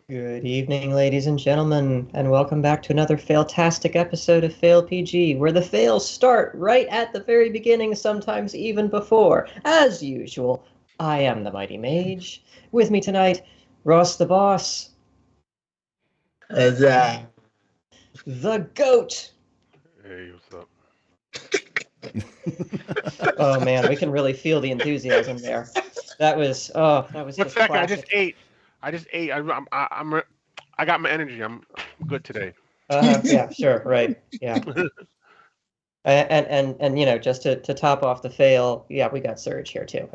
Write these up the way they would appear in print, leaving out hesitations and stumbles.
Good evening, ladies and gentlemen, and welcome back to another fail-tastic episode of Fail PG, where the fails start right at the very beginning, sometimes even before. As usual, I am the Mighty Mage. With me tonight, Ross the Boss. The Goat. Hey, what's up? Oh man, we can really feel the enthusiasm there. That was One just second, I classic. just ate. I got my energy. I'm good today. Yeah, sure, right, yeah. And you know, just to top off the fail, yeah, we got Surge here too.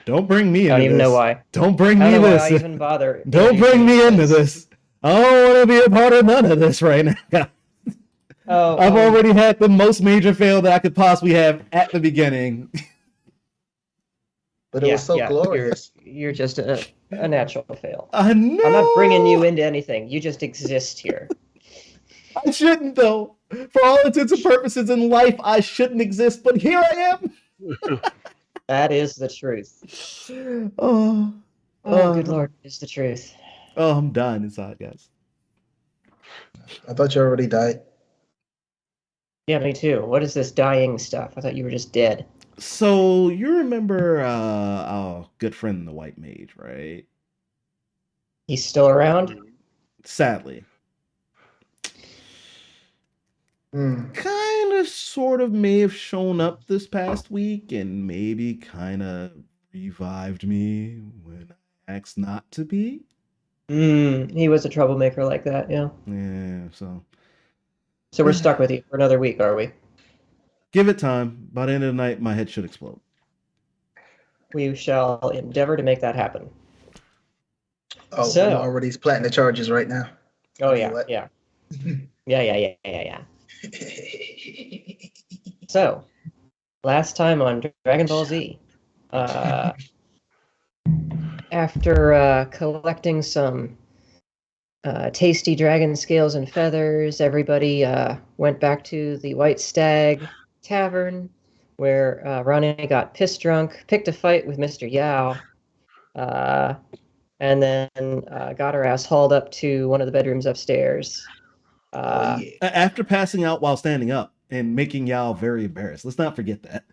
Don't bring me into this. I don't even know why. Don't bring I me don't know why this. I even bother. Don't bring me into this. I don't want to be a part of none of this right now. I've already had the most major fail that I could possibly have at the beginning. But it was so glorious. You're just a natural fail. I know. I'm not bringing you into anything. You just exist here. I shouldn't, though. For all intents and purposes in life, I shouldn't exist, but here I am. That is the truth. Oh, good Lord, is the truth. Oh, I'm dying inside, guys. I thought you already died. Yeah, me too. What is this dying stuff? I thought you were just dead. So, you remember our good friend, the White Mage, right? He's still around? Sadly. Kind of, sort of may have shown up this past week and maybe kind of revived me when I asked not to be. He was a troublemaker like that, yeah. Yeah, so we're stuck with you for another week, are we? Give it time. By the end of the night, my head should explode. We shall endeavor to make that happen. Oh, so, I'm already plotting the charges right now. Oh, yeah. Yeah. So, last time on Dragon Ball Z, after collecting some tasty dragon scales and feathers, everybody went back to the White Stag Tavern, where Ronni got pissed drunk, picked a fight with Mr. Yao, and then got her ass hauled up to one of the bedrooms upstairs. After passing out while standing up and making Yao very embarrassed. Let's not forget that.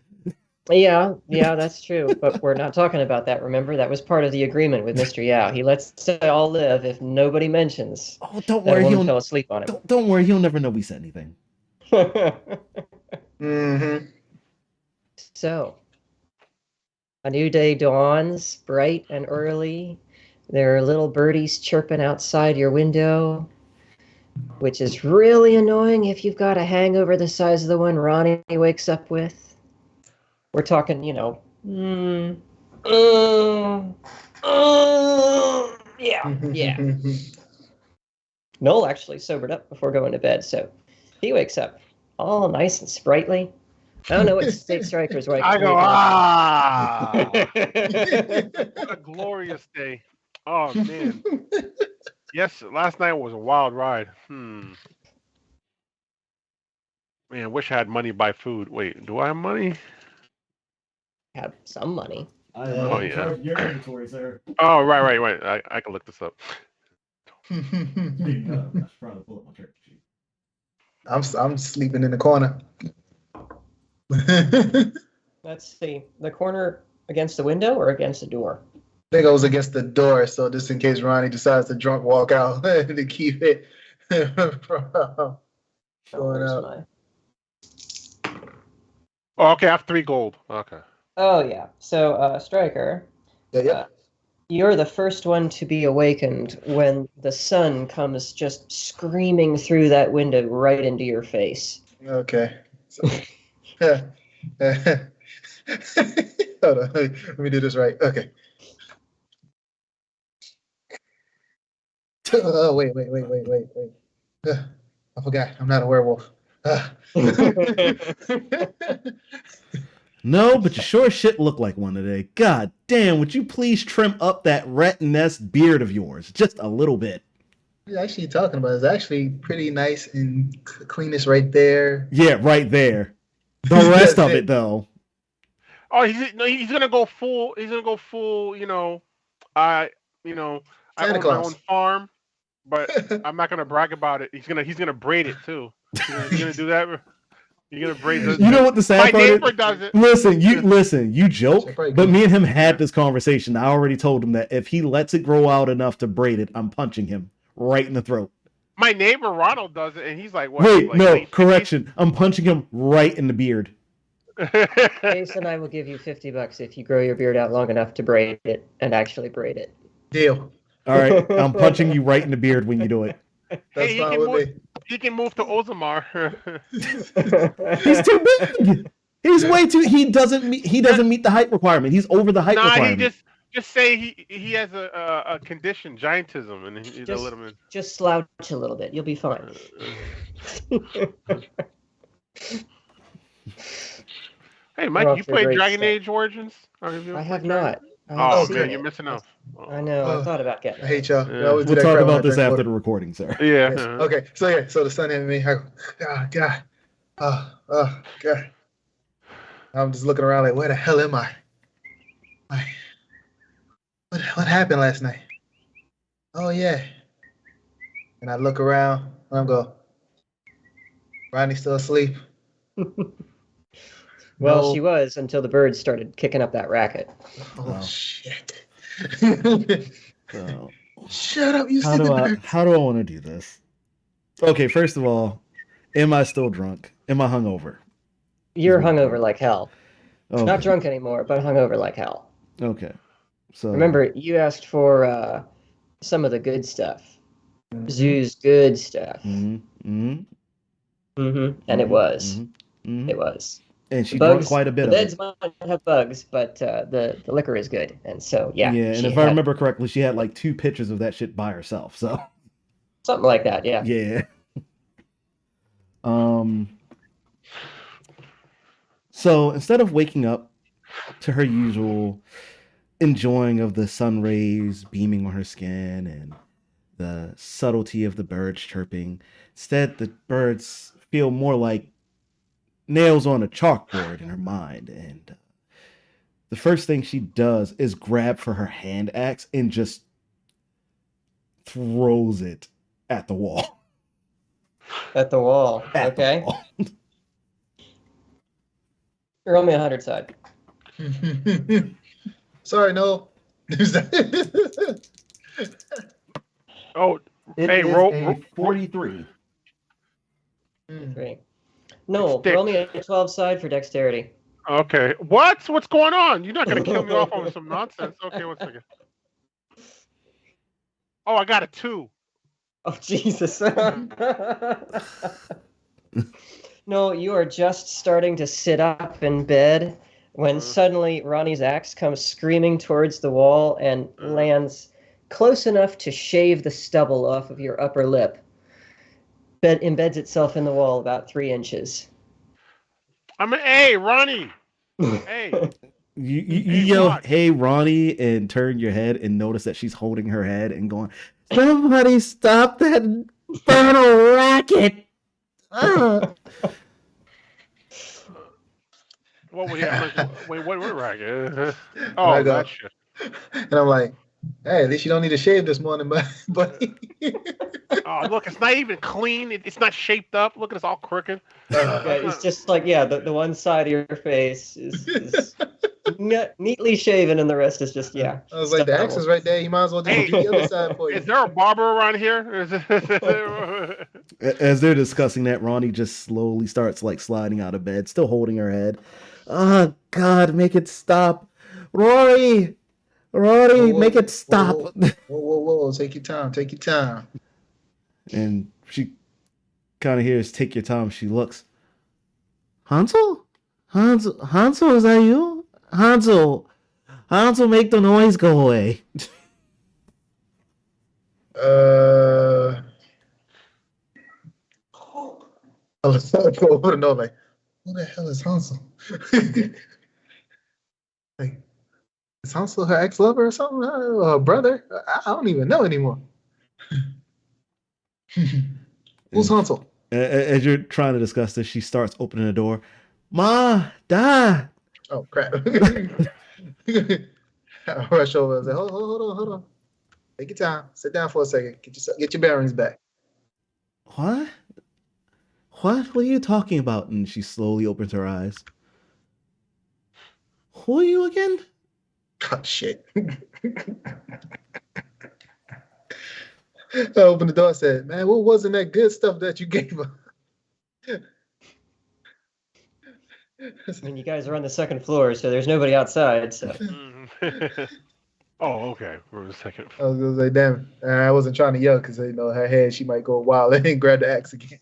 Yeah, that's true. But we're not talking about that, remember? That was part of the agreement with Mr. Yao. He lets us all live if nobody mentions don't worry, that a woman fell asleep on him. Don't worry, he'll never know we said anything. So, a new day dawns, bright and early. There are little birdies chirping outside your window, which is really annoying if you've got a hangover the size of the one Ronni wakes up with. We're talking, you know, yeah. Noel actually sobered up before going to bed, so he wakes up all nice and sprightly. I don't know what State Striker's like. I go, what a glorious day. Oh, man. Yes, last night was a wild ride. Man, wish I had money to buy food. Wait, do I have money? Have some money. Oh, yeah. Your inventory, sir. Oh, right. I can look this up. I'm sleeping in the corner. Let's see. The corner against the window or against the door? I think I was against the door, so just in case Ronni decides to drunk walk out to keep it from going out. Oh, okay, I have 3 gold. Okay. Oh, yeah. So, Striker, you're the first one to be awakened when the sun comes just screaming through that window right into your face. Okay. So, hold on. Let me do this right. Okay. Oh, wait. I forgot. I'm not a werewolf. No, but you sure shit look like one today. God damn, would you please trim up that rat-nest beard of yours just a little bit? You're actually talking about it's actually pretty nice and cleanest right there. Yeah, right there. The rest of it, though. Oh, he's gonna go full. He's gonna go full. I Santa own my Claus. own farm, but I'm not gonna brag about it. He's gonna braid it too. You're gonna do that. You're gonna braid the. You know what the sad My part neighbor is? does it. Listen, you joke, Should probably but go- me and him had this conversation. I already told him that if he lets it grow out enough to braid it, I'm punching him right in the throat. My neighbor Ronald does it, and he's like, what? Wait, Like no, late 50s? correction. I'm punching him right in the beard. Jason, I will give you $50 if you grow your beard out long enough to braid it and actually braid it. Deal. All right, I'm punching you right in the beard when you do it. That's Hey, fine with me. he can move to Ozamar. He's too big. He's way too. He doesn't meet the height requirement. He's over the height Nah, requirement. he just say he has a condition, giantism, and they'll let him in. Just slouch a little bit. You'll be fine. Hey, Mike, off you to a played great Dragon start. Age Origins? I have not. I Oh haven't seen man, it. you're missing out. I know. I thought about getting I it. hate y'all. Yeah. You always do We'll that talk crap when I about this drink after the water. recording, sir. Yeah. Yes. Okay. So the sun hit me. I go, God. Oh, God. I'm just looking around like, where the hell am I? What happened last night? Oh, yeah. And I look around and I'm go, Ronnie's still asleep. Well, No. she was until the birds started kicking up that racket. Oh, Oh. shit. So, Shut up, you how stupid do I bird. want to do this? Okay, first of all, am I still drunk? Am I hungover? You're one hungover part. like hell. Okay. Not drunk anymore, but hungover like hell. Okay. So Remember, you asked for some of the good stuff. Zoo's good stuff. Mhm, mhm, And it mhm, was. mhm, mhm. It was. And she The drunk bugs, quite a bit the of beds it. might have bugs, but the liquor is good. And so, yeah. And she if I had remember correctly, she had like 2 pictures of that shit by herself. So something like that, yeah. yeah. So instead of waking up to her usual enjoying of the sun rays beaming on her skin and the subtlety of the birds chirping, instead the birds feel more like nails on a chalkboard in her mind. And the first thing she does is grab for her hand axe and just throws it at the wall. At the wall. At the Okay. wall. Roll me 100 side. Sorry, no. Oh, It hey, is roll a 43. 3. No, Stick. roll me a 12 side for dexterity. Okay. What's going on? You're not gonna kill me off over some nonsense. Okay, 1 second. Oh, I got a 2. Oh, Jesus. No, you are just starting to sit up in bed when suddenly Ronnie's axe comes screaming towards the wall and lands close enough to shave the stubble off of your upper lip. Embeds itself in the wall about 3 inches. Hey, Ronnie. Hey. You Hey, yell, watch. "Hey, Ronnie," and turn your head and notice that she's holding her head and going, "Somebody stop that infernal racket!" What was wait, what racket? I Oh, go, that shit. and I'm like, hey, at least you don't need to shave this morning, but Oh, look, it's not even clean. It's not shaped up. Look at it's all crooked. Yeah, it's just like, the one side of your face is neatly shaven and the rest is just, I was like, the axe is right there. You might as well just Hey, do the other side for you. Is there a barber around here? As they're discussing that, Ronnie just slowly starts like sliding out of bed, still holding her head. Oh God, make it stop, Rory, Whoa, make it stop. Whoa, take your time. And she kind of hears, "Take your time." She looks. Hansel, is that you? Hansel, make the noise go away. I was so cool to know, like, who the hell is Hansel? Like, is Hansel her ex-lover or something? Or her brother? I don't even know anymore. Who's Hansel? As you're trying to discuss this, she starts opening the door. Ma, Dad. Oh, crap. I rush over and say, hold on. Take your time. Sit down for a second. Get your bearings back. What? What are you talking about? And she slowly opens her eyes. Who are you again? Oh, shit. I opened the door and said, man, what wasn't that good stuff that you gave her? I mean, you guys are on the second floor, so there's nobody outside. So Oh, okay. For a second. I was gonna say, damn it. I wasn't trying to yell because her head, she might go wild and then grab the axe again.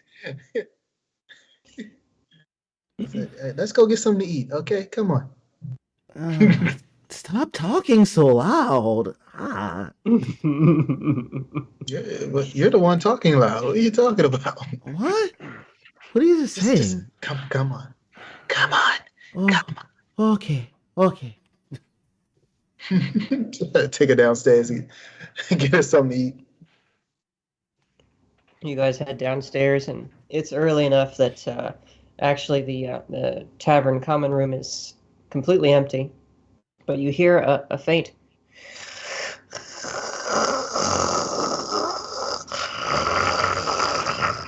I said, hey, let's go get something to eat, okay? Come on. Stop talking so loud. Yeah, but you're the one talking loud. What are you talking about? What? What are you just saying? Just come on. Come on. Oh, Come okay. Take her downstairs and get her something to eat. you guys head downstairs, and it's early enough that actually the tavern common room is completely empty. But you hear a faint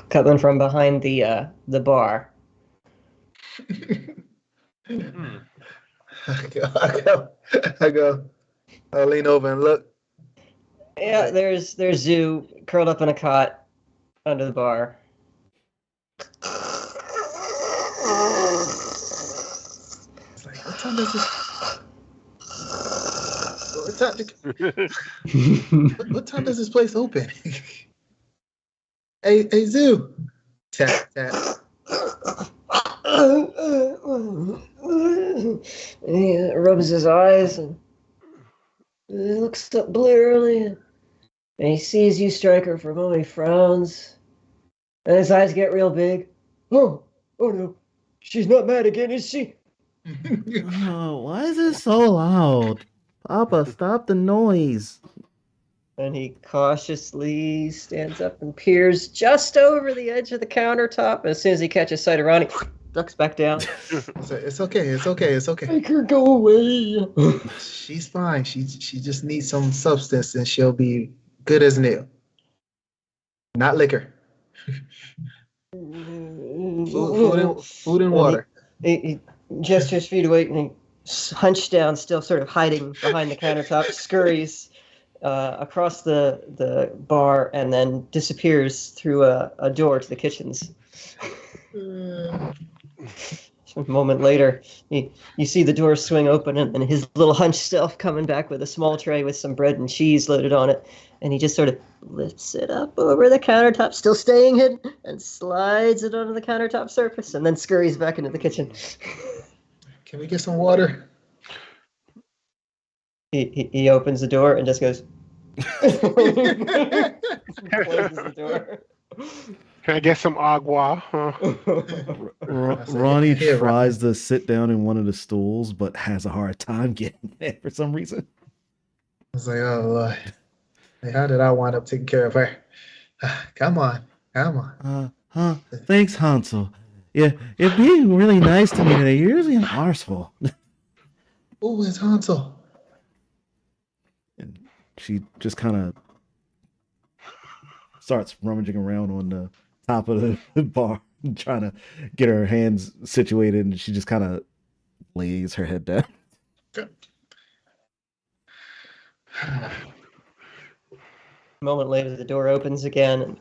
coming from behind the bar. I lean over and look. Yeah, there's Zoo curled up in a cot under the bar. It's like, what time does this? What time does this place open? Hey, Zoo. Tap, tap. He rubs his eyes and he looks up blearily, and he sees you, Striker. For a moment, he frowns, and his eyes get real big. Oh no, she's not mad again, is she? Oh, why is it so loud? Papa, stop the noise. And he cautiously stands up and peers just over the edge of the countertop. As soon as he catches sight of Ronnie, ducks back down. It's okay. Make her go away. She's fine. She just needs some substance and she'll be good as new. Not liquor. Food and water. He gestures feet away and he hunched down, still sort of hiding behind the countertop, scurries across the bar and then disappears through a door to the kitchens. A moment later, you see the door swing open and his little hunched self coming back with a small tray with some bread and cheese loaded on it. And he just sort of lifts it up over the countertop, still staying hidden, and slides it onto the countertop surface and then scurries back into the kitchen. Can we get some water? He opens the door and just goes. Closes the door. Can I get some agua? Ronnie tries to sit down in one of the stools, but has a hard time getting there for some reason. I was like, oh, Lord. Hey, how did I wind up taking care of her? Come on. Thanks, Hansel. Yeah, you're being really nice to me today. You're usually an arsehole. Oh, it's Hansel. And she just kind of starts rummaging around on the top of the bar, trying to get her hands situated, and she just kind of lays her head down. A moment later, the door opens again, and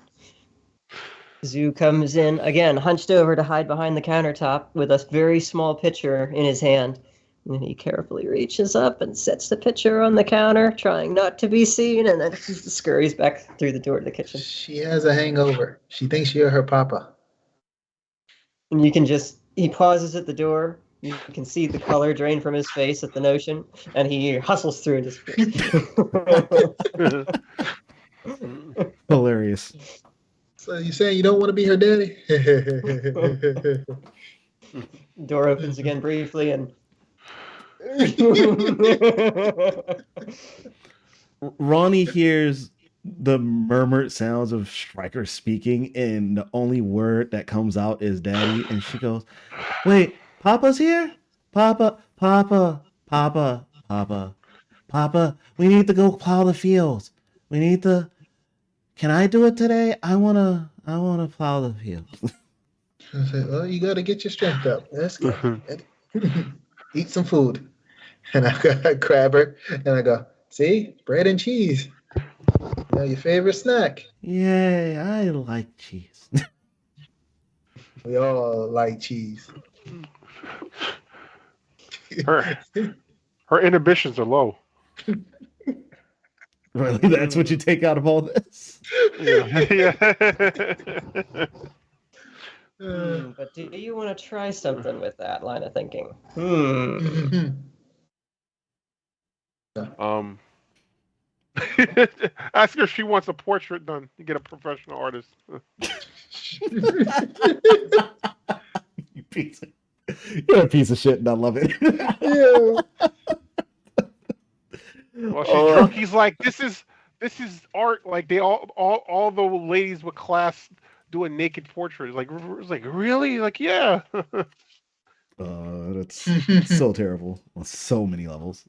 Zoo comes in again, hunched over to hide behind the countertop with a very small pitcher in his hand. And he carefully reaches up and sets the pitcher on the counter, trying not to be seen, and then scurries back through the door to the kitchen. She has a hangover. She thinks you're her papa. And he pauses at the door. You can see the color drain from his face at the notion, and he hustles through and disappears. Hilarious. So you saying you don't want to be her daddy? Door opens again briefly, and Ronnie hears the murmured sounds of Stryker speaking, and the only word that comes out is daddy, and she goes, wait, Papa's here? Papa, we need to go plow the fields. We need to. Can I do it today? I wanna plow the fields. I said, well, you got to get your strength up. Let's go. Eat some food. And I grab her and I go, see, bread and cheese. Your favorite snack. Yay! I like cheese. We all like cheese. Her inhibitions are low. Really, that's what you take out of all this? Yeah. But do you want to try something with that line of thinking? Ask her if she wants a portrait done to get a professional artist. You're a piece of shit, and I love it. Yeah. Well, she's drunk. He's like, this is art. Like they all the ladies with class do a naked portrait. It's like really? Like yeah. That's so terrible on so many levels.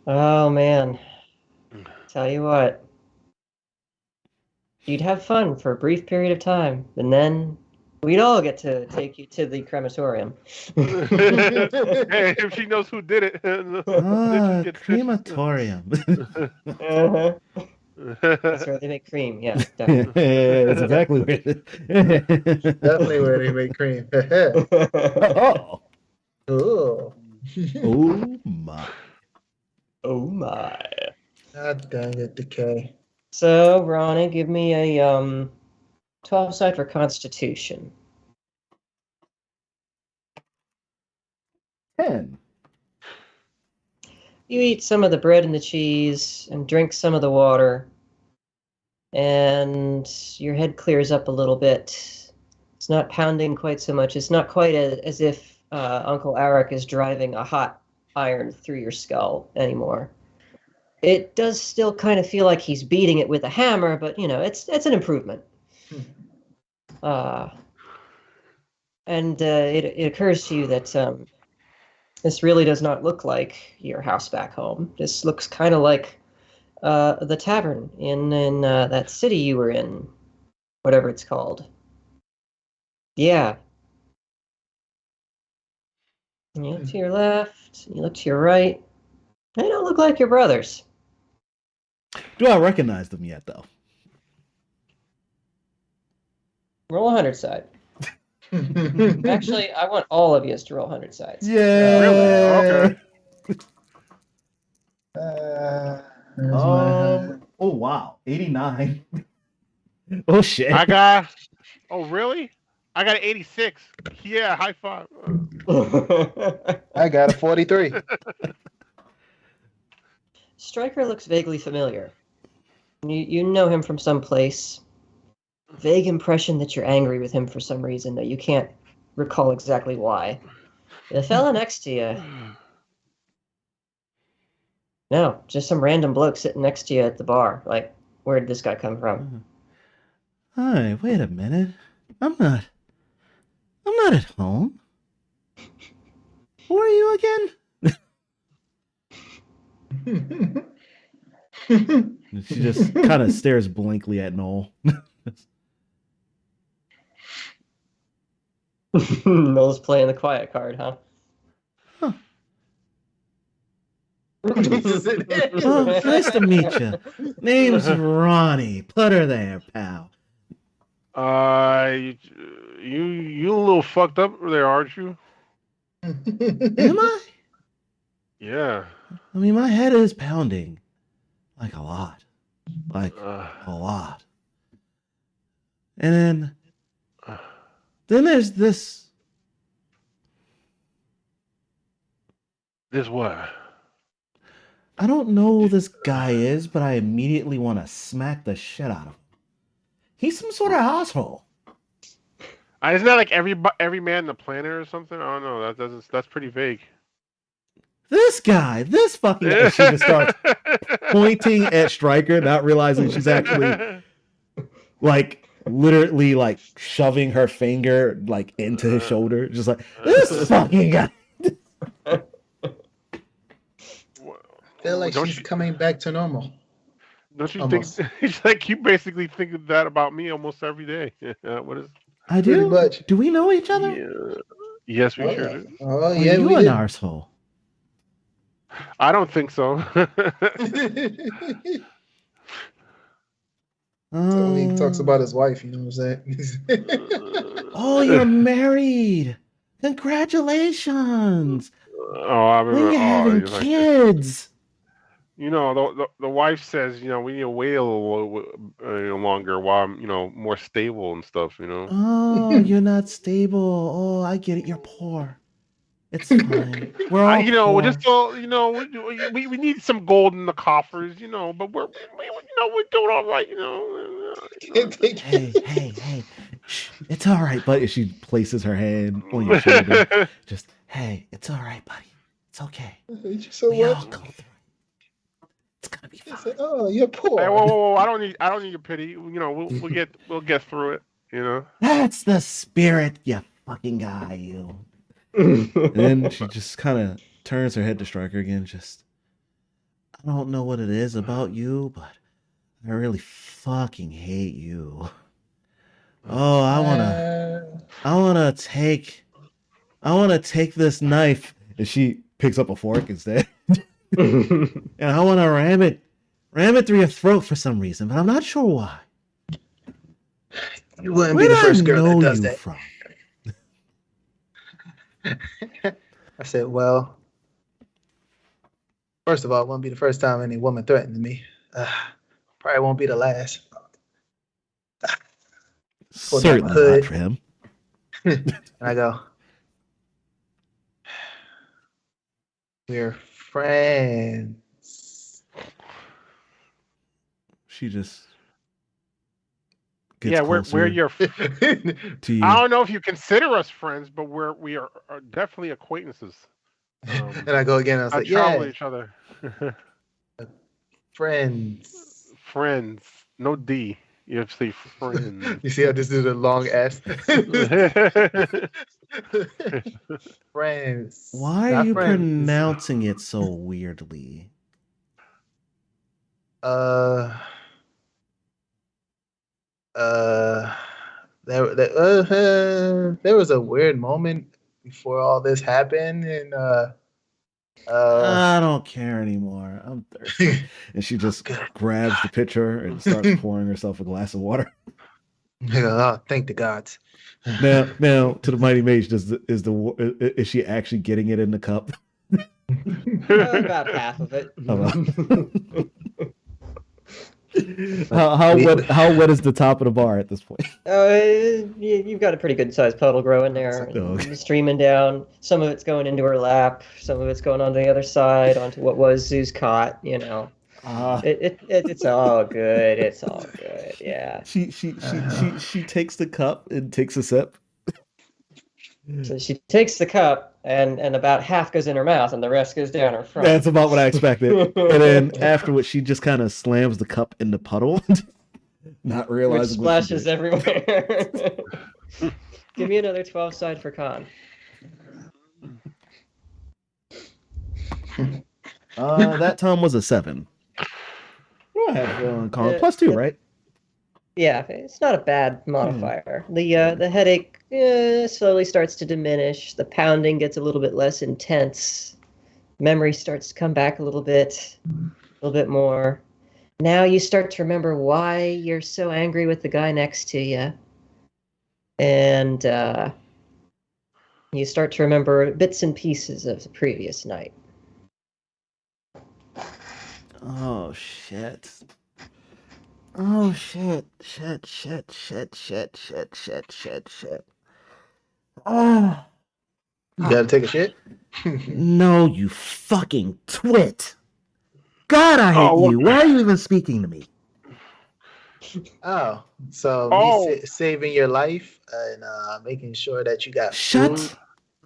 Oh man, tell you what, you'd have fun for a brief period of time, and then we'd all get to take you to the crematorium. Hey, if she knows who did it. Crematorium. Uh-huh. That's where they make cream. Yeah, definitely. That's exactly where Definitely where they make cream. Oh. Oh. Oh my. Oh my. God dang it, Decay. So, Ronnie, give me a 12 side for Constitution. 10. You eat some of the bread and the cheese and drink some of the water, and your head clears up a little bit. It's not pounding quite so much. It's not quite as if Uncle Arik is driving a hot iron through your skull anymore. It does still kind of feel like he's beating it with a hammer, but it's an improvement. And it occurs to you that this really does not look like your house back home. This looks kind of like the tavern in that city you were in, whatever it's called. Yeah. And you look to your left, you look to your right. They don't look like your brothers. Do I recognize them yet, though? Roll 100 side. Actually, I want all of you to roll 100 sides. Yeah. Really? Okay. Oh wow, 89. Oh shit. Oh really? I got an 86. Yeah, high five. I got a 43. Stryker looks vaguely familiar. You know him from someplace. Vague impression that you're angry with him for some reason, that you can't recall exactly why. The fella next to you. No, just some random bloke sitting next to you at the bar. Like, where did this guy come from? Hi, wait a minute. I'm not at home. Who are you again? She just kind of stares blankly at Noel. Noel's playing the quiet card, huh? Oh, nice to meet you. Name's Ronnie. Put her there, pal. You a little fucked up there, aren't you? Am I? Yeah. I mean, my head is pounding. Like a lot. Like a lot. And then there's this. This what? I don't know who this guy is, but I immediately want to smack the shit out of him. He's some sort of asshole. Isn't that like every man in the planet or something? I don't know. That's pretty vague. This fucking guy. She just starts pointing at Stryker, not realizing she's actually like literally like shoving her finger like into his shoulder, just like this fucking guy. feel like Don't she's you coming back to normal. don't you Almost. think it's like you basically think of that about me almost every day? What is? I Pretty do. much. Do we know each other? Yeah. Yes, we Oh sure yeah. do. Oh Are yeah, you we an did. arsehole? I don't think so. So when he talks about his Oh, wife, you know what I'm saying? oh, you're married. Congratulations. Oh, I When remember. you're Oh, having you're like kids. the wife says, we need to wait a little longer while I'm, more stable and stuff. Oh, you're not stable. Oh, I get it. You're poor. It's fine. We're all We're just poor. all, we need some gold in the coffers, but we're doing all right, Can't take Hey, it. hey, hey. Shh, it's all right, buddy. She places her hand on your shoulder. Just, hey, it's all right, buddy. It's okay. I hate you so We all much. go through it. It's gonna be He fine. said, "Oh, you're Hey, poor." whoa, whoa, whoa! I don't need your pity. We'll get through it. That's the spirit, you fucking guy, you. And then she just kind of turns her head to Striker again. Just, I don't know what it is about you, but I really fucking hate you. Oh, I wanna take this knife, and she picks up a fork instead, and I wanna ram it through your throat for some reason, but I'm not sure why. You wouldn't Where be the do I first girl that know does you that. from? I said, "Well, first of all, it won't be the first time any woman threatens me. Probably won't be the last." Pulled out my Certainly not hood, for him. and I go, "We're friends." She just gets Yeah, we're closer your. to I you. don't know if you consider us friends, but we are definitely acquaintances. And I go again. I was I like, travel with "Yeah, each other. friends." Friends, no D. You have to say friends. You see how this is a long S? Friends, Why are not you friends. pronouncing it so weirdly? Uh, uh, there was a weird moment before all this happened, and uh, I don't care anymore. I'm thirsty. And she just good. grabs the pitcher and starts pouring herself a glass of water. Oh, thank the gods. Now, to the mighty mage, is she actually getting it in the cup? About half of it. How wet is the top of the bar at this point? You've got a pretty good sized puddle growing there, Okay. streaming down. Some of it's going into her lap. Some of it's going on the other side, onto what was Zoo's cot. It's all good. It's all good. Yeah. She takes the cup and takes a sip. So she takes the cup, and about half goes in her mouth, and the rest goes down her front. That's about what I expected. And then afterwards, she just kind of slams the cup in the puddle, not Which realizing what she splashes did. everywhere. Give me another 12 side for con. That time was a 7. Go ahead, Colin. +2, right? Yeah, it's not a bad modifier. The headache slowly starts to diminish. The pounding gets a little bit less intense. Memory starts to come back a little bit more. Now you start to remember why you're so angry with the guy next to you. And you start to remember bits and pieces of the previous night. Oh, shit. Oh, shit. Oh. You gotta take a shit. No, you fucking twit. God, I hate you. Why are you even speaking to me? Oh, so Oh. me saving your life and making sure that you got Shut food.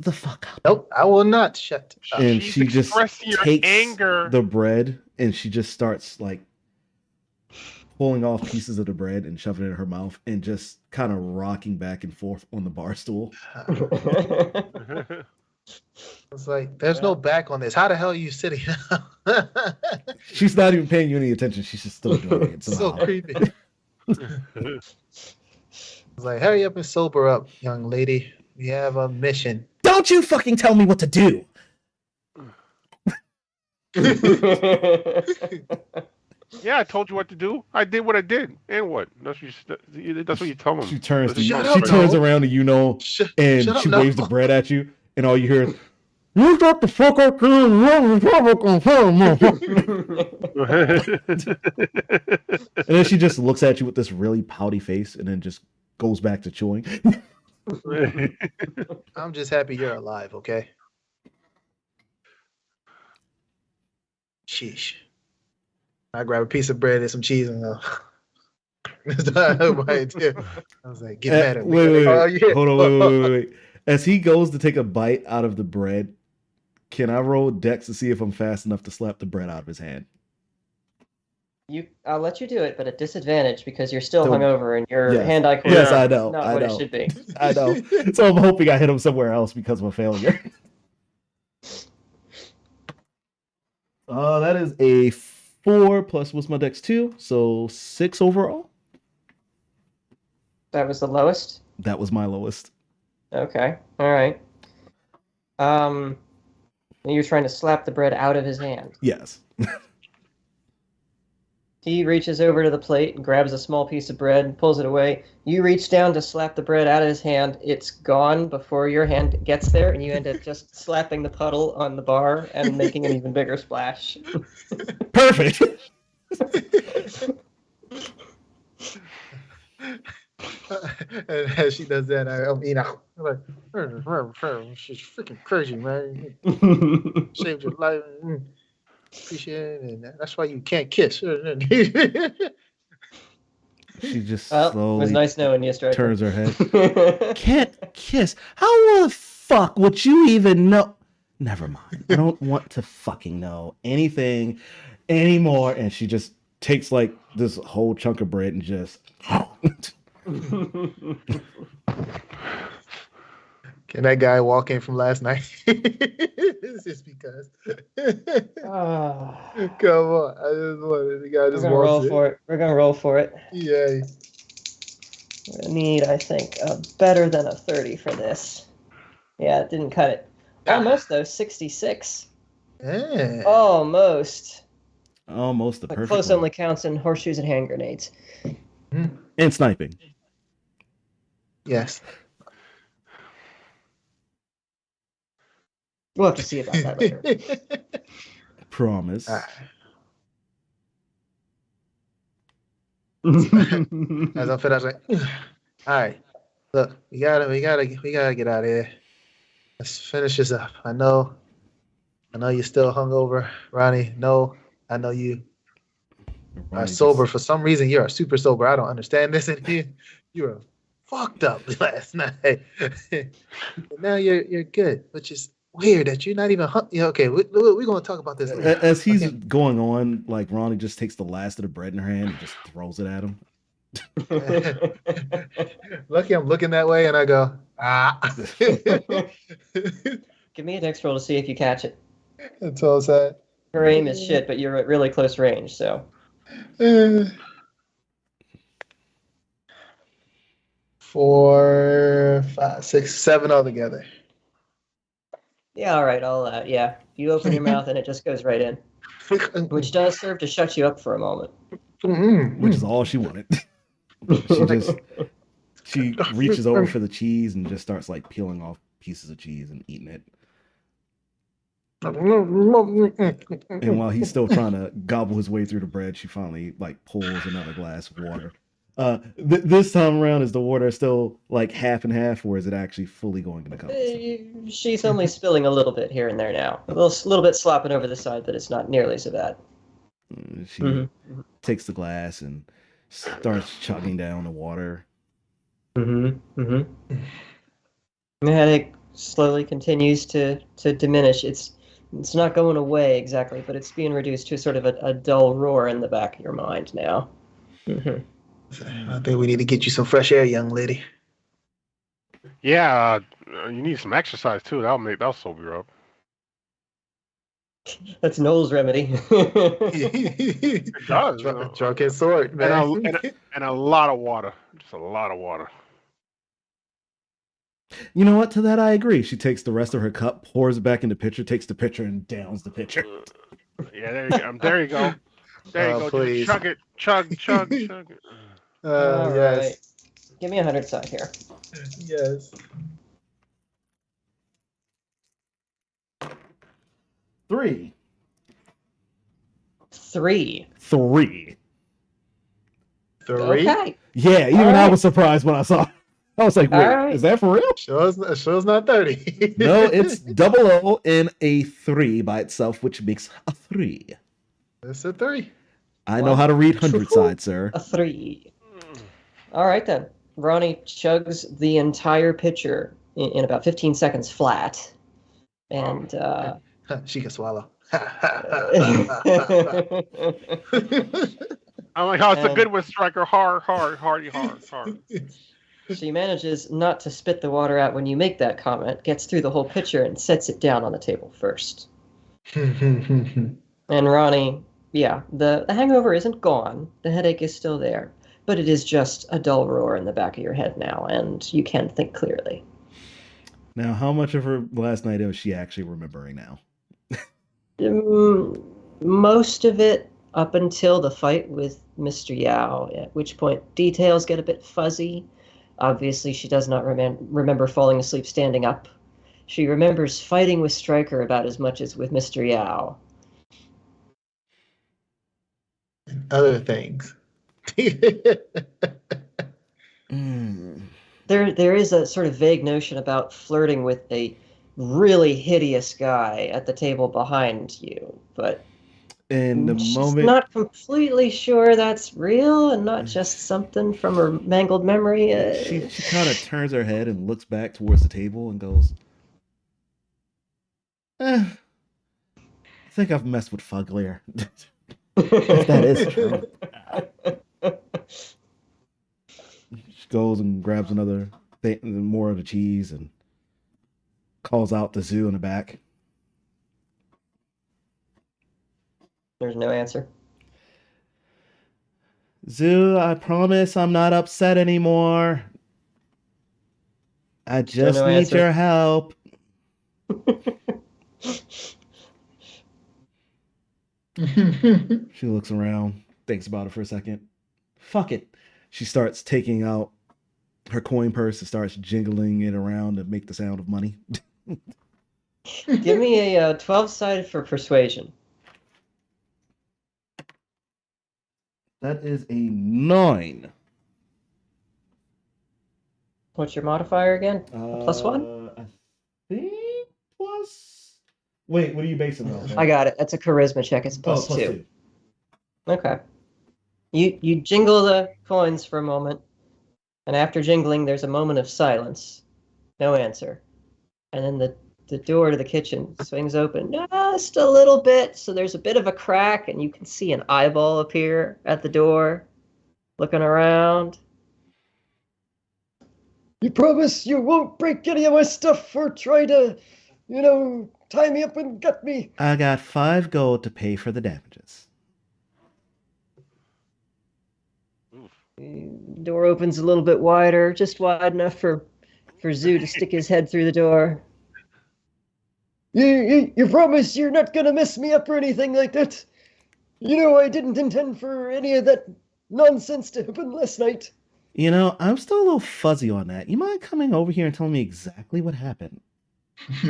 the fuck up. Nope, I will not shut up. And She's she just expressing your takes anger. the bread and she just starts like pulling off pieces of the bread and shoving it in her mouth and just kind of rocking back and forth on the bar stool. It's like, there's no back on this. How the hell are you sitting down? She's not even paying you any attention. She's just still enjoying it So somehow. creepy. It's like, hurry up and sober up, young lady. We have a mission. Don't you fucking tell me what to do. Yeah, I told you what to do. I did what I did, and what? That's what you tell them. She turns to you. Shut She up, turns no. around and and Shut she up, no. waves the bread at you, and all you hear is, "You got the fuck up here and run the Republican home." And then she just looks at you with this really pouty face, and then just goes back to chewing. I'm just happy you're alive, okay? Sheesh. I grab a piece of bread and some cheese and go. That's right there. I was like, get mad at me. Wait. Oh, yeah. Hold on, wait. As he goes to take a bite out of the bread, can I roll Dex to see if I'm fast enough to slap the bread out of his hand? I'll let you do it, but at disadvantage because you're still Don't- hungover and your Yes. hand-eye Yes, coordination I is know. not I what know. it should be. I know. So I'm hoping I hit him somewhere else because of a failure. That is a 4 plus what's my Dex 2, so 6 overall. That was the lowest? That was my lowest. Okay. All right. You're trying to slap the bread out of his hand. Yes. He reaches over to the plate and grabs a small piece of bread and pulls it away. You reach down to slap the bread out of his hand. It's gone before your hand gets there, and you end up just slapping the puddle on the bar and making an even bigger splash. Perfect. And as she does that, I'm like, she's freaking crazy, man. Saved your life. Appreciate it. And that's why you can't kiss. She just Well, it was slowly nice knowing you, Striker. turns her head. Can't kiss. How the fuck would you even know? Never mind. I don't want to fucking know anything anymore. And she just takes like this whole chunk of bread and just. Can that guy walk in from last night? It's just because. Come on. I just wanted the guy We're just gonna roll walks in. for it. We're gonna roll for it. Yeah. We're gonna need, I think, better than a 30 for this. Yeah, it didn't cut it. Almost though, 66. Yeah. Almost. Almost the But perfect. close one. only counts in horseshoes and hand grenades. And sniping. Yes. We'll have to see about that later. Promise. As I'm finished, I was like, all right, look, we gotta get out of here. Let's finish this up. I know you're still hungover, Ronnie. No, I know you are Ronnie sober. just- For some reason, you are super sober. I don't understand this. And you were fucked up last night. And now you're good, which is weird that you're not even. Okay, we're gonna talk about this later. As he's Okay. going on, like Ronnie just takes the last of the bread in her hand and just throws it at him. Lucky I'm looking that way, and I go, ah. Give me a dex roll to see if you catch it. That's all sad. Her aim is shit, but you're at really close range, so. 4, 5, 6, 7 altogether. Yeah, all right, yeah. You open your mouth and it just goes right in, which does serve to shut you up for a moment. Which is all she wanted. She reaches over for the cheese and just starts like peeling off pieces of cheese and eating it. And while he's still trying to gobble his way through the bread, she finally like pulls another glass of water. This time around, is the water still like half and half, or is it actually fully going in the cup? She's only spilling a little bit here and there now. A little bit slopping over the side, but it's not nearly so bad. She takes the glass and starts chugging down the water. The headache slowly continues to diminish. It's not going away exactly, but it's being reduced to sort of a dull roar in the back of your mind now. I think we need to get you some fresh air, young lady. Yeah, you need some exercise too. That'll sober you up. That's Noel's remedy. It does. Drunk and sword, and man. and a lot of water. Just a lot of water. You know what? To that, I agree. She takes the rest of her cup, pours it back in the pitcher, takes the pitcher, and downs the pitcher. Yeah, there you go. There you go. There you go. Please. Just chug it. Chug, chug, chug it. All Yes. right. Give me 100 side here. Yes. 3. 3. 3. 3. Okay. Yeah, even I was surprised when I saw it. I was like, wait, Alright. is that for real? Show's not 30. No, it's 00 and a 3 by itself, which makes a 3. It's a 3. I know how to read 100 side, sir. A 3. All right, then. Ronni chugs the entire pitcher in about 15 seconds flat. And She can swallow. I'm like, oh, it's a good one, striker. Hard. she manages not to spit the water out when you make that comment, gets through the whole pitcher and sets it down on the table first. And Ronni, yeah, the hangover isn't gone. The headache is still there. But it is just a dull roar in the back of your head now, and you can think clearly. Now, how much of her last night is she actually remembering now? Most of it up until the fight with Mr. Yao, at which point details get a bit fuzzy. Obviously, she does not remember falling asleep standing up. She remembers fighting with Stryker about as much as with Mr. Yao. Other things. There is a sort of vague notion about flirting with a really hideous guy at the table behind you, but In the she's moment, not completely sure that's real and not just something from her mangled memory. she kind of turns her head and looks back towards the table and goes, I think I've messed with Fuglier. If that is true. She goes and grabs another more of the cheese and calls out the zoo in the back. There's no answer. Zoo, I promise I'm not upset anymore. I just no need answer. your help. She looks around, thinks about it for a second. Fuck it. She starts taking out her coin purse and starts jingling it around to make the sound of money. Give me a 12-sided for persuasion. That is a 9. What's your modifier again? A +1? I think plus. Wait, what are you basing it on? I got it. That's a charisma check. It's plus +2. 2. Okay. You jingle the coins for a moment, and after jingling, there's a moment of silence. No answer. And then the door to the kitchen swings open just a little bit, so there's a bit of a crack, and you can see an eyeball appear at the door, looking around. You promise you won't break any of my stuff or try to, tie me up and gut me? I got 5 gold to pay for the damages. Door opens a little bit wider, just wide enough for Zoo to stick his head through the door. You promise you're not gonna mess me up or anything like that? I didn't intend for any of that nonsense to happen last night. I'm still a little fuzzy on that. You mind coming over here and telling me exactly what happened? And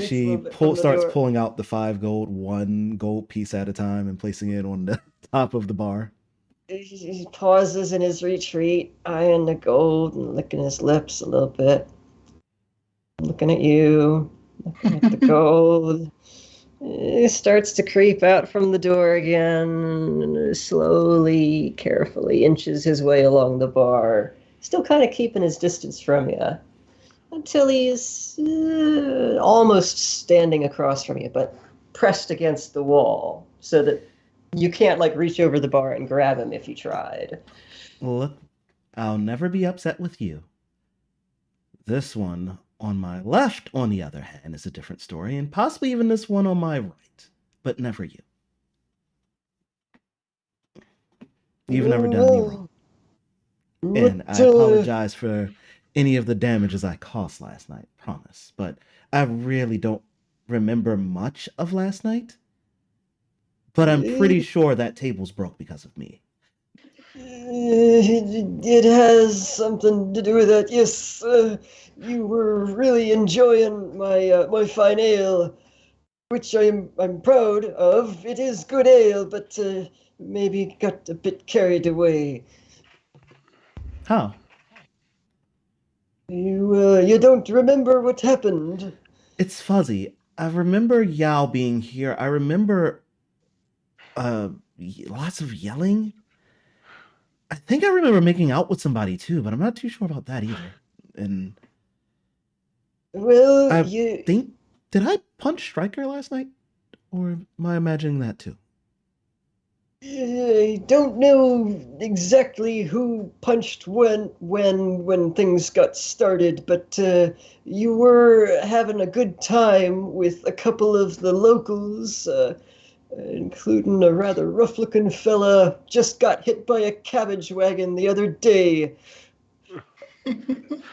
she starts pulling out the 5 gold, 1 gold piece at a time, and placing it on the top of the bar. He pauses in his retreat, eyeing the gold and licking his lips a little bit. Looking at you, looking at the gold. He starts to creep out from the door again, slowly, carefully inches his way along the bar, still kind of keeping his distance from you, until he's almost standing across from you, but pressed against the wall, so that you can't reach over the bar and grab him if you tried. I'll never be upset with you. This one on my left, on the other hand, is a different story, and possibly even this one on my right, but never you. You've never done me wrong. And I apologize for any of the damages I caused last night, promise. But I really don't remember much of last night. But I'm pretty sure that table's broke because of me. It has something to do with that. Yes, you were really enjoying my fine ale, which I'm proud of. It is good ale, but maybe got a bit carried away. How? You don't remember what happened? It's fuzzy. I remember Yao being here. I remember lots of yelling. I think I remember making out with somebody too, but I'm not too sure about that either. And well, I think, did I punch Stryker last night, or am I imagining that too? I don't know exactly who punched when things got started, but you were having a good time with a couple of the locals, including a rather rough-looking fella just got hit by a cabbage wagon the other day.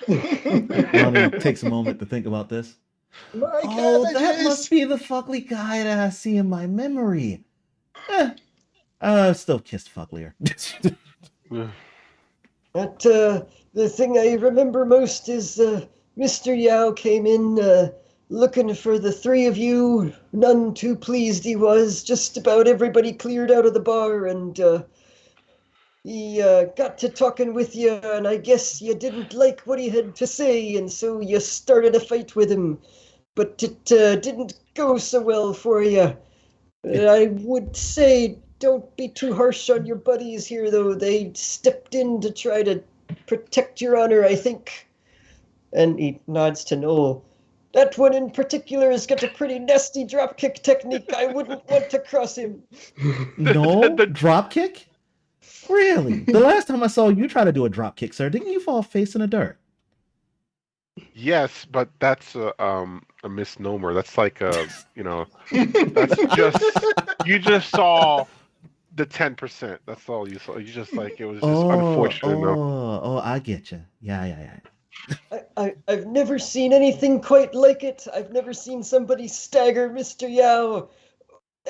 Ronnie takes a moment to think about this. That must be the fugly guy that I see in my memory. Still kissed Fuglier. But the thing I remember most is Mr. Yao came in looking for the three of you. None too pleased he was. Just about everybody cleared out of the bar, and he got to talking with you, and I guess you didn't like what he had to say, and so you started a fight with him. But it didn't go so well for you. I would say don't be too harsh on your buddies here, though. They stepped in to try to protect your honor, I think. And he nods to Noel. That one in particular has got a pretty nasty dropkick technique. I wouldn't want to cross him. No? Dropkick? Really? The last time I saw you try to do a dropkick, sir, didn't you fall face in the dirt? Yes, but that's a misnomer. That's like that's just you just saw the 10%. That's all you saw. You just like it was just unfortunate. I get you. Yeah. I've never seen anything quite like it. I've never seen somebody stagger Mr. Yao.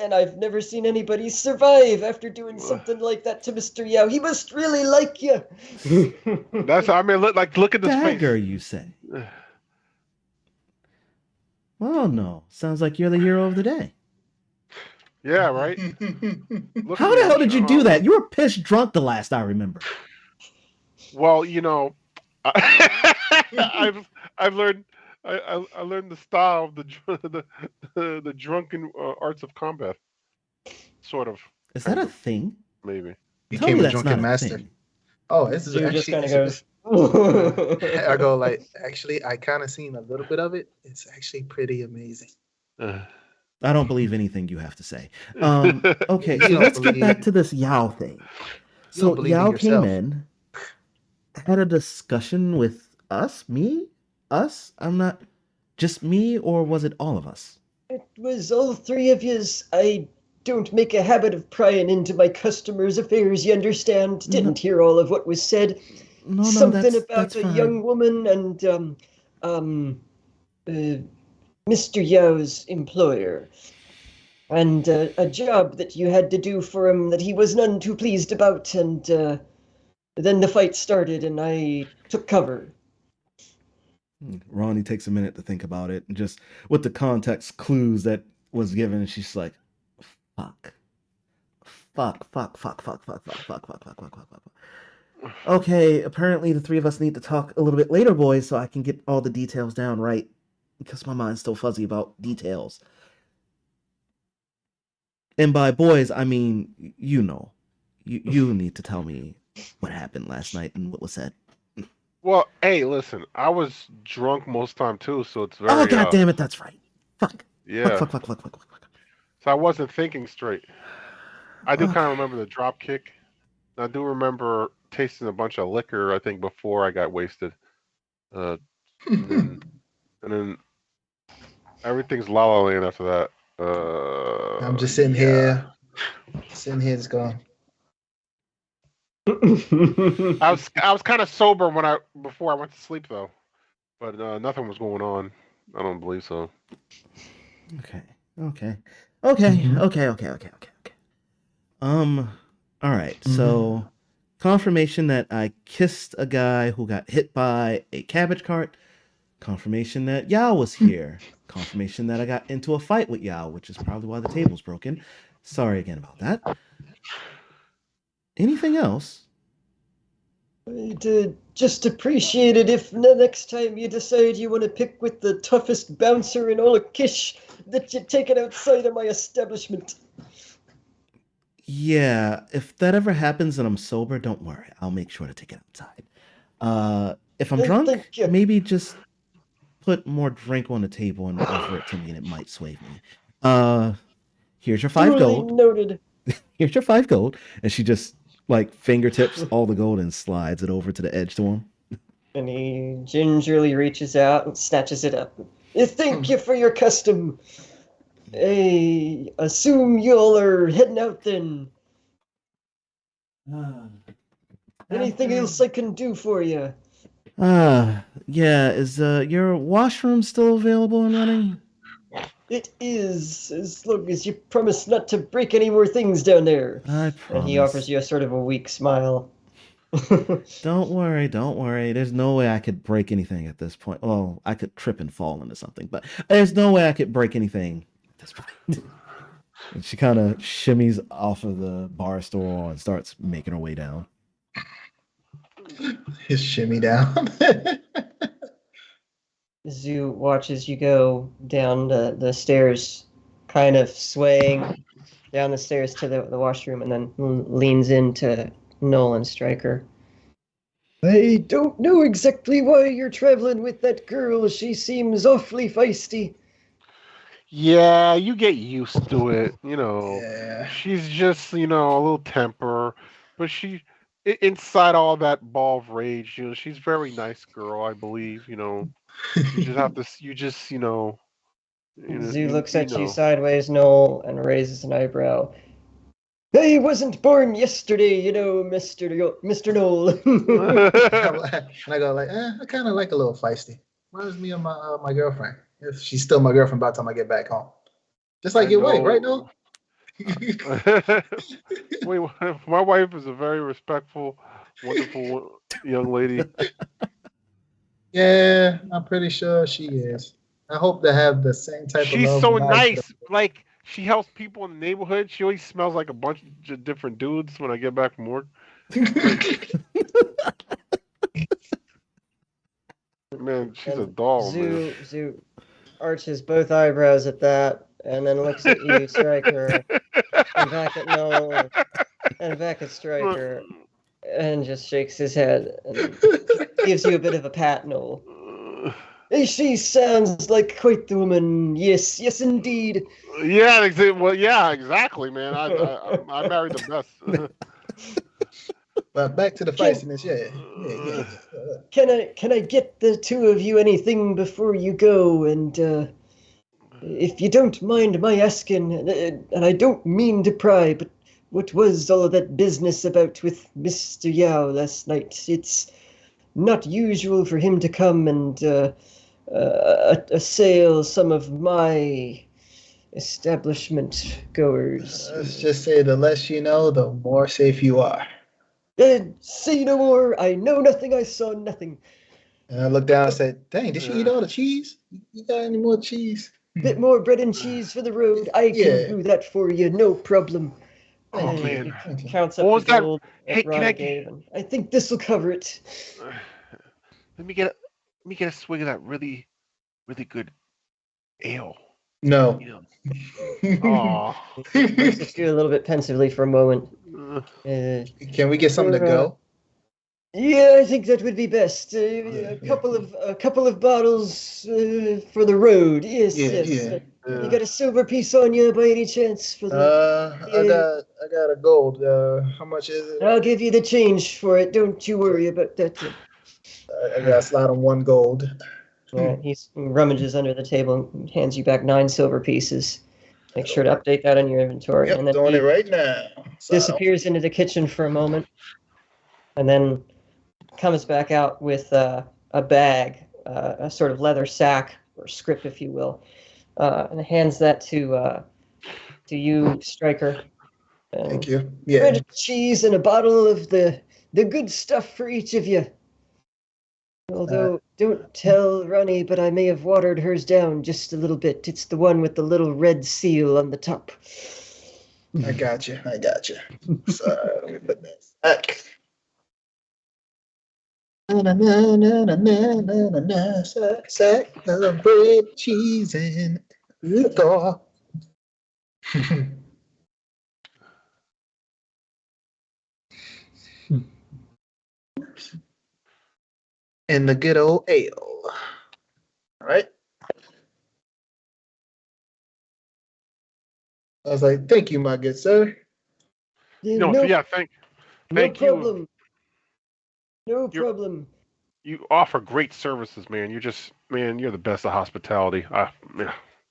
And I've never seen anybody survive after doing something like that to Mr. Yao. He must really like you. Look at this Dagger, face. you say? Well, no. Sounds like you're the hero of the day. Yeah, right? How the hell did you do that? You were pissed drunk the last I remember. Well, I've learned I learned the style of the drunken arts of combat. Sort of. Is that a thing? Maybe. Became a drunken master. Oh, this is so actually. Just kind of goes. I go like, actually, I kind of seen a little bit of it. It's actually pretty amazing. I don't believe anything you have to say. Okay, so let's get back to this Yao thing. So Yao came in, had a discussion with us, us. I'm not just me, or was it all of us? It was all three of yous. I don't make a habit of prying into my customers' affairs. You understand? Didn't hear all of what was said. Something about a young woman and Mr. Yao's employer, and a job that you had to do for him that he was none too pleased about, and then the fight started, and I took cover. Ronni takes a minute to think about it, and just with the context clues that was given, she's like, fuck. Okay, apparently the three of us need to talk a little bit later, boys, so I can get all the details down right, because my mind's still fuzzy about details. And by boys, I mean, you need to tell me what happened last night and what was said. Well, hey, listen, I was drunk most time too, so it's very. Oh, God damn it, that's right. Fuck. Yeah. Fuck. So I wasn't thinking straight. I do kind of remember the drop kick. I do remember tasting a bunch of liquor, I think, before I got wasted. And then everything's La La Land after that. I'm just sitting here, just going. I was kind of sober before I went to sleep though, but nothing was going on. I don't believe so. Okay. All right. So, confirmation that I kissed a guy who got hit by a cabbage cart. Confirmation that Yao was here. Confirmation that I got into a fight with Yao, which is probably why the table's broken. Sorry again about that. Anything else? I'd just appreciate it if the next time you decide you want to pick with the toughest bouncer in all of Kish, that you take it outside of my establishment. Yeah, if that ever happens and I'm sober, don't worry. I'll make sure to take it outside. If I'm drunk, Thank you. maybe just put more drink on the table and offer it to me and it might sway me. Here's your 5 Duly gold. noted. Here's your 5 gold. And she just like fingertips all the gold and slides it over to the edge to him. And he gingerly reaches out and snatches it up. Thank you for your custom. I assume y'all are heading out then. Anything else I can do for you? Yeah, is your washroom still available and running? It is, as long as you promise not to break any more things down there. I promise. And he offers you a sort of a weak smile. Don't worry. There's no way I could break anything at this point. Well, I could trip and fall into something, but there's no way I could break anything at this point. And she kind of shimmies off of the bar stool and starts making her way down. His shimmy down. Zoo watches you go down the stairs, kind of swaying down the stairs to the washroom, and then leans into Nolan Stryker. I don't know exactly why you're traveling with that girl. She seems awfully feisty. Yeah, you get used to it. Yeah. She's just a little temper, but inside all that ball of rage, she's a very nice girl, I believe. You just have to. Zoo looks at you sideways, Noel, and raises an eyebrow. I wasn't born yesterday, Mr. Noel. And I go like, I kind of like a little feisty. Reminds me of my girlfriend. If she's still my girlfriend by the time I get back home. Just like your wife, right, Noel? Wait, my wife is a very respectful, wonderful young lady. Yeah, I'm pretty sure she is. I hope to have the same type of love. She's so nice. Like, she helps people in the neighborhood. She always smells like a bunch of different dudes when I get back from work. Man, she's a doll, man. Zoo arches both eyebrows at that, and then looks at you, Stryker, and back at Noel, and back at Stryker, and just shakes his head and gives you a bit of a pat, Noel. She sounds like quite the woman. Yes, indeed. Yeah, exactly, man. I married the best. But back to the feistiness, yeah. Can I get the two of you anything before you go? And if you don't mind my asking, and I don't mean to pry, but what was all of that business about with Mr. Yao last night? It's not usual for him to come and assail some of my establishment goers. Let's just say the less you know, the more safe you are. Say no more. I know nothing. I saw nothing. And I looked down and said, dang, did she eat all the cheese? You got any more cheese? Bit more bread and cheese for the road. I can do that for you. No problem. Oh, man. He counts up the gold that Ronni gave, and I think this will cover it. Let me get a swig of that really, really good ale. No. Oh. Looks at you a little bit pensively for a moment. Can we get something to go? Yeah, I think that would be best. A couple of bottles for the road. Yes. You got a silver piece on you by any chance? For the, I got a gold. How much is it? I'll give you the change for it. Don't you worry about that. I got a slot on 1 gold. He rummages under the table and hands you back 9 silver pieces. Make sure to update that on your inventory. Yep, and then doing he it right now. disappears into the kitchen for a moment, and then comes back out with a bag, a sort of leather sack or script, if you will, and hands that to you, Striker. Thank you. Yeah. Bread and cheese and a bottle of the good stuff for each of you. Although, don't tell Ronni, but I may have watered hers down just a little bit. It's the one with the little red seal on the top. I got you. So, let me put that back. Sack of bread, cheese, and liquor. And the good old ale. All right. I was like, thank you, my good sir. No, thank no you. problem. No problem. You offer great services, man. You're the best of hospitality. Yeah.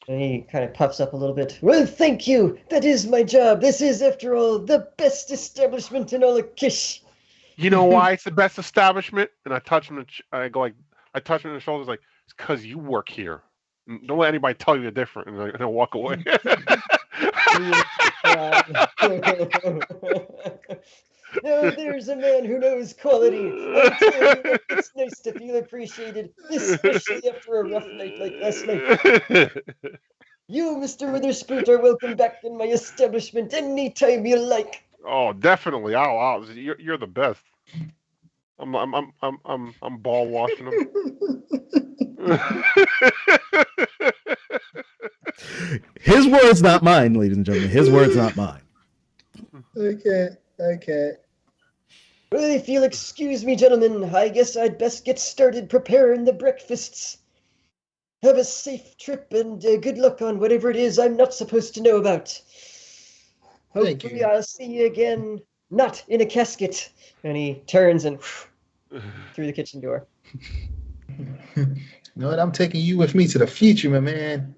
And he kind of puffs up a little bit. Well, thank you. That is my job. This is, after all, the best establishment in all of Kish. You know why it's the best establishment? And I touch him. I touch him in the shoulders, like, it's because you work here. Don't let anybody tell you different, and I'll walk away. No, there's a man who knows quality. I tell you, it's nice to feel appreciated, especially after a rough night like last night. You, Mr. Witherspoon, are welcome back in my establishment anytime you like. Oh, definitely. You're the best. I'm ball washing them. His words, not mine, ladies and gentlemen. His words, not mine. I can't. Well, if you'll excuse me, gentlemen, I guess I'd best get started preparing the breakfasts. Have a safe trip and good luck on whatever it is I'm not supposed to know about. Hopefully I'll see you again, not in a casket. And he turns and through the kitchen door. You know what? I'm taking you with me to the future, my man.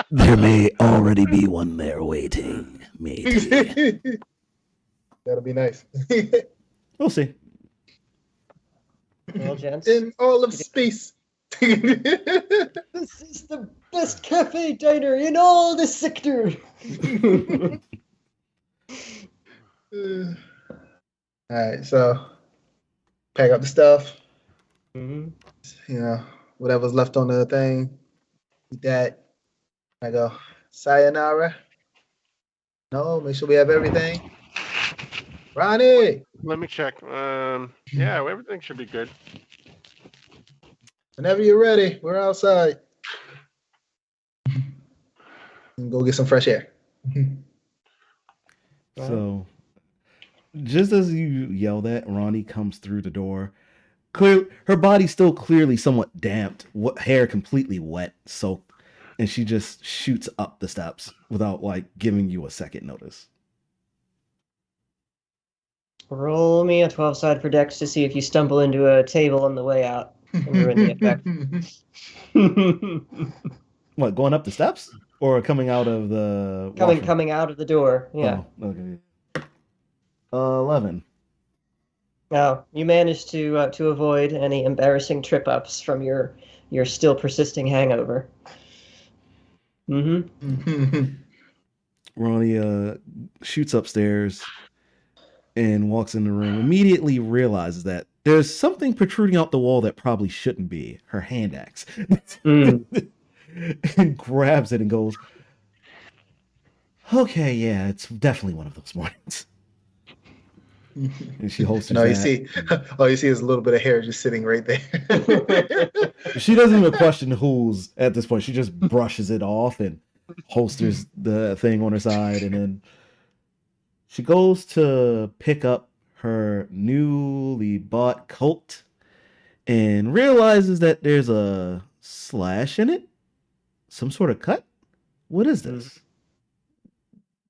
There may already be one there waiting, matey. That'll be nice. We'll see. Well, gents, In all of space. this is the best cafe diner in all the sector. All right, so pack up the stuff. Mm-hmm. You know, whatever's left on the thing. Eat that. I go, sayonara. No, make sure we have everything. Ronni, Let me check. Yeah, everything should be good. whenever you're ready, we're outside. And go get some fresh air. So, just as you yell that, Ronni comes through the door. Her body's still clearly somewhat damped, hair completely wet, soaked, and she just shoots up the steps without giving you a second notice. Roll me a 12-side for Dex to see if you stumble into a table on the way out and ruin the effect. What, going up the steps or coming out of the coming out of the door? Yeah. Oh, okay. 11. Now you managed to avoid any embarrassing trip ups from your still persisting hangover. Mm-hmm. Ronni shoots upstairs and walks in the room. Immediately realizes that there's something protruding out the wall that probably shouldn't be. Her hand axe. And grabs it and goes, "Okay, yeah, it's definitely one of those mornings." And she holsters all you see is a little bit of hair just sitting right there. She doesn't even question who's at this point. She just brushes it off and holsters the thing on her side, and then she goes to pick up her newly bought coat and realizes that there's a slash in it, some sort of cut. What is this?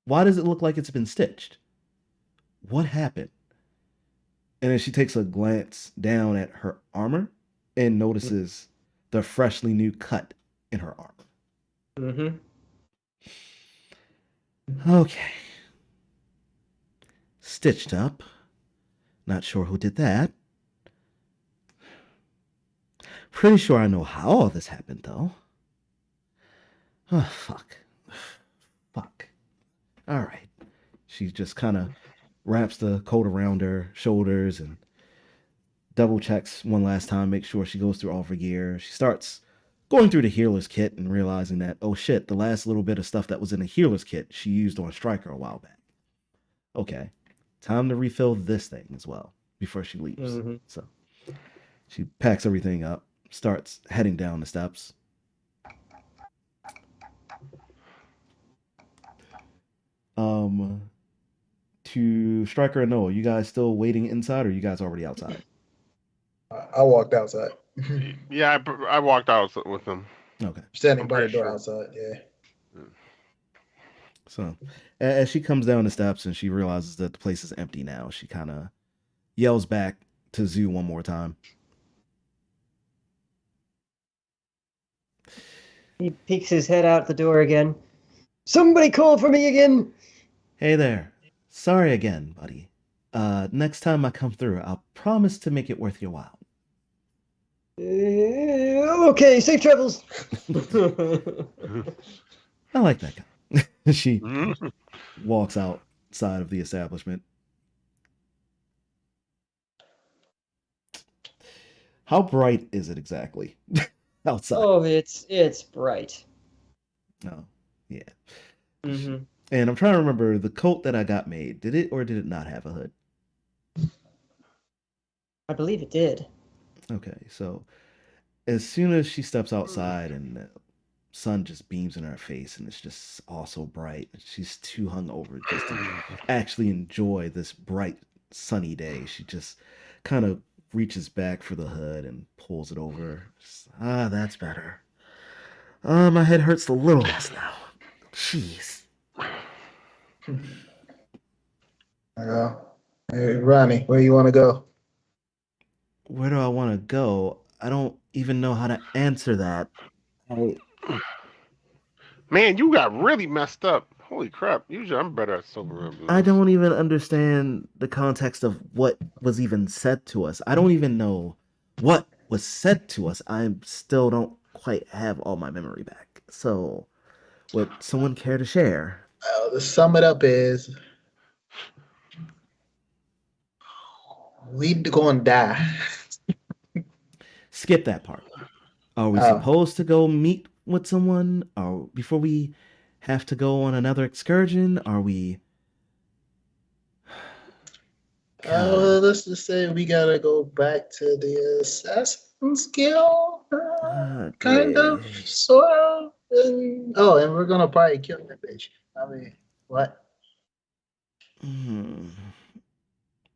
Why does it look like it's been stitched? What happened? And then she takes a glance down at her armor and notices the freshly new cut in her armor. Mm-hmm. Okay. Stitched up. Not sure who did that. Pretty sure I know how all this happened, though. Oh, fuck. Fuck. All right. She just kind of wraps the coat around her shoulders and double checks one last time, make sure she goes through all of her gear. She starts going through the healer's kit and realizing that, oh shit, the last little bit of stuff that was in the healer's kit she used on Stryker a while back. Okay, time to refill this thing as well before she leaves. Mm-hmm. So she packs everything up, starts heading down the steps. To Stryker and Noah, you guys still waiting inside or you guys already outside? I walked outside. Yeah, I walked out with them. Okay. Standing by the door outside, yeah. So as she comes down the steps and she realizes that the place is empty now, she kind of yells back to Zoo one more time. He peeks his head out the door again. Somebody call for me again. Hey there. Sorry again, buddy. Next time I come through, I'll promise to make it worth your while. Okay, safe travels. I like that guy. She walks outside of the establishment. How bright is it exactly outside? Oh, it's bright. Oh, yeah. Mm-hmm. And I'm trying to remember the coat that I got made. Did it or did it not have a hood? I believe it did. Okay, so as soon as she steps outside and the sun just beams in her face and it's just all so bright, she's too hungover just to actually enjoy this bright sunny day. She just kind of reaches back for the hood and pulls it over. That's better. My head hurts a little less now. Jeez. Hey, Ronnie, where you want to go? Where do I want to go? I don't even know how to answer that. Man, you got really messed up. Holy crap. Usually I'm better at sober. I don't even understand the context of what was even said to us. I don't even know what was said to us. I still don't quite have all my memory back. So, would someone care to share? Well, to sum it up is we going to die. Skip that part. Are we supposed to go meet with someone or before we have to go on another excursion? Are we... Let's just say we got to go back to the Assassin's Guild. Kind of, sort of. And we're going to probably kill that bitch. I mean, what?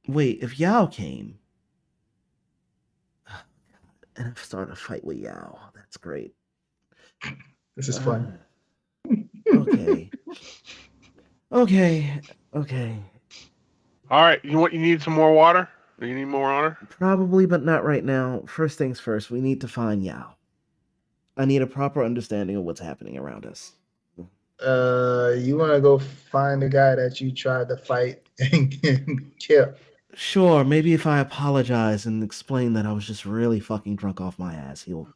Wait, if Yao came and I've started a fight with Yao, that's great. This is fun. Okay. All right, you need some more water? Do you need more water? Probably, but not right now. First things first, we need to find Yao. I need a proper understanding of what's happening around us. You want to go find the guy that you tried to fight and kill? Sure, maybe if I apologize and explain that I was just really fucking drunk off my ass, he'll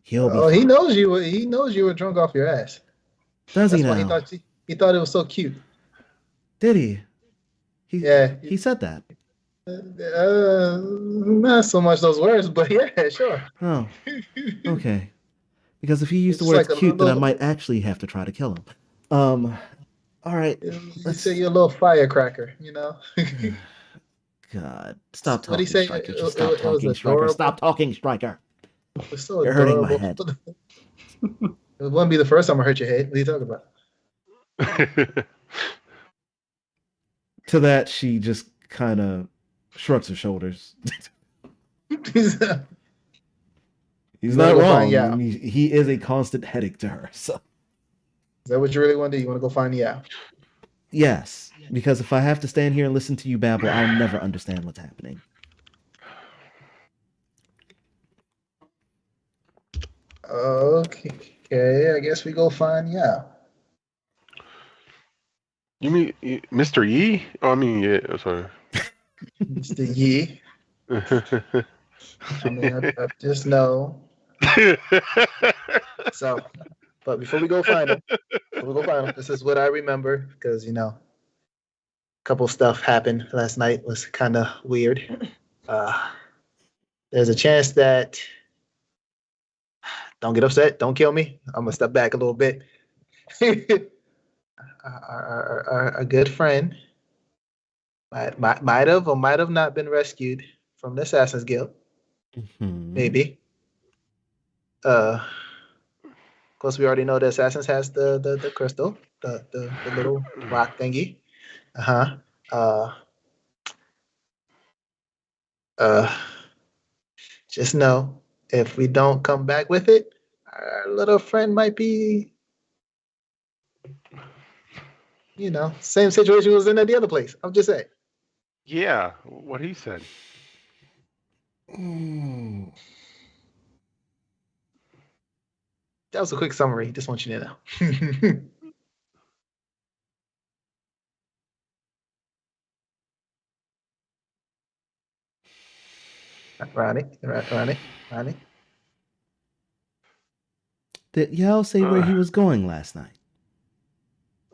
be fine. He knows you. He knows you were drunk off your ass. Does he That's now? why he thought it was so cute. Did he? Yeah. He said that. Not so much those words, but yeah, sure. Oh, okay. Because if he used the It's words like a cute, then I little- might actually have to try to kill him. All right. You say you're a little firecracker, you know. God, stop What'd he talking, say? Stryker. It Just was stop talking, Stryker. adorable. Stop talking, Stryker. It's so You're hurting my adorable. head. It wouldn't be the first time I hurt your head. What are you talking about? To that, she just kind of shrugs her shoulders. He's Gotta not go wrong. find Yao. He is a constant headache to her. So that what you really want to do? You want to go find Yao? Yes, because if I have to stand here and listen to you babble, I'll never understand what's happening. Okay, I guess we go find Yao. You mean Mr. Yi? Oh, I mean, yeah. Sorry. Mr. Yi. I mean, I just know. So, but before we go find him, this is what I remember because a couple stuff happened last night. Was kind of weird. There's a chance that. Don't get upset. Don't kill me. I'm gonna step back a little bit. Our good friend might have or might have not been rescued from the Assassin's Guild. Mhm. Maybe. Of course, we already know the Assassins has the crystal, the little rock thingy. Just know if we don't come back with it, our little friend might be, same situation was in at the other place. I'm just saying. Yeah, what he said. Mm. That was a quick summary. Just want you to know. Ronnie. Did Yao say where he was going last night?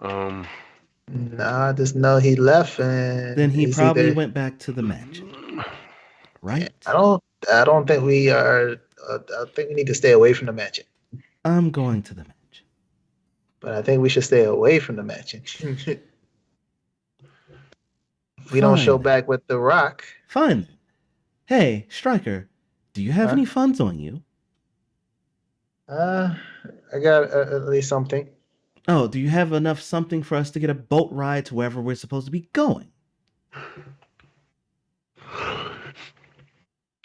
Nah, I just know he left, and Then he he's probably either- went back to the mansion, right? I don't think we are. I think we need to stay away from the mansion. I'm going to the mansion. But I think we should stay away from the mansion. If we don't show Fine. back with the rock. Fine. Hey, Striker, do you have Huh? any funds on you? I got at least something. Oh, do you have enough something for us to get a boat ride to wherever we're supposed to be going?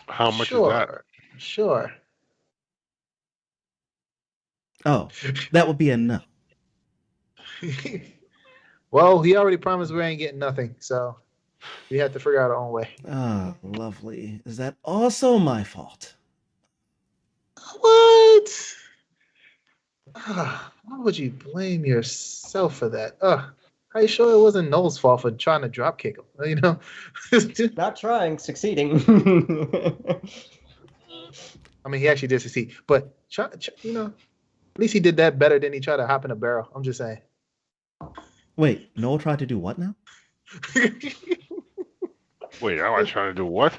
How much is that? Sure. Oh, that would be a no. Well, he already promised we ain't getting nothing, so we have to figure out our own way. Ah, lovely. Is that also my fault? What? Why would you blame yourself for that? Are you sure it wasn't Noel's fault for trying to drop kick him? Not trying, succeeding. I mean, he actually did succeed, but at least he did that better than he tried to hop in a barrel. I'm just saying. Wait, Noel tried to do what now? Wait, am I trying to do what?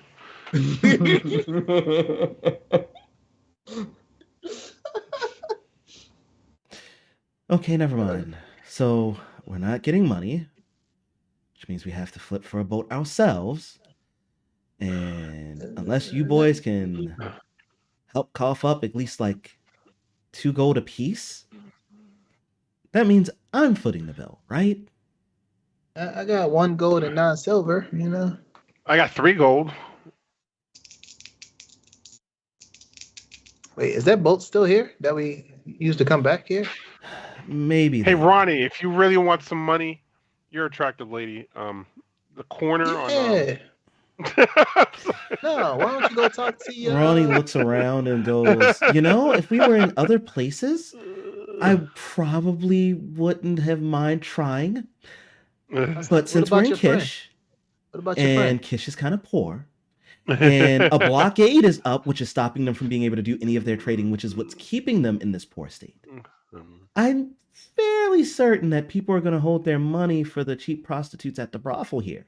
Okay, never mind. So, we're not getting money, which means we have to flip for a boat ourselves. And unless you boys can help cough up at least like 2 gold apiece, that means I'm footing the bill, right? I got 1 gold and 9 silver. I got 3 gold. Wait, is that boat still here that we used to come back here? Maybe. Hey, then. Ronnie, if you really want some money, you're an attractive lady. The corner Yeah. No, why don't you go talk to your... Ronnie looks around and goes, if we were in other places, I probably wouldn't have mind trying. But since we're in Kish, What about your and friend? Kish is kind of poor, and a blockade is up, which is stopping them from being able to do any of their trading, which is what's keeping them in this poor state. I'm fairly certain that people are going to hold their money for the cheap prostitutes at the brothel here.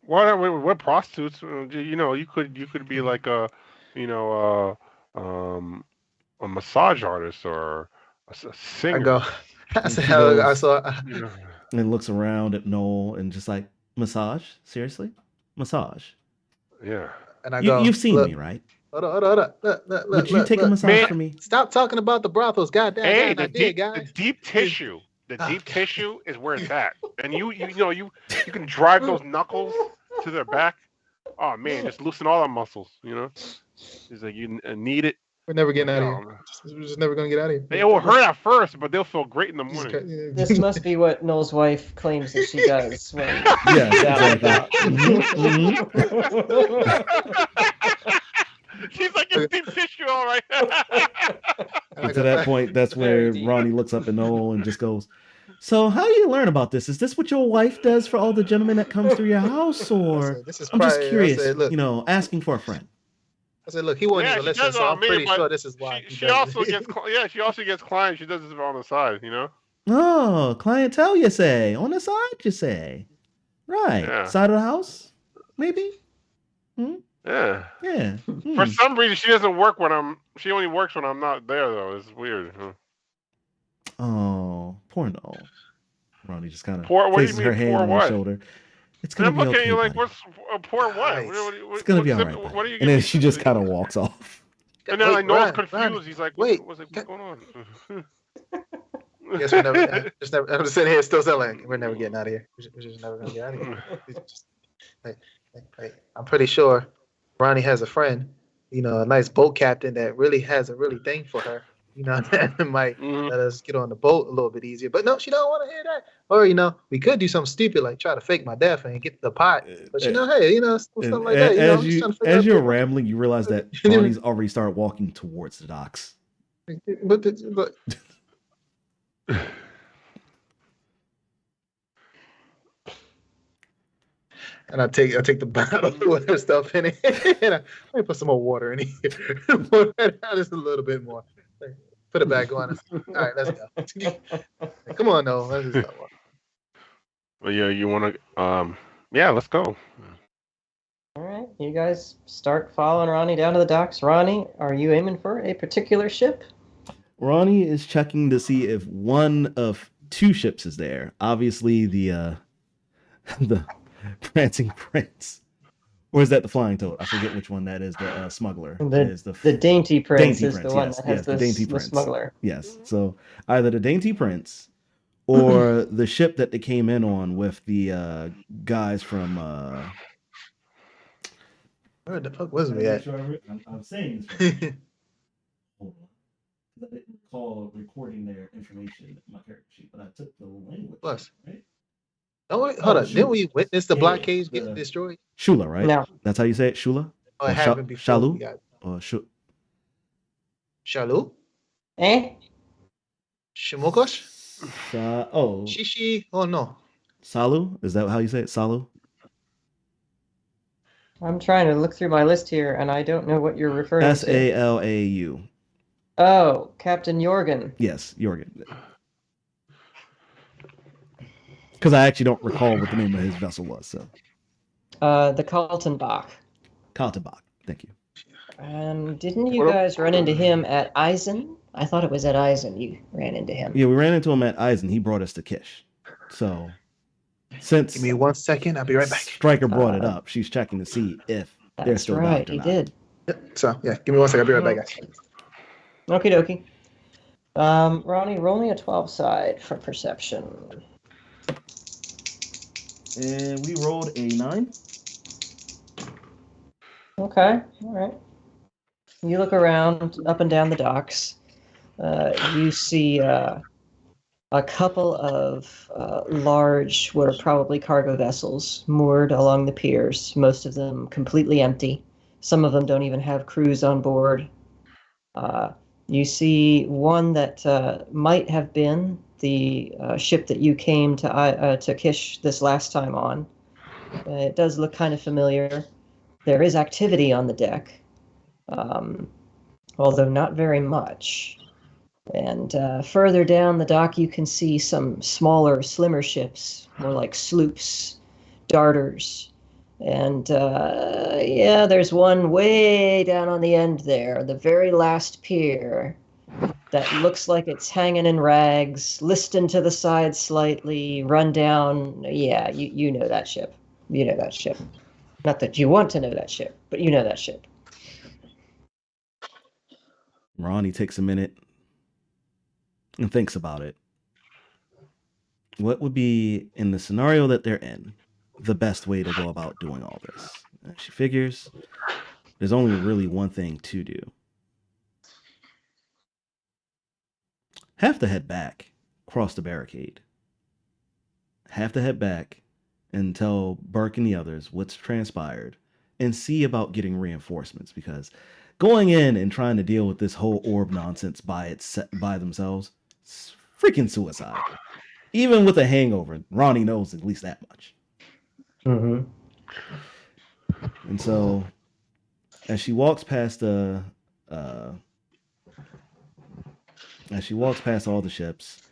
What prostitutes? You could be like a massage artist or a singer. I saw. And looks around at Noel and just like, massage? Seriously? Massage? Yeah. And I go, You've seen me, right? Hold on. Look, Would you take a massage for me? Stop talking about the brothels, goddamn. Hey, the deep tissue. The deep tissue is where it's at, and you can drive those knuckles to their back. Oh man, just loosen all our muscles. It's like you need it. We're never getting out of No. here. We're just never gonna get out of here. It will hurt at first, but they'll feel great in the Jesus morning. Christ, yeah. This must be what Noel's wife claims that she does when Yeah, she's out and exactly. about. She's like, it's deep tissue, all right. And to that point, that's Very where deep. Ronnie looks up at Noel and just goes, "So, how do you learn about this? Is this what your wife does for all the gentlemen that comes through your house, or This is I'm just probably- curious, I said, look, asking for a friend?" I said, look, he wouldn't Yeah, even she listen, does it so on I'm me, pretty but sure this is why. he She does also it. gets she also gets clients. She does this on the side, you know. Oh, clientele, you say? On the side, you say? Right, Yeah. side of the house, maybe. Yeah. Yeah. For some reason, she doesn't work when I'm. She only works when I'm not there, though. It's weird. Oh, poor Noel. Ronnie just kind of Poor- what do you places her mean, hand poor on his what? shoulder. It's And gonna I'm be looking okay, at you like, buddy. what's poor what? Nice. It's gonna be all right. What buddy. are you And then giving she me just sympathy kind of for? walks off. And then Wait, I know it's Ron, confused. Ron, He's like, wait, what's going on? Guess we're never. I'm just sitting here still saying, we're never getting out of here. We're just never gonna get out of here. I'm pretty sure Ronnie has a friend, a nice boat captain that really has a thing for her. That might let us get on the boat a little bit easier. But no, she don't want to hear that. Or we could do something stupid like try to fake my death and get the pot. But hey, something like that. As you're rambling, you realize that Ronnie's already started walking towards the docks. But and I take the bottle with her stuff in it, and I put some more water in here. Pour that out just a little bit more. Put it back on. All right, let's go. Come on, no, let's just go. Well, yeah, you want to? Yeah, let's go. All right, you guys start following Ronnie down to the docks. Ronnie, are you aiming for a particular ship? Ronnie is checking to see if one of two ships is there. Obviously, the Prancing Prince. Or is that the Flying Toad? I forget which one that is. The smuggler. The Dainty Prince is the one yes, that has the Dainty Prince. smuggler. Yes. So either the Dainty Prince or the ship that they came in on with the guys from. Where the fuck was we at? I'm saying this right. Hold on. I didn't recall recording their information in my character sheet, but I took the language. Plus. Right? Oh, wait, hold on. Shula. Didn't we witness the Yeah, blockades getting destroyed? Shula, right? No. That's how you say it, Shula? Oh, it Or happened before. Shalu? Or Shalu? Eh? Shimogosh? Shishi? Oh, no. Salu? Is that how you say it? Salu? I'm trying to look through my list here, and I don't know what you're referring to. Salau. Oh, Captain Jorgen. Yes, Jorgen. Because I actually don't recall what the name of his vessel was. So The Kaltenbach. Kaltenbach. Thank you. And didn't you guys run into him at Eisen? I thought it was at Eisen you ran into him. Yeah, we ran into him at Eisen. He brought us to Kish. So since Give me 1 second. I'll be right back. Stryker brought it up, she's checking to see if they're That's still right, docked or he not. did. So, yeah, give me 1 second. I'll be right back, guys. Okie dokie. Ronnie, roll me a 12 side for perception. And we rolled a 9. Okay, all right. You look around, up and down the docks. You see a couple of large, what are probably cargo vessels, moored along the piers, most of them completely empty. Some of them don't even have crews on board. You see one that might have been the ship that you came to Kish this last time on. It does look kind of familiar. There is activity on the deck, although not very much. And further down the dock, you can see some smaller, slimmer ships, more like sloops, darters. And there's one way down on the end there, the very last pier, that looks like it's hanging in rags, listing to the side slightly, run down. Yeah, you know that ship. You know that ship. Not that you want to know that ship, but you know that ship. Ronnie takes a minute and thinks about it. What would be, in the scenario that they're in, the best way to go about doing all this? And she figures there's only really one thing to do. have to head back, cross the barricade. Have to head back and tell Burke and the others what's transpired and see about getting reinforcements, because going in and trying to deal with this whole orb nonsense by themselves, it's freaking suicide. Even with a hangover, Ronnie knows at least that much. Mm-hmm. And so, as she walks past all the ships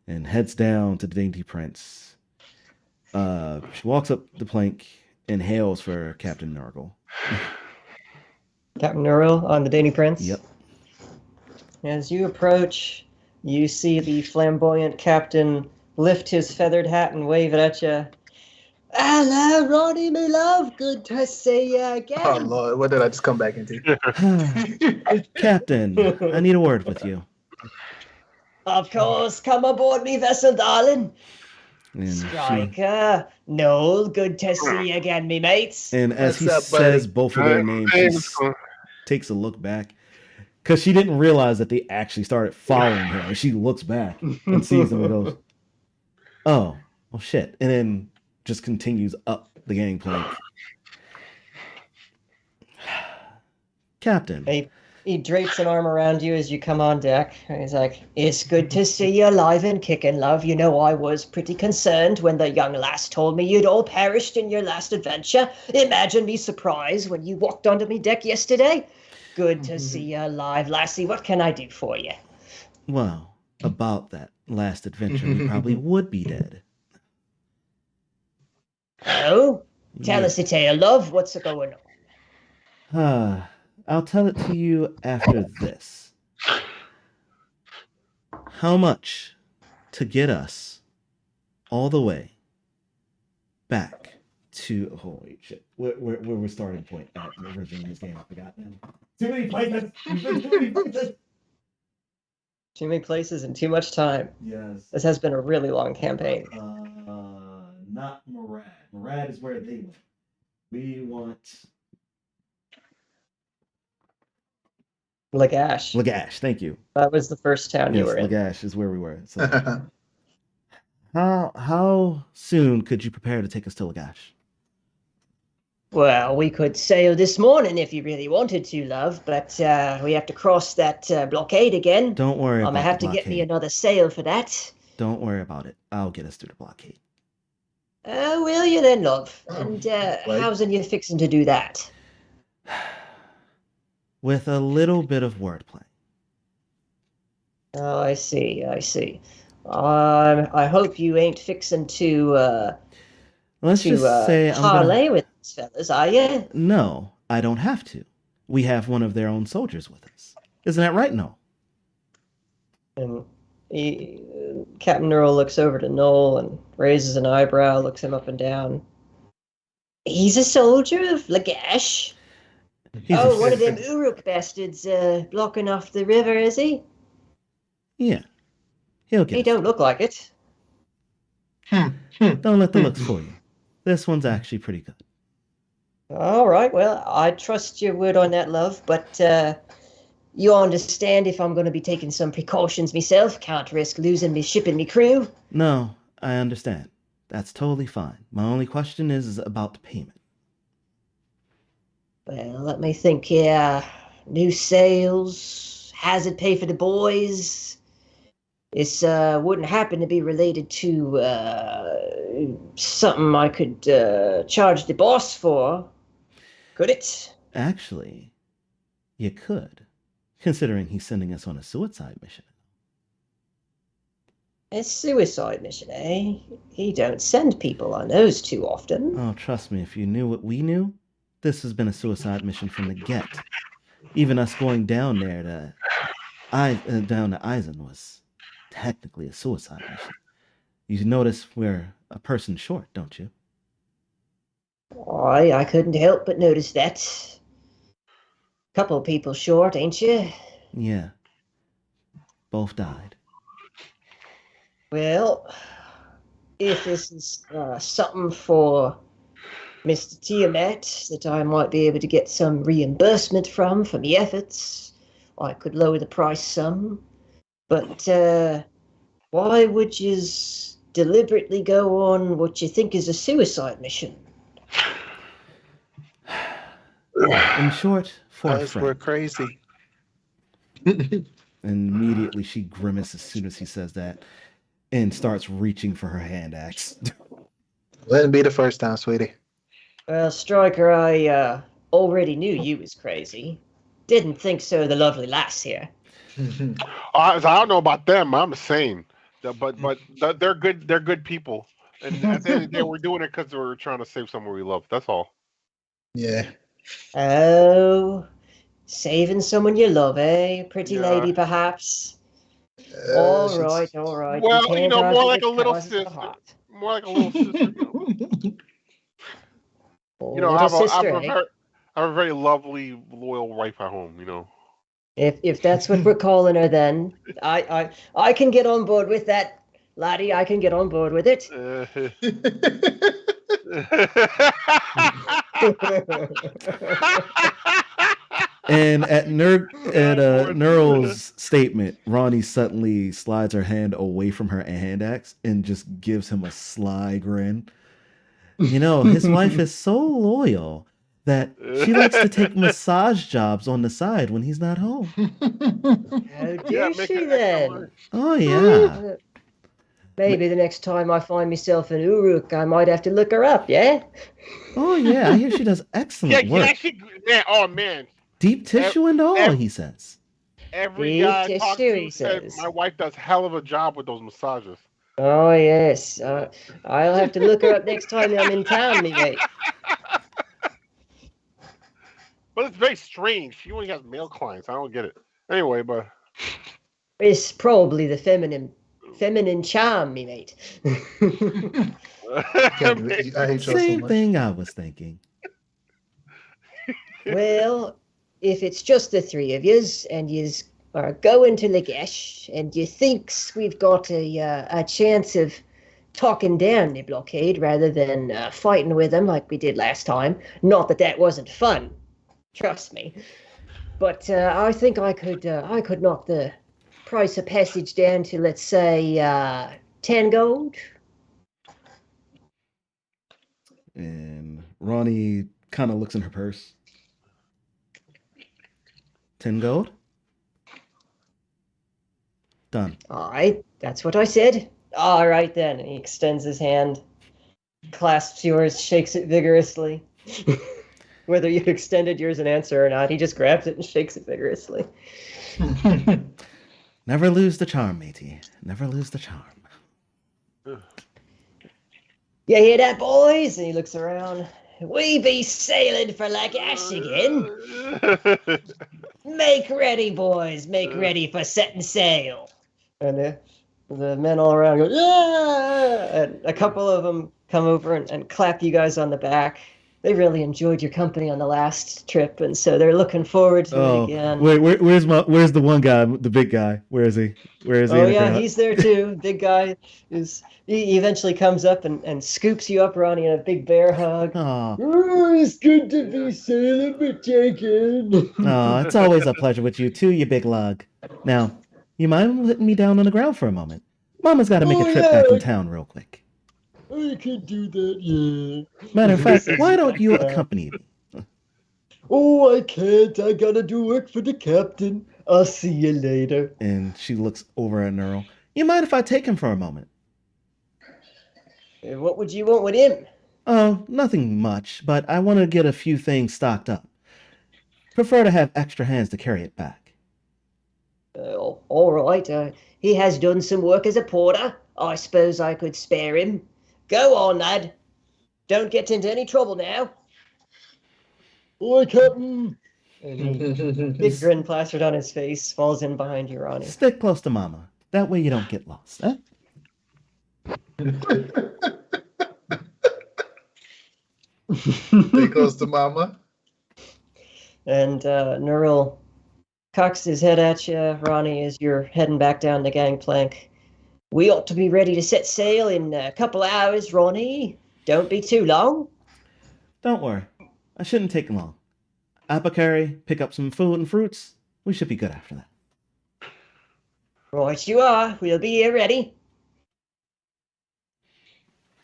and heads down to the Dainty Prince, she walks up the plank and hails for Captain Nurgle. Captain Nurgle on the Dainty Prince? Yep. As you approach, you see the flamboyant captain lift his feathered hat and wave it at you. Hello, Ronnie, me love. Good to see you again. Oh Lord, what did I just come back into? Captain, I need a word with you. Of course, come aboard me vessel, darling. And Striker, Noel, good to see you again, me mates. And as he What's up, says buddy? both of their names, she takes a look back because she didn't realize that they actually started following her. And she looks back and sees them and goes, "Oh, well, shit!" And then just continues up the gangplank. Captain. He drapes an arm around you as you come on deck. And he's like, it's good to see you alive and kicking, love. You know, I was pretty concerned when the young lass told me you'd all perished in your last adventure. Imagine me surprised when you walked onto me deck yesterday. Good to see you alive, lassie. What can I do for you? Well, about that last adventure, we probably would be dead. Oh? Tell us a tale, love. What's going on? I'll tell it to you after this. How much to get us all the way back to... Holy shit. Where we're starting point at originally in this game? I forgot now. Too many places! Too many places and too much time. Yes. This has been a really long campaign. Not Murad. Murad is where they went. We want... Lagash. Lagash, thank you. That was the first town you were in. Lagash is where we were. So, how soon could you prepare to take us to Lagash? Well, we could sail this morning if you really wanted to, love, but we have to cross that blockade again. Don't worry about it. I'm going to have to get me another sail for that. Don't worry about it. I'll get us through the blockade. Will you then, love? And how's you fixing to do that? With a little bit of wordplay. Oh, I see. I hope you ain't fixing to Let's just say parlay with these fellas, are you? No, I don't have to. We have one of their own soldiers with us. Isn't that right, Noel? And Captain Nurgle looks over to Noel and raises an eyebrow, looks him up and down. He's a soldier of Lagash. One of them Uruk bastards blocking off the river, is he? Yeah. He'll get He don't look like it. Don't let the looks fool you. This one's actually pretty good. All right, well, I trust your word on that, love, but you understand if I'm going to be taking some precautions myself, can't risk losing me ship and me crew. No, I understand. That's totally fine. My only question is about the payment. Well, let me think here. New sales, hazard pay for the boys. This wouldn't happen to be related to something I could charge the boss for, could it? Actually, you could, considering he's sending us on a suicide mission. A suicide mission, eh? He don't send people on those too often. Oh, trust me, if you knew what we knew, this has been a suicide mission from the get. Even us going down there down to Eisen was technically a suicide mission. You notice we're a person short, don't you? I couldn't help but notice that. Couple people short, ain't you? Yeah. Both died. Well, if this is something for Mr. Tiamat that I might be able to get some reimbursement from for my efforts, I could lower the price some. But why would you deliberately go on what you think is a suicide mission? In short, for a Because we're friend. crazy. And immediately she grimaces as soon as he says that and starts reaching for her hand axe. Wouldn't be the first time, sweetie. Well, Striker, I already knew you was crazy. Didn't think so, the lovely lass here. I don't know about them. I'm sane, but they're good. They're good people, and at the end of the day, we're doing it because we're trying to save someone we love. That's all. Yeah. Oh, saving someone you love, eh? Pretty Yeah. lady, perhaps? Uh, All she's- right, all right. Well, You can't more argue like with a little causes of the sister. heart. More like a little sister. Little I have sister, eh? I have a very lovely, loyal wife at home. If that's what we're calling her, then I can get on board with that, laddie. I can get on board with it. And at Neural's statement, Ronnie suddenly slides her hand away from her hand axe and just gives him a sly grin. His wife is so loyal that she likes to take massage jobs on the side when he's not home. How dare make she it extra then? money. Oh, yeah. Maybe the next time I find myself in Uruk, I might have to look her up, yeah? Oh, yeah. I hear she does excellent work. Man, oh man, Deep tissue and all, he says. every Deep guy I talk tissue, to he said says. my wife does hell of a job with those massages. Oh, yes. I'll have to look her up next time I'm in town, me mate. But it's very strange. She only has male clients. I don't get it. Anyway, but It's probably the feminine charm, me mate. I hate y'all so Same much. thing I was thinking. Well, if it's just the three of yous and yous are going to Lagesh and you thinks we've got a chance of talking down the blockade rather than fighting with them like we did last time, not that that wasn't fun, trust me, but I think I could knock the price of passage down to, let's say, 10 gold. And Ronnie kind of looks in her purse. 10 gold? Done. All right, that's what I said. All right, then. He extends his hand, clasps yours, shakes it vigorously. Whether you extended yours in answer or not, he just grabs it and shakes it vigorously. Never lose the charm, matey. Never lose the charm. You hear that, boys? And he looks around. We be sailing for Lagash again. Make ready, boys. Make ready for setting sail. And the men all around go, yeah! And a couple of them come over and clap you guys on the back. They really enjoyed your company on the last trip, and so they're looking forward to it again. Where's the one guy, the big guy? Where is he? Oh yeah, he's there too. Big guy he eventually comes up and scoops you up, Ronnie, in a big bear hug. Aw. Oh, it's good to be sailing with Jenkins. Oh, it's always a pleasure with you too, you big lug. Now, you mind letting me down on the ground for a moment? Mama's got to make a trip back in town real quick. I can do that, yeah. Matter of fact, why don't you accompany me? Oh, I can't. I gotta do work for the captain. I'll see you later. And she looks over at Neural. You mind if I take him for a moment? What would you want with him? Oh, nothing much, but I want to get a few things stocked up. Prefer to have extra hands to carry it back. All right. He has done some work as a porter. I suppose I could spare him. Go on, lad. Don't get into any trouble now. Oi, Captain. And big grin plastered on his face, falls in behind you, Ronnie. Stick close to Mama. That way you don't get lost, eh? Stay close to Mama. And Neural cocks his head at you, Ronnie, as you're heading back down the gangplank. We ought to be ready to set sail in a couple hours, Ronnie. Don't be too long. Don't worry. I shouldn't take long. Apicary, pick up some food and fruits. We should be good after that. Right you are. We'll be here ready.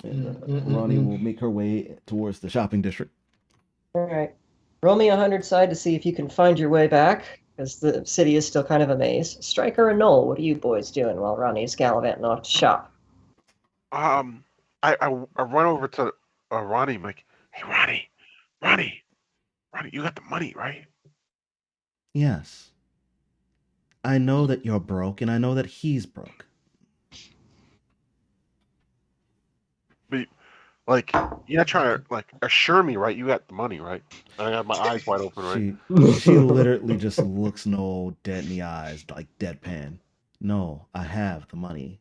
And Ronnie will make her way towards the shopping district. All right. Roll me 100 side to see if you can find your way back, because the city is still kind of a maze. Striker and Noel, what are you boys doing while Ronnie's gallivanting off to shop? I run over to Ronnie. I'm like, hey, Ronnie, you got the money, right? Yes. I know that you're broke, and I know that he's broke. But like, you're not trying to like assure me, right? You got the money, right? I got my eyes wide open, right? She literally just looks Noel dead in the eyes, like deadpan. No, I have the money.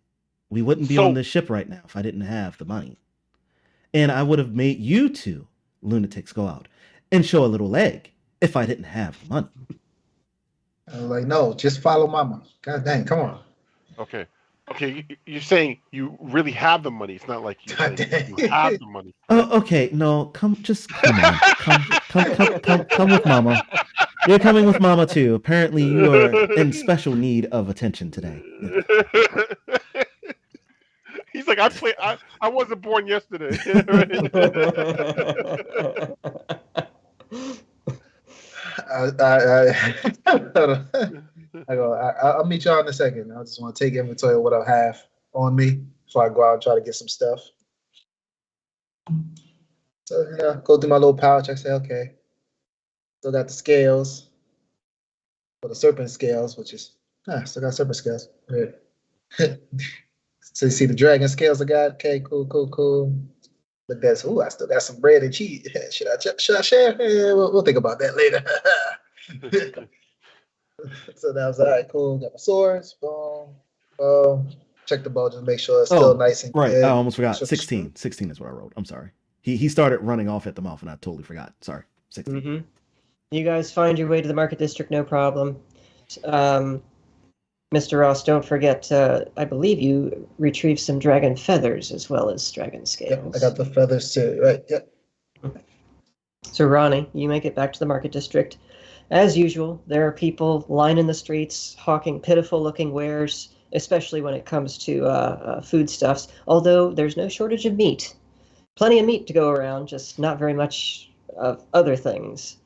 We wouldn't be on this ship right now if I didn't have the money. And I would have made you two lunatics go out and show a little leg if I didn't have the money. I was like, no, just follow mama. God dang, come on. Okay, you're saying you really have the money. It's not like you have the money. Oh, okay. No, come on. Come with mama. You're coming with mama too. Apparently you are in special need of attention today. He's like, I wasn't born yesterday. I'll meet y'all in a second. I just want to take inventory of what I have on me before I go out and try to get some stuff. So go through my little pouch. I say, okay, still got the scales, or the serpent scales, which is still got serpent scales. Right. So you see the dragon scales I got. Okay, cool. Look at this. Ooh, I still got some bread and cheese. Should I share? We'll think about that later. So that was all right. Cool. Got my swords. Boom. Check the bow just to make sure it's still nice and right. good. I almost forgot. 16. 16 is what I wrote. I'm sorry. He started running off at the mouth, and I totally forgot. Sorry. 16. Mm-hmm. You guys find your way to the market district, no problem. Mr. Ross, don't forget, I believe you retrieved some dragon feathers as well as dragon scales. Yep, I got the feathers too, right? Yep. So, Ronnie, you make it back to the market district. As usual, there are people lining the streets, hawking pitiful-looking wares, especially when it comes to foodstuffs, although there's no shortage of meat. Plenty of meat to go around, just not very much of other things.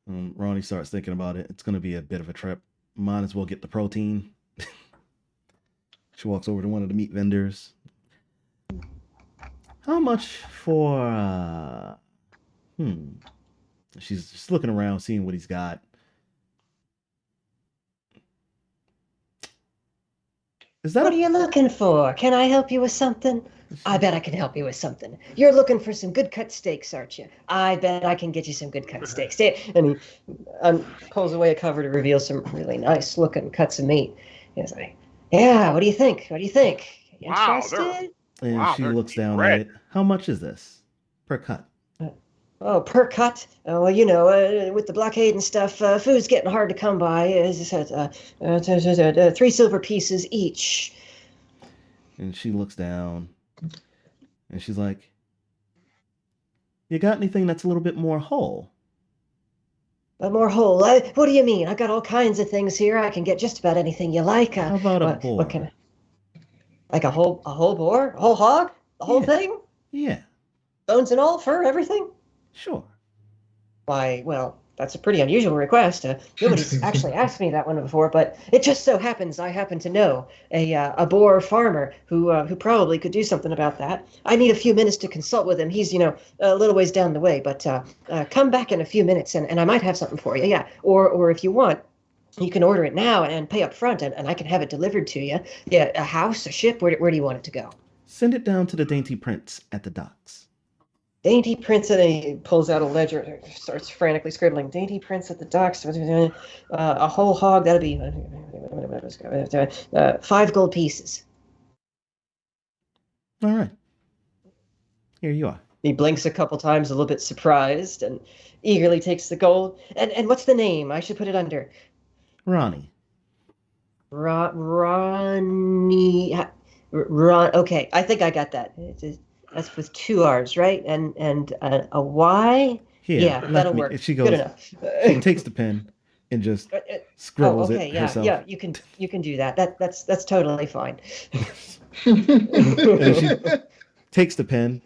Ronnie starts thinking about it. It's going to be a bit of a trip. Might as well get the protein. She walks over to one of the meat vendors. How much for She's just looking around, seeing what he's got. What are you looking for? Can I help you with something? I bet I can help you with something. You're looking for some good cut steaks, aren't you? I bet I can get you some good cut steaks. And he pulls away a cover to reveal some really nice looking cuts of meat. He's like, yeah, what do you think? Interested? And she looks down at it. How much is this per cut? Oh, per cut? Well, with the blockade and stuff, food's getting hard to come by. 3 silver pieces each. And she looks down, and she's like, you got anything that's a little bit more whole? More whole? What do you mean? I got all kinds of things here. I can get just about anything you like. How about a boar? What like a whole boar? A whole hog? The whole thing? Yeah. Bones and all? Fur? Everything? Sure. Why, well, that's a pretty unusual request. Nobody's actually asked me that one before, but it just so happens I happen to know a boar farmer who probably could do something about that. I need a few minutes to consult with him. He's, a little ways down the way, but come back in a few minutes and I might have something for you. Yeah. Or if you want, you can order it now and pay up front and I can have it delivered to you. Yeah, a house, a ship, where do you want it to go? Send it down to the Dainty Prince at the docks. Dainty Prince, and he pulls out a ledger and starts frantically scribbling. Dainty Prince at the docks. A whole hog, that'll be 5 gold pieces. All right. Here you are. He blinks a couple times, a little bit surprised, and eagerly takes the gold. And what's the name? I should put it under. Ronnie. Ronnie. Okay, I think I got that. That's with 2 R's, right? And a Y? Here, yeah, that'll work. She goes, good enough. She takes the pen. and just Oh, scribbles okay, it yeah, herself. yeah. You can do that. That's totally fine. And she takes the pen,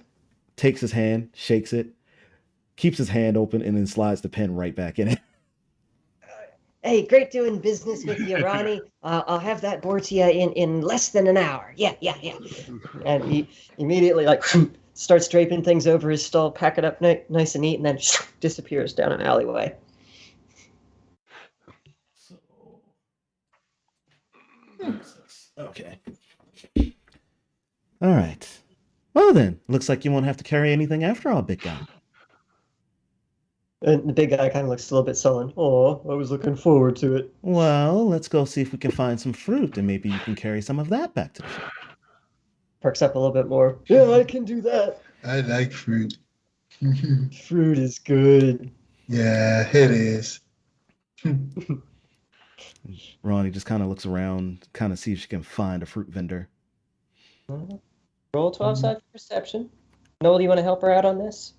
takes his hand, shakes it, keeps his hand open, and then slides the pen right back in it. Hey, great doing business with you, Ronnie. I'll have that board to you in less than an hour. Yeah, yeah, yeah. And he immediately like starts draping things over his stall, pack it up nice and neat, and then disappears down an alleyway. So, okay. All right. Well then, looks like you won't have to carry anything after all, big guy. And the big guy kind of looks a little bit sullen. Oh, I was looking forward to it. Well, let's go see if we can find some fruit, and maybe you can carry some of that back to the shop. Perks up a little bit more. Yeah, I can do that. I like fruit. Fruit is good. Yeah, it is. Ronnie just kind of looks around, kind of see if she can find a fruit vendor. Roll 12 side for perception. Noel, do you want to help her out on this?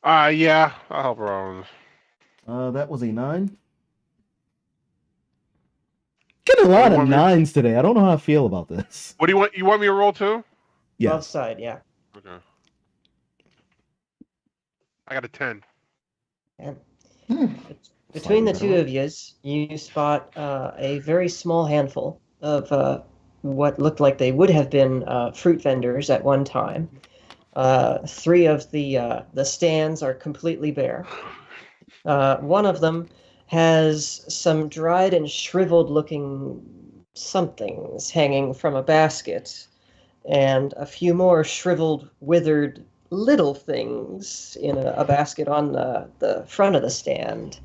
Yeah, I'll help her out. That was a 9. Getting a lot of 9s today. I don't know how I feel about this. What do you want? You want me to roll too? 12 Yes. side, yeah. Okay. I got a 10. And between the two of you spot a very small handful of what looked like they would have been fruit vendors at one time. 3 of the stands are completely bare. One of them has some dried and shriveled looking somethings hanging from a basket, and a few more shriveled, withered little things in a basket on the front of the stand.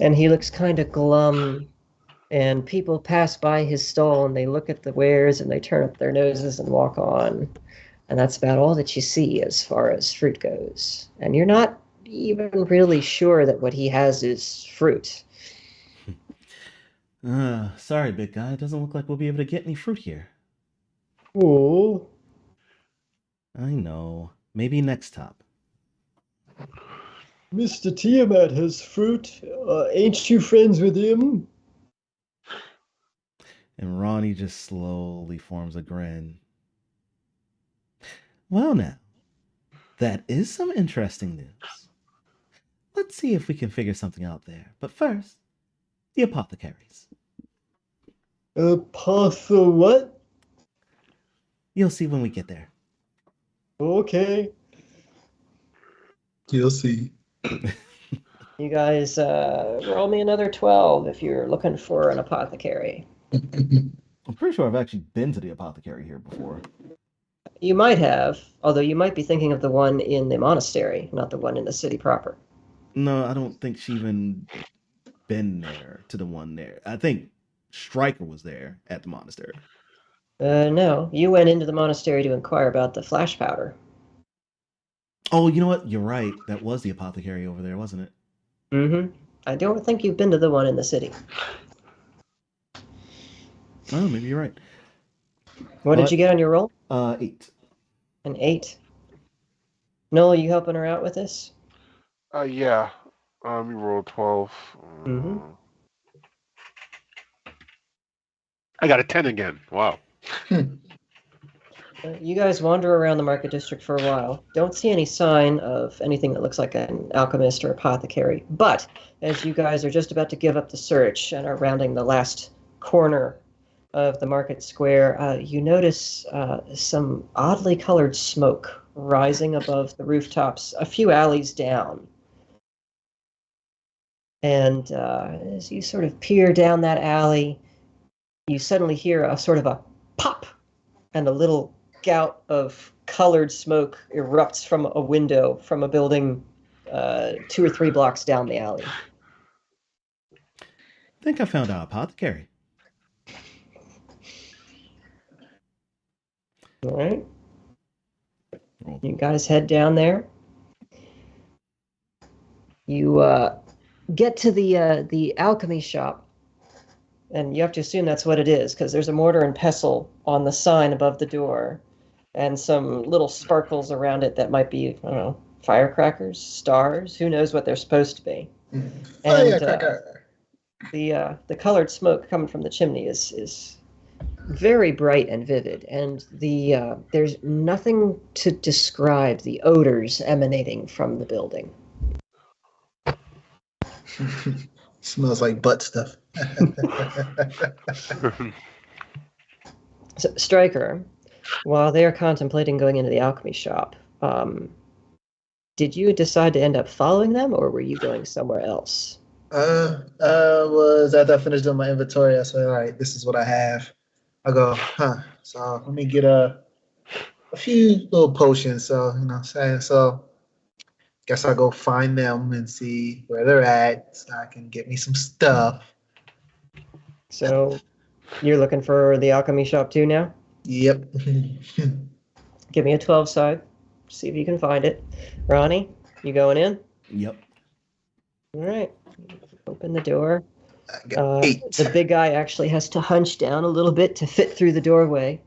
And he looks kind of glum, and people pass by his stall and they look at the wares and they turn up their noses and walk on. And that's about all that you see as far as fruit goes. And you're not even really sure that what he has is fruit. Sorry, big guy. It doesn't look like we'll be able to get any fruit here. Oh. I know. Maybe next time. Mr. Tiamat has fruit. Ain't you friends with him? And Ronnie just slowly forms a grin. Well, now, that is some interesting news. Let's see if we can figure something out there. But first, the apothecaries. What? You'll see when we get there. Okay. You'll see. You guys roll me another 12 if you're looking for an apothecary. I'm pretty sure I've actually been to the apothecary here before. You might have, although you might be thinking of the one in the monastery, not the one in the city proper. No, I don't think she even been there to the one there. I think Stryker was there at the monastery. No, you went into the monastery to inquire about the flash powder. Oh, you know what? You're right. That was the apothecary over there, wasn't it? Mm-hmm. I don't think you've been to the one in the city. Oh, maybe you're right. What did you get on your roll? 8. An 8. Noel, are you helping her out with this? Yeah. You rolled 12. Mm-hmm. I got a 10 again. Wow. You guys wander around the market district for a while. Don't see any sign of anything that looks like an alchemist or apothecary. But as you guys are just about to give up the search and are rounding the last corner of the market square, you notice some oddly colored smoke rising above the rooftops a few alleys down. And as you sort of peer down that alley, you suddenly hear a sort of a pop, and a little gout of colored smoke erupts from a window from a building 2 or 3 blocks down the alley. I think I found our apothecary. All right. You guys head down there. You get to the alchemy shop, and you have to assume that's what it is, because there's a mortar and pestle on the sign above the door, and some little sparkles around it that might be, I don't know, firecrackers, stars, who knows what they're supposed to be. Firecracker. The colored smoke coming from the chimney is very bright and vivid, and there's nothing to describe the odors emanating from the building. Smells like butt stuff. So, Stryker, while they're contemplating going into the alchemy shop, did you decide to end up following them, or were you going somewhere else? Was after I finished doing my inventory, I said, all right, this is what I have. I go, so let me get a few little potions. So, so guess I'll go find them and see where they're at so I can get me some stuff. So you're looking for the alchemy shop too now? Yep. Give me a 12 side. See if you can find it. Ronnie, you going in? Yep. All right. Open the door. I got 8. The big guy actually has to hunch down a little bit to fit through the doorway.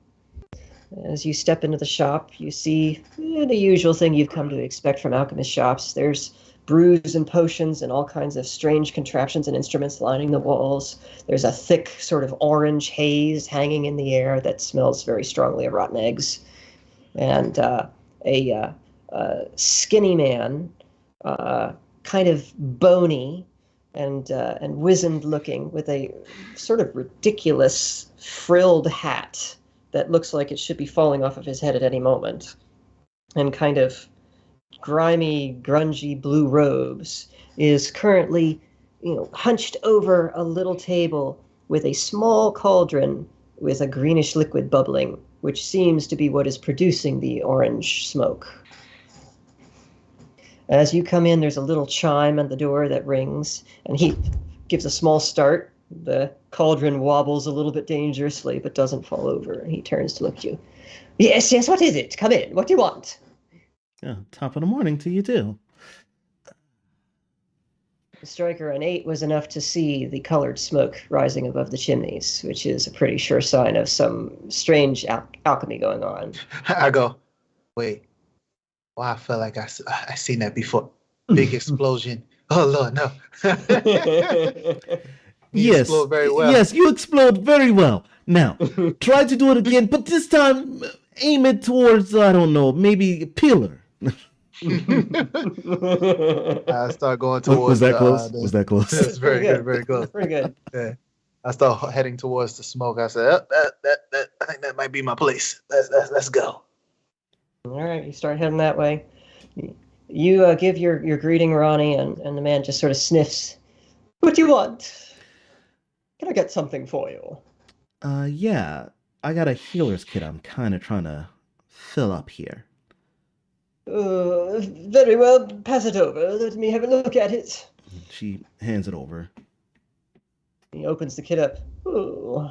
As you step into the shop, you see the usual thing you've come to expect from alchemist shops. There's brews and potions and all kinds of strange contraptions and instruments lining the walls. There's a thick sort of orange haze hanging in the air that smells very strongly of rotten eggs. And a skinny man, kind of bony and wizened looking, with a sort of ridiculous frilled hat that looks like it should be falling off of his head at any moment, and kind of grimy, grungy blue robes, is currently, hunched over a little table with a small cauldron with a greenish liquid bubbling, which seems to be what is producing the orange smoke. As you come in, there's a little chime on the door that rings, and he gives a small start. The cauldron wobbles a little bit dangerously, but doesn't fall over. And he turns to look at you. Yes, what is it? Come in. What do you want? Yeah, top of the morning to you too. Stryker, an 8 was enough to see the colored smoke rising above the chimneys, which is a pretty sure sign of some strange alchemy going on. I go, wait. Well, I felt like I seen that before. Big explosion. Oh, Lord, no. Yes, explode very well. Yes, you explode very well. Now, try to do it again, but this time aim it towards, I don't know, maybe a pillar. I start going towards. Was that close? Was that close? That's very good, very close. Pretty good. Yeah. I start heading towards the smoke. I said, that I think that might be my place. Let's go. All right, you start heading that way. You give your greeting, Ronnie, and the man just sort of sniffs. What do you want? Can I get something for you? Yeah. I got a healer's kit I'm kind of trying to fill up here. Very well. Pass it over. Let me have a look at it. She hands it over. He opens the kit up. Ooh,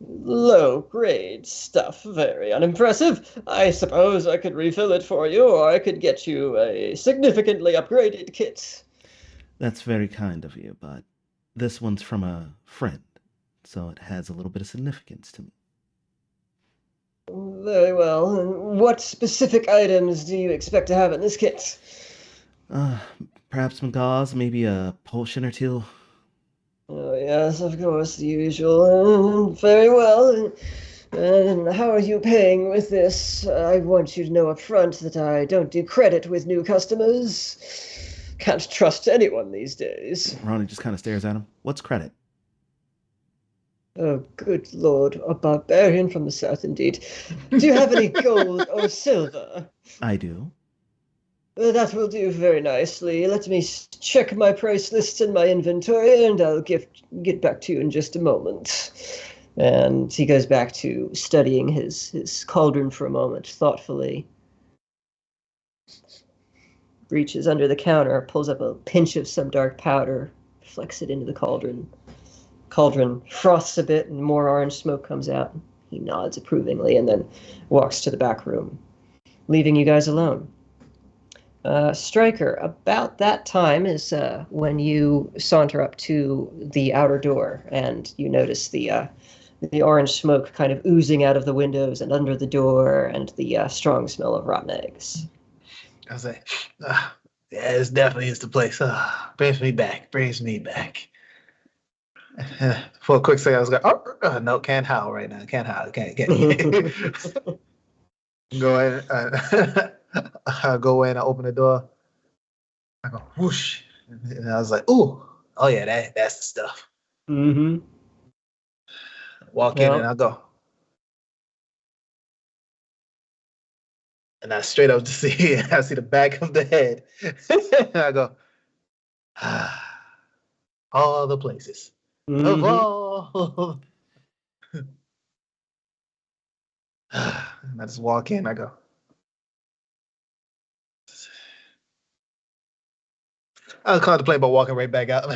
low-grade stuff. Very unimpressive. I suppose I could refill it for you, or I could get you a significantly upgraded kit. That's very kind of you, but this one's from a friend, so it has a little bit of significance to me. Very well. What specific items do you expect to have in this kit? Perhaps some gauze, maybe a potion or two. Oh, yes, of course, the usual. Very well. And how are you paying with this? I want you to know up front that I don't do credit with new customers. Can't trust anyone these days. Ronnie just kind of stares at him. What's credit? Oh, good Lord, a barbarian from the south indeed. Do you have any gold or silver? I do. That will do very nicely. Let me check my price lists in my inventory, and I'll get back to you in just a moment. And he goes back to studying his cauldron for a moment, thoughtfully. Reaches under the counter, pulls up a pinch of some dark powder, flecks it into the cauldron. Cauldron froths a bit, and more orange smoke comes out. He nods approvingly, and then walks to the back room, leaving you guys alone. Stryker, about that time is when you saunter up to the outer door, and you notice the orange smoke kind of oozing out of the windows and under the door, and the strong smell of rotten eggs. I was like, yeah, this definitely is the place. Brings me back. For a quick second, I was like, oh, no, can't howl right now. Can't howl. Can't. Go in. I go in. I open the door. I go whoosh, and I was like, "Ooh, oh yeah, that's the stuff." Mm-hmm. Walk in and I go, and I straight up to see. I see the back of the head, and I go, all the places of all. And I just walk in. I go. I was contemplating about walking right back out.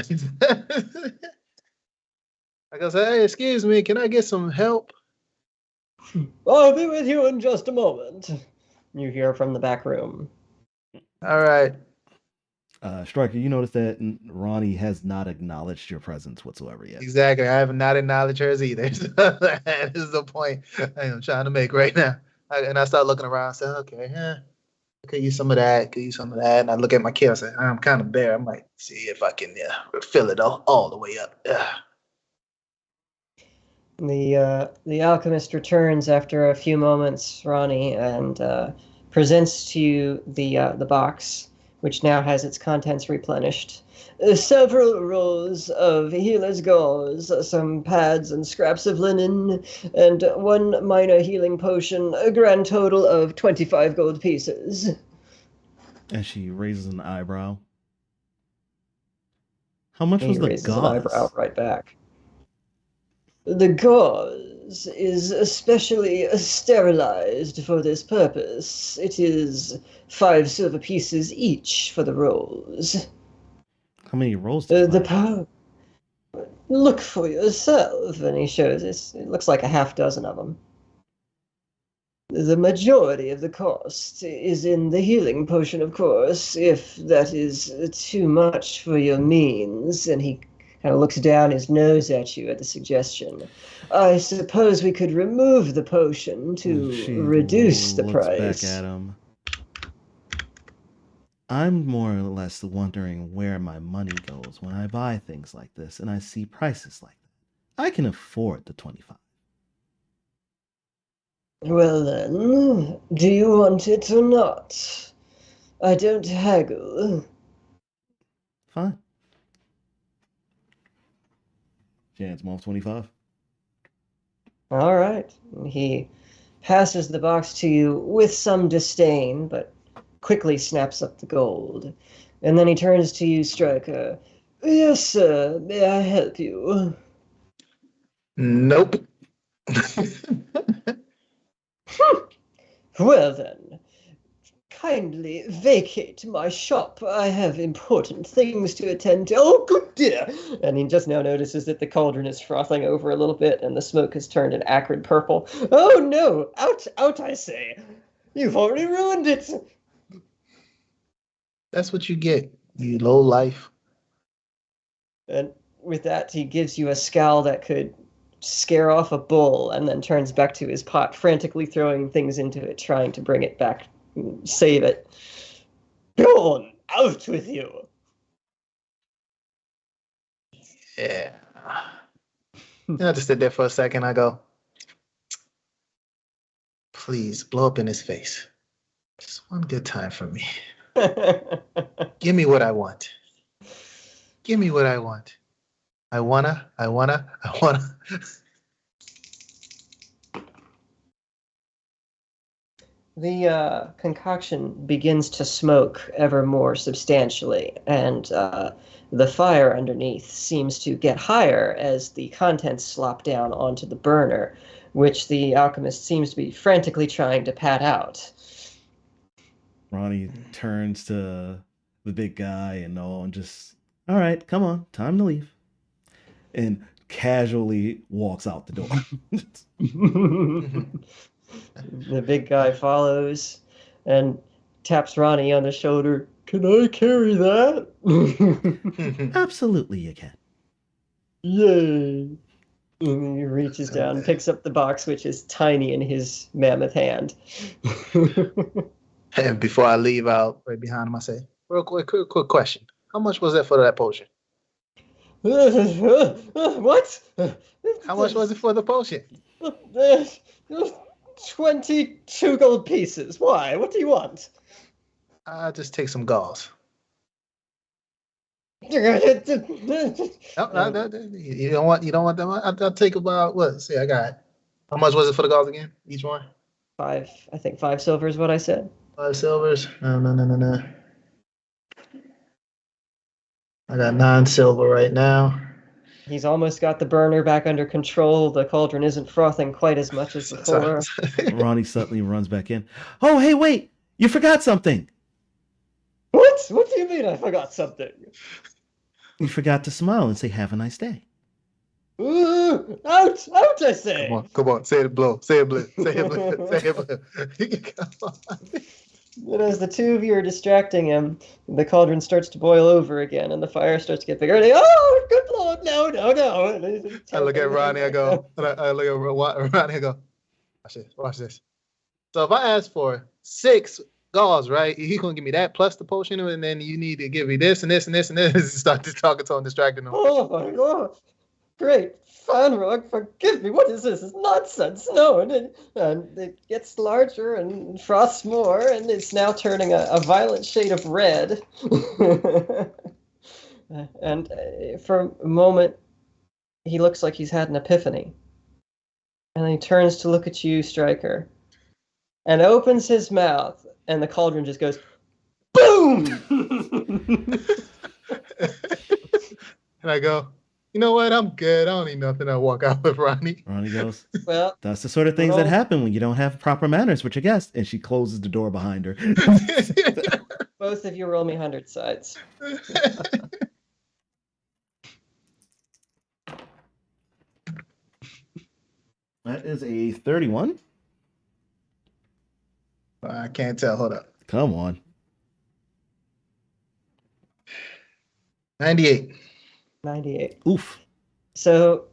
I go, hey, excuse me, can I get some help? I'll be with you in just a moment. You hear from the back room. All right. Striker, you notice that Ronni has not acknowledged your presence whatsoever yet. Exactly. I have not acknowledged hers either. That is the point I am trying to make right now. And I start looking around. I say, okay, I could use some of that. And I look at my kid. I say, I'm kind of bare. I might see if I can fill it all the way up. The alchemist returns after a few moments, Ronni, and presents to you the box, which now has its contents replenished. Several rolls of healer's gauze, some pads and scraps of linen, and one minor healing potion, a grand total of 25 gold pieces. And she raises an eyebrow. How much And was he the raises gauze? an eyebrow right back. The gauze is especially sterilized for this purpose. It is 5 silver pieces each for the rolls. How many rolls did you buy? Look for yourself, and he shows us. It looks like a half dozen of them. The majority of the cost is in the healing potion, of course, if that is too much for your means. And he kind of looks down his nose at you at the suggestion. I suppose we could remove the potion to reduce the price. Back at him. I'm more or less wondering where my money goes when I buy things like this and I see prices like that. I can afford the 25. Well then, do you want it or not? I don't haggle. Fine. Chance, off 25. All right. He passes the box to you with some disdain, but quickly snaps up the gold. And then he turns to you, Striker. Yes, sir. May I help you? Nope. Well then, kindly vacate my shop. I have important things to attend to. Oh, good dear! And he just now notices that the cauldron is frothing over a little bit and the smoke has turned an acrid purple. Oh no! Out, I say! You've already ruined it! That's what you get, you low life. And with that, he gives you a scowl that could scare off a bull and then turns back to his pot, frantically throwing things into it, trying to bring it back, save it. Go on, out with you! Yeah. I just sit there for a second. I go, please blow up in his face. Just one good time for me. Give me what I want. Give me what I want. I wanna. The concoction begins to smoke ever more substantially, and the fire underneath seems to get higher as the contents slop down onto the burner, which the alchemist seems to be frantically trying to pat out. Ronni turns to the big guy and just, all right, come on, time to leave. And casually walks out the door. The big guy follows and taps Ronni on the shoulder. Can I carry that? Absolutely, you can. Yay. And he reaches down and picks up the box, which is tiny in his mammoth hand. And before I leave out right behind him, I say, real quick question. How much was that for that potion? What? How much was it for the potion? 22 gold pieces. Why? What do you want? I'll just take some gauze. Um, No, you don't want them. I'll take about what? See, I got. How much was it for the gauze again? Each one? I think 5 silver is what I said. 5 silvers. No. I got 9 silver right now. He's almost got the burner back under control. The cauldron isn't frothing quite as much as before. Ronnie suddenly runs back in. Oh, hey, wait! You forgot something! What? What do you mean I forgot something? You forgot to smile and say, have a nice day. Ooh, out, I say. Come on, say it, blow. Say it, blitz. Say it, blitz. Say it, come on. And as the two of you are distracting him, the cauldron starts to boil over again, and the fire starts to get bigger. And oh, good lord, no. And I look at Ronnie, I go, I look at Ronnie, I go, watch this. So if I ask for 6 gauze, right, he's going to give me that plus the potion, and then you need to give me this and this and this and this, and start just talking to him, distracting him. Oh my god. Great. Fanrog, forgive me. What is this? It's nonsense. No, and it gets larger and frosts more, and it's now turning a violent shade of red. And for a moment, he looks like he's had an epiphany. And then he turns to look at you, Stryker, and opens his mouth, and the cauldron just goes, boom! And I go, you know what? I'm good. I don't need nothing. I walk out with Ronnie. Ronnie goes, Well, that's the sort of things that happen when you don't have proper manners with your guest. And she closes the door behind her. both of you roll me 100 sides. That is a 31. I can't tell. Hold up. Come on. 98. 98. Oof. So,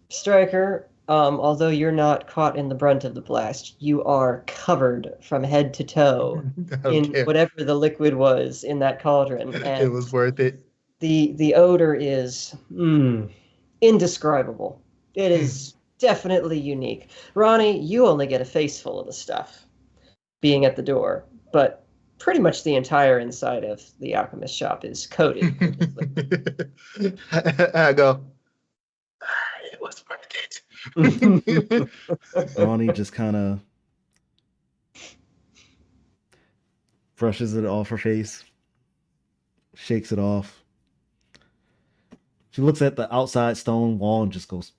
Stryker, although you're not caught in the brunt of the blast, you are covered from head to toe in whatever the liquid was in that cauldron. And it was worth it. The odor is indescribable. It is definitely unique. Ronnie, you only get a face full of the stuff being at the door, but pretty much the entire inside of the alchemist shop is coated with this liquid. I go, it was worth it. Ronnie just kind of brushes it off her face, shakes it off. She looks at the outside stone wall and just goes.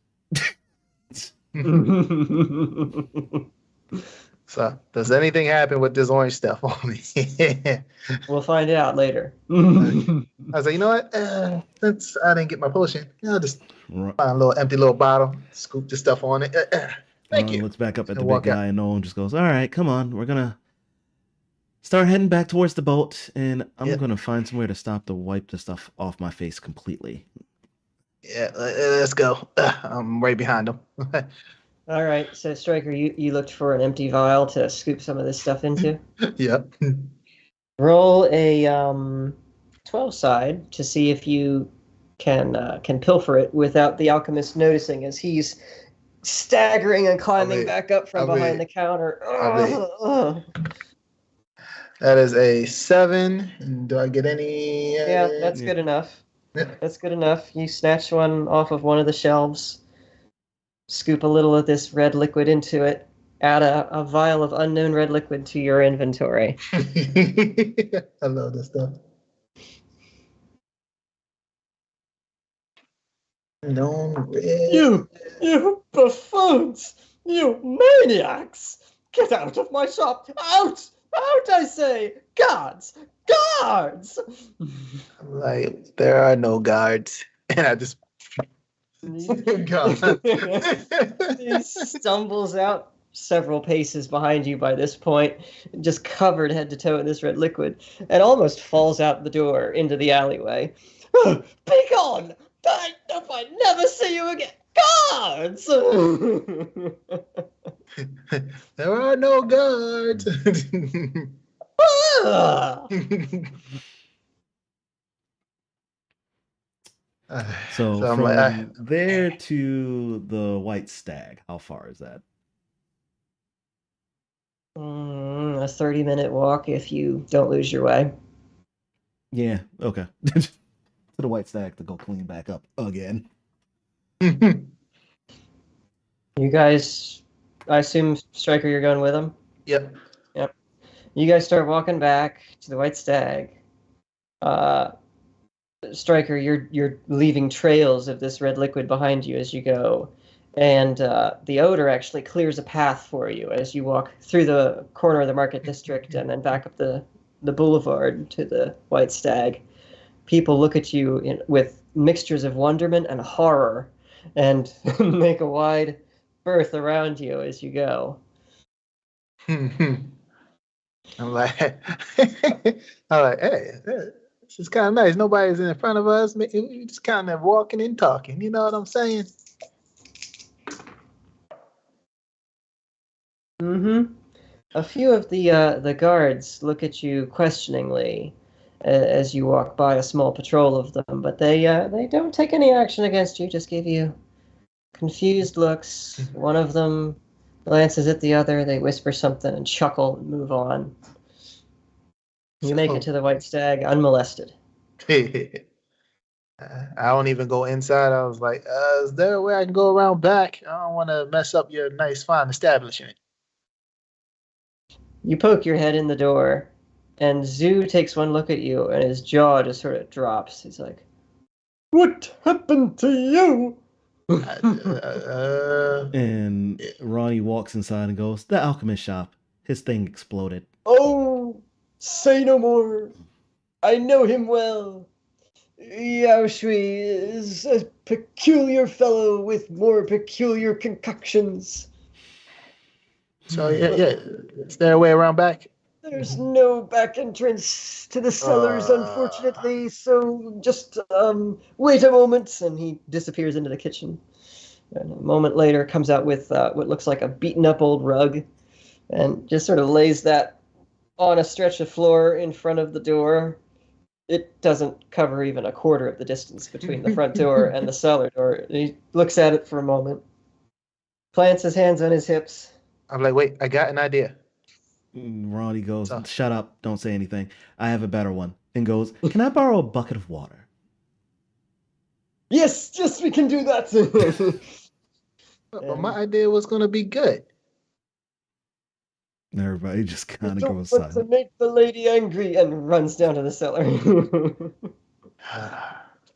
So, does anything happen with this orange stuff on me? We'll find out later. I was like, you know what? Since I didn't get my potion, I'll just find a little empty little bottle, scoop the stuff on it. Thank you. Looks back up at the walk big guy and Nolan just goes, all right, come on. We're going to start heading back towards the boat, and I'm going to find somewhere to stop to wipe the stuff off my face completely. Yeah, let's go. I'm right behind him. All right, so Stryker, you looked for an empty vial to scoop some of this stuff into? Yep. Roll a 12 side to see if you can pilfer it without the alchemist noticing as he's staggering and climbing back up from behind the counter. That is a 7. Do I get any? Yeah, that's good enough. Yeah. That's good enough. You snatch one off of one of the shelves, scoop a little of this red liquid into it, add a vial of unknown red liquid to your inventory. I love this stuff. No red. You buffoons! You maniacs! Get out of my shop! Out! Out, I say! Guards! Guards! I'm like, there are no guards. And I just God. He stumbles out several paces behind you by this point, just covered head to toe in this red liquid, and almost falls out the door into the alleyway. Be gone! I hope I never see you again! Guards! There are no guards. So I'm from like, there to the White Stag, how far is that? A 30-minute walk if you don't lose your way. Yeah, okay. To the White Stag to go clean back up again. You guys, I assume, Striker, you're going with him? Yep. Yep. You guys start walking back to the White Stag. Striker, you're leaving trails of this red liquid behind you as you go, and the odor actually clears a path for you as you walk through the corner of the market district and then back up the boulevard to the White Stag. People look at you with mixtures of wonderment and horror, and make a wide berth around you as you go. I'm like, hey, this is kind of nice. Nobody's in front of us. We just kind of walking and talking. You know what I'm saying? Mm-hmm. A few of the guards look at you questioningly as you walk by a small patrol of them, but they don't take any action against you. Just give you confused looks. One of them glances at the other. They whisper something and chuckle and move on. You make it to the White Stag unmolested. I don't even go inside. I was like, is there a way I can go around back? I don't want to mess up your nice, fine establishment. You poke your head in the door, and Zoo takes one look at you, and his jaw just sort of drops. He's like, "What happened to you?" And Ronnie walks inside and goes, "The alchemist shop. His thing exploded." "Oh, say no more. I know him well. Yao Shui is a peculiar fellow with more peculiar concoctions. So yeah, is there a way around back? There's no back entrance to the cellars, unfortunately, so just wait a moment." And he disappears into the kitchen. And a moment later comes out with what looks like a beaten up old rug and just sort of lays that on a stretch of floor in front of the door. It doesn't cover even a quarter of the distance between the front door and the cellar door. He looks at it for a moment, plants his hands on his hips. I'm like, wait, I got an idea. Ronnie goes, "Shut up, don't say anything. I have a better one." And goes, "Can I borrow a bucket of water?" Yes, we can do that. But my idea was going to be good. And everybody just kind of Don't goes want to silent. make the lady angry, and runs down to the cellar.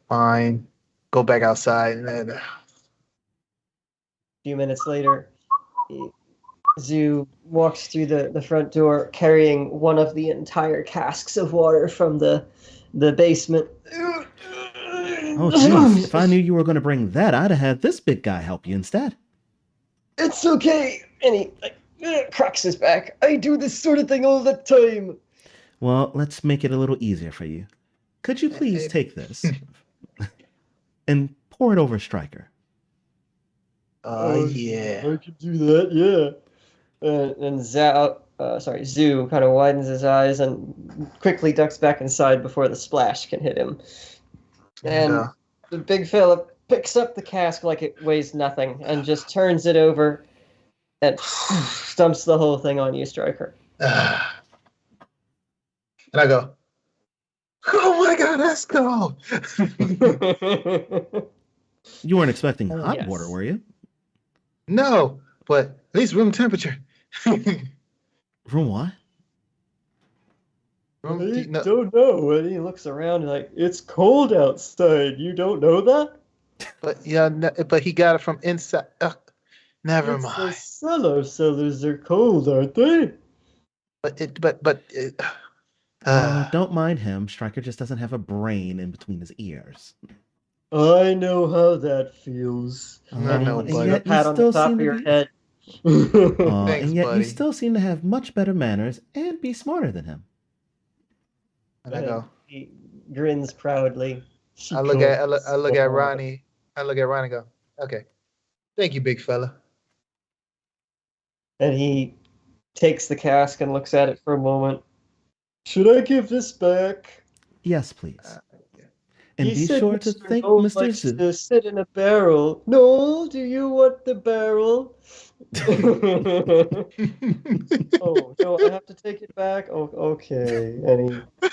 Fine. Go back outside. And then, A few minutes later, Zoo walks through the front door carrying one of the entire casks of water from the basement. Oh, geez. If I knew you were going to bring that, I'd have had this big guy help you instead. "It's okay." And he cracks his back. "I do this sort of thing all the time." Well, let's make it a little easier for you. Could you please take this and pour it over Stryker? yeah. I can do that, yeah. And Zoo kind of widens his eyes and quickly ducks back inside before the splash can hit him. And the big fella picks up the cask like it weighs nothing and just turns it over and stumps the whole thing on you, Stryker. And I go, oh my God, let's go. You weren't expecting hot water, were you? No, but at least room temperature. Room what? Don't know. And he looks around like, "It's cold outside. You don't know that?" But yeah, but he got it from inside. Never mind. The cellars are cold, aren't they? Don't mind him. Stryker just doesn't have a brain in between his ears. I know how that feels. And yet pat on the top of your head. Thanks, and yet buddy. you still seem to have much better manners and be smarter than him. And I go. He grins proudly. I look at Ronnie. I look at Ronnie and go, okay. Thank you, big fella. And he takes the cask and looks at it for a moment. "Should I give this back?" Yes, please. And He be said sure to Mr. thank Noel Mr. likes Zoo. to sit in a barrel. Noel, do you want the barrel? Oh, no, I have to take it back? Oh, okay. And he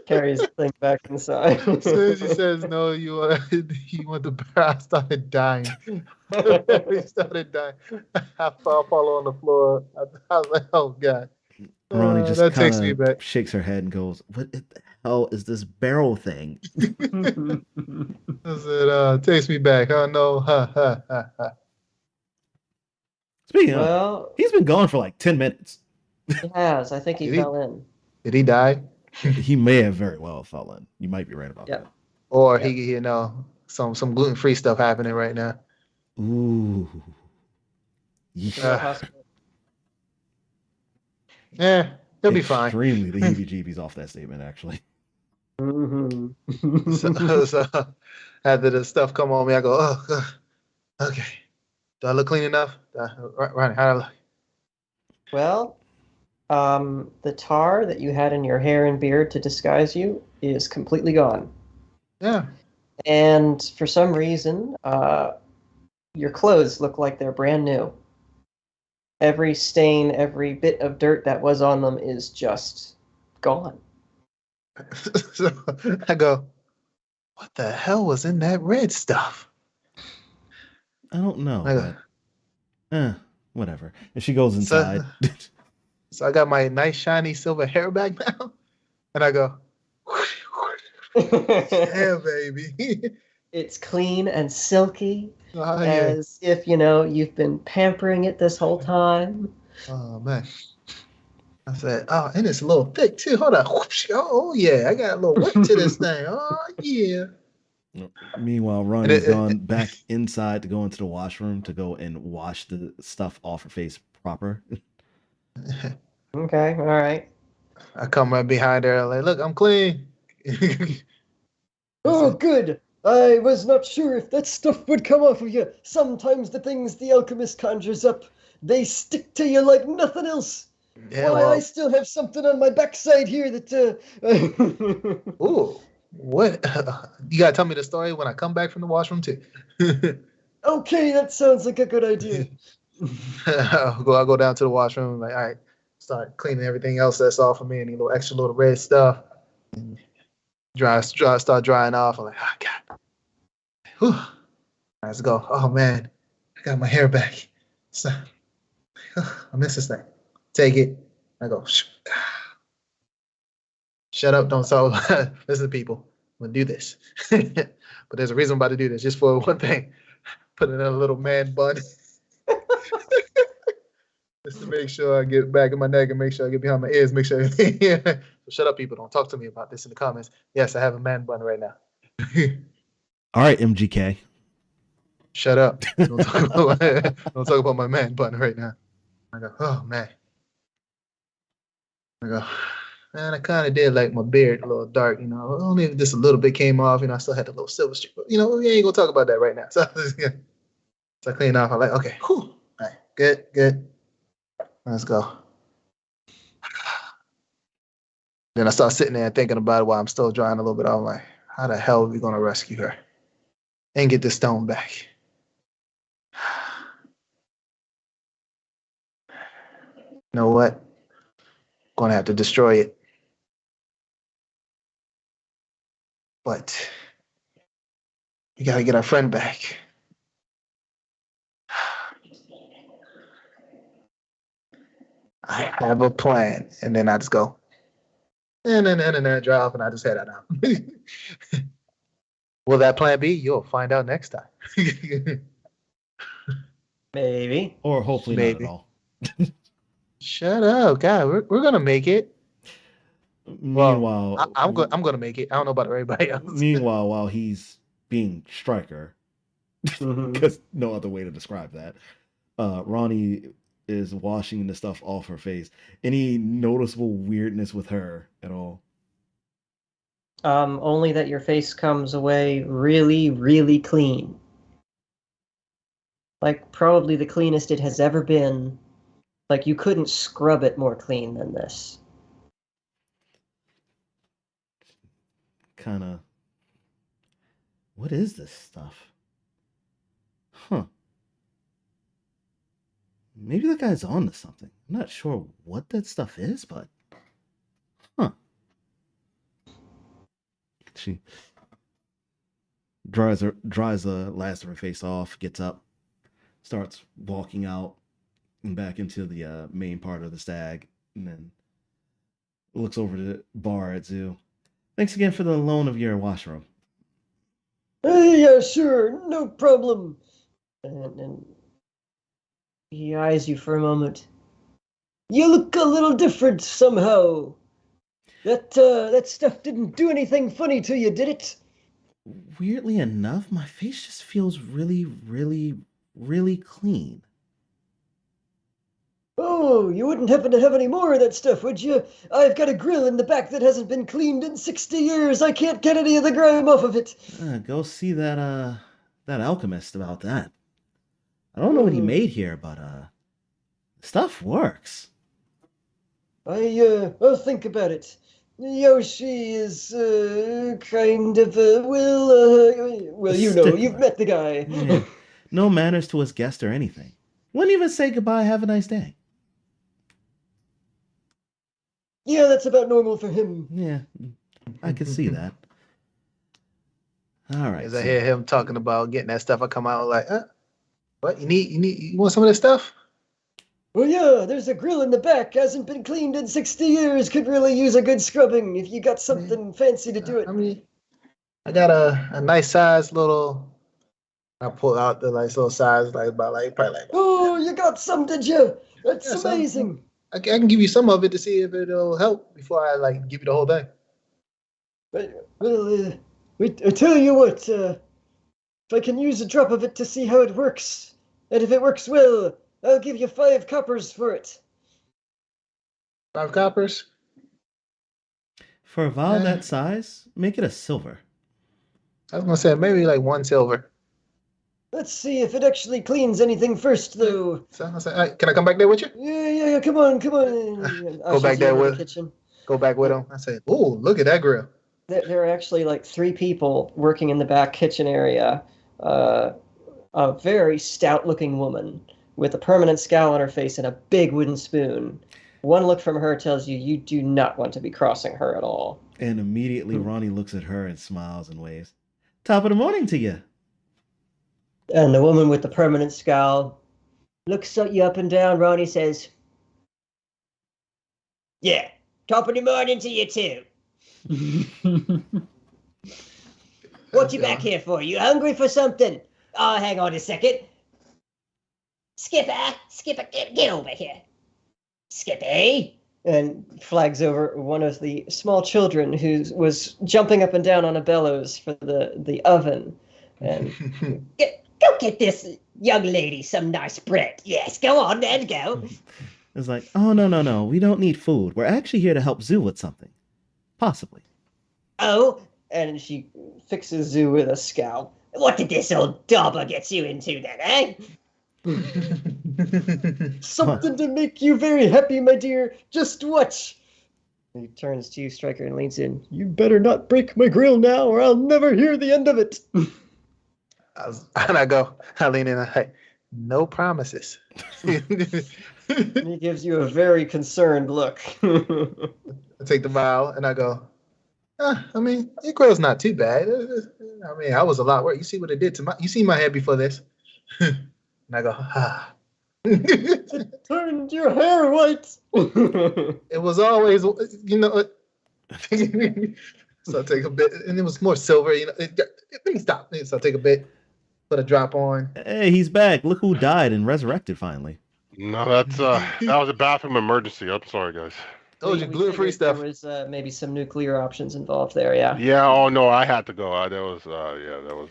carries the thing back inside. As soon as he says no, you want the bear, I started dying. The berry started dying. I fall on the floor. I was like, oh God. Roni just That kind takes me of back. shakes her head and goes, "What the hell is this barrel thing?" I said, takes me back. Oh no. Ha, ha, ha, ha. Speaking of, Well, he's been gone for like 10 minutes. he has. I think he Did he? fell in. Did he die? He may have very well fallen. You might be right about Yeah. Or Yep. he, some gluten-free stuff happening right now. that. Ooh. It's a real Uh, possibility. Yeah, he'll be fine. Extremely the heebie-jeebies off that statement, actually. Mm-hmm. So after the stuff come on me, I go, oh, okay. Do I look clean enough? Ronnie, how do I look? Well, the tar that you had in your hair and beard to disguise you is completely gone. Yeah. And for some reason, your clothes look like they're brand new. Every stain, every bit of dirt that was on them is just gone. So I go, what the hell was in that red stuff? I don't know, I go, but whatever. And she goes so, inside. so I got my nice shiny silver hair back now, and I go, yeah, baby. It's clean and silky, Oh, yeah. as if, you've been pampering it this whole time. Oh man. I said, oh, and it's a little thick too. Hold on. Oh yeah, I got a little weight to this thing. Oh yeah. Meanwhile, Ronnie's gone back inside to go into the washroom to go and wash the stuff off her face proper. Okay, all right. I come right behind her, like, look, I'm clean. Oh, good. I was not sure if that stuff would come off of you. Sometimes the things the alchemist conjures up, they stick to you like nothing else. Yeah, Why, I still have something on my backside here that. Ooh, what? You gotta tell me the story when I come back from the washroom too. Okay, that sounds like a good idea. I'll go down to the washroom, like, all right, start cleaning everything else that's off of me, any little extra little red stuff. And start drying off. I'm like, oh God. Whew. Let's go. Oh man, I got my hair back. So, I miss this thing. Take it. I go, shut up, don't talk. Listen to people. I'm gonna do this. But there's a reason I'm about to do this, just for one thing. Put it in a little man bun. Just to make sure I get back in my neck and make sure I get behind my ears, make sure everything. So shut up, people. Don't talk to me about this in the comments. Yes, I have a man bun right now. All right, MGK. Shut up. Don't talk about my man bun right now. I go, oh man. I go, man, I kind of did like my beard a little dark, only if just a little bit came off, I still had the little silver streak, but we ain't gonna talk about that right now. So, so I clean off. I'm like, okay, whew. All right, good. Let's go. Then I start sitting there and thinking about it while I'm still drying a little bit. I'm like, how the hell are we gonna rescue her and get this stone back? You know what? Gonna have to destroy it. But we gotta get our friend back. I have a plan. And then I just go, and then I drive off and I just head out. Will that plan be? You'll find out next time. Maybe. Or hopefully Maybe. not at all. Shut up, God. We're gonna make it. Meanwhile, well, I'm gonna make it. I don't know about everybody else. Meanwhile, while he's being Striker, because no other way to describe that, Ronnie is washing the stuff off her face. Any noticeable weirdness with her at all? Only that your face comes away really, really clean. Like, probably the cleanest it has ever been. Like, you couldn't scrub it more clean than this. Kind of What is this stuff? Huh. Maybe that guy's on to something. I'm not sure what that stuff is, but huh. She dries the last of her face off, gets up, starts walking out and back into the main part of the stag, and then looks over to the bar at Zoo. Thanks again for the loan of your washroom. Yeah, sure, no problem. And he eyes you for a moment. You look a little different somehow. That stuff didn't do anything funny to you, did it? Weirdly enough, my face just feels really, really, really clean. Oh, you wouldn't happen to have any more of that stuff, would you? I've got a grill in the back that hasn't been cleaned in 60 years. I can't get any of the grime off of it. Go see that alchemist about that. I don't know what he made here, but stuff works. I'll think about it. Yoshi is kind of well, you know, you've met the guy. Yeah. No manners to his guest or anything. Wouldn't even say goodbye, have a nice day. Yeah, that's about normal for him. Yeah, I can see that. All right. As I hear him talking about getting that stuff, I come out like, what? You want some of this stuff? Well, yeah, there's a grill in the back. Hasn't been cleaned in 60 years. Could really use a good scrubbing if you got something fancy to do it. I mean, I got a nice size little. I pull out the nice little size, probably like. Oh, you got some, did you? That's Yeah, amazing. I can give you some of it to see if it'll help before I give you the whole thing. Well, I tell you what, if I can use a drop of it to see how it works, and if it works well, I'll give you 5 coppers for it. 5 coppers? For a vial that size, make it a silver. I was gonna say maybe like 1 silver. Let's see if it actually cleans anything first, though. So I say, can I come back there with you? Yeah, come on. Go back there with the kitchen. Go back with him. I say, oh, look at that grill. There are actually like 3 people working in the back kitchen area. A very stout-looking woman with a permanent scowl on her face and a big wooden spoon. One look from her tells you do not want to be crossing her at all. And immediately Ronni looks at her and smiles and waves. Top of the morning to you. And the woman with the permanent scowl looks at you up and down. Ronni says, yeah, top of the morning to you too. What you back here for? You hungry for something? Oh, hang on a second. Skipper, get over here. Skippy. And flags over one of the small children who was jumping up and down on a bellows for the oven. And go get this young lady some nice bread. Yes, go on then, go. It's like, oh, no. We don't need food. We're actually here to help Zoo with something. Possibly. Oh, and she fixes Zoo with a scowl. What did this old dauber get you into then, eh? Something to make you very happy, my dear. Just watch. He turns to you, Stryker, and leans in. You better not break my grill now, or I'll never hear the end of it. I lean in and I say, no promises. He gives you a very concerned look. I take the vial and I go, I mean, your grill's not too bad. I mean, I was a lot worse. You see what it did to you see my head before this? And I go, It turned your hair white. It was always, So I take a bit, and it was more silver. Let me stop. So I take a bit, put a drop on. Hey, he's back. Look who died and resurrected finally. No, that was a bathroom emergency. I'm sorry, guys. Told you, gluten-free stuff. There was maybe some nuclear options involved there, yeah. Yeah. Oh no, I had to go. That was.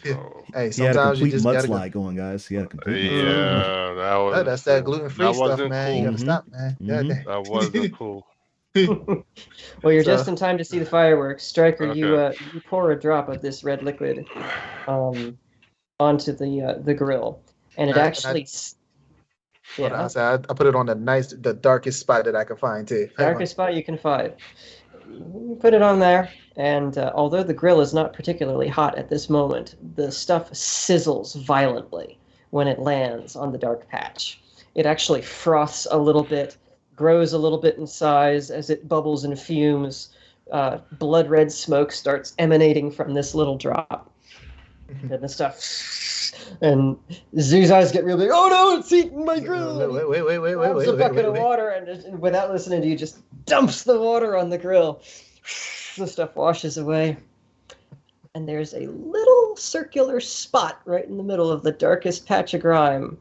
Hey, He had a sometimes you complete just gotta go. mudslide going, guys. He had a complete Yeah, that was. That's that gluten-free stuff, wasn't man. You cool. gotta stop, man. Mhm. That wasn't cool. Well, you're So- just in time to see the fireworks. Stryker, Okay. you pour a drop of this red liquid onto the grill, and it Alright, actually... I put it on the darkest spot that I can find too. Darkest spot you can find. You put it on there, and although the grill is not particularly hot at this moment, the stuff sizzles violently when it lands on the dark patch. It actually froths a little bit, grows a little bit in size as it bubbles and fumes. Blood red smoke starts emanating from this little drop. And the stuff, and Zoo's eyes get real big. Oh no, it's eating my grill! Wait, Grabs a bucket of water and without listening to you, just dumps the water on the grill. The stuff washes away. And there's a little circular spot right in the middle of the darkest patch of grime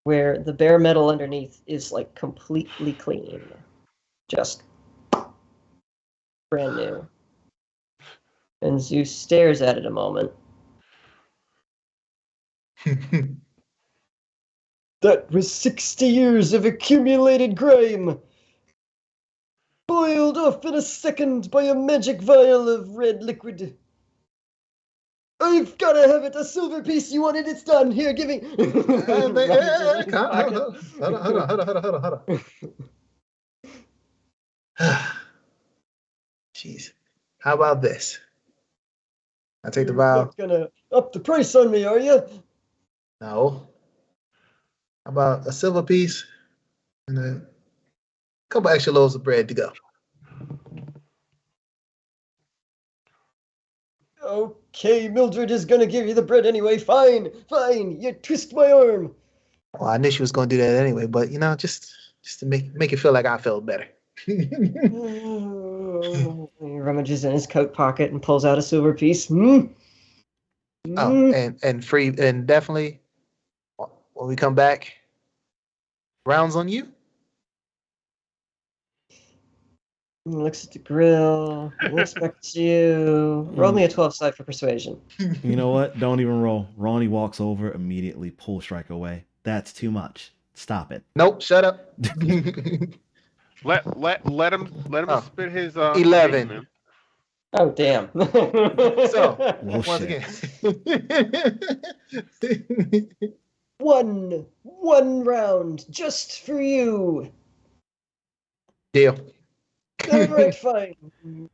where the bare metal underneath is like completely clean. Just brand new. And Zeus stares at it a moment. That was 60 years of accumulated grime, boiled off in a second by a magic vial of red liquid. I've got to have it, a silver piece. You want it? It's done. Here, give me. Hold on. Jeez. How about this? I take the vial. You're not gonna up the price on me, are you? No. How about a silver piece and a couple extra loaves of bread to go? Okay, Mildred is gonna give you the bread anyway. Fine. You twist my arm. Well, I knew she was going to do that anyway, but just to make it feel like I felt better. He rummages in his coat pocket and pulls out a silver piece. Oh, and free, and definitely when we come back, rounds on you. He looks at the grill. Looks back at you. Roll me a 12 side for persuasion. You know what? Don't even roll. Ronnie walks over, immediately pull strike away. That's too much. Stop it. Nope, shut up. Let him spit his 11. Oh damn. So Bullshit. once again, one round just for you. deal. All right, fine. He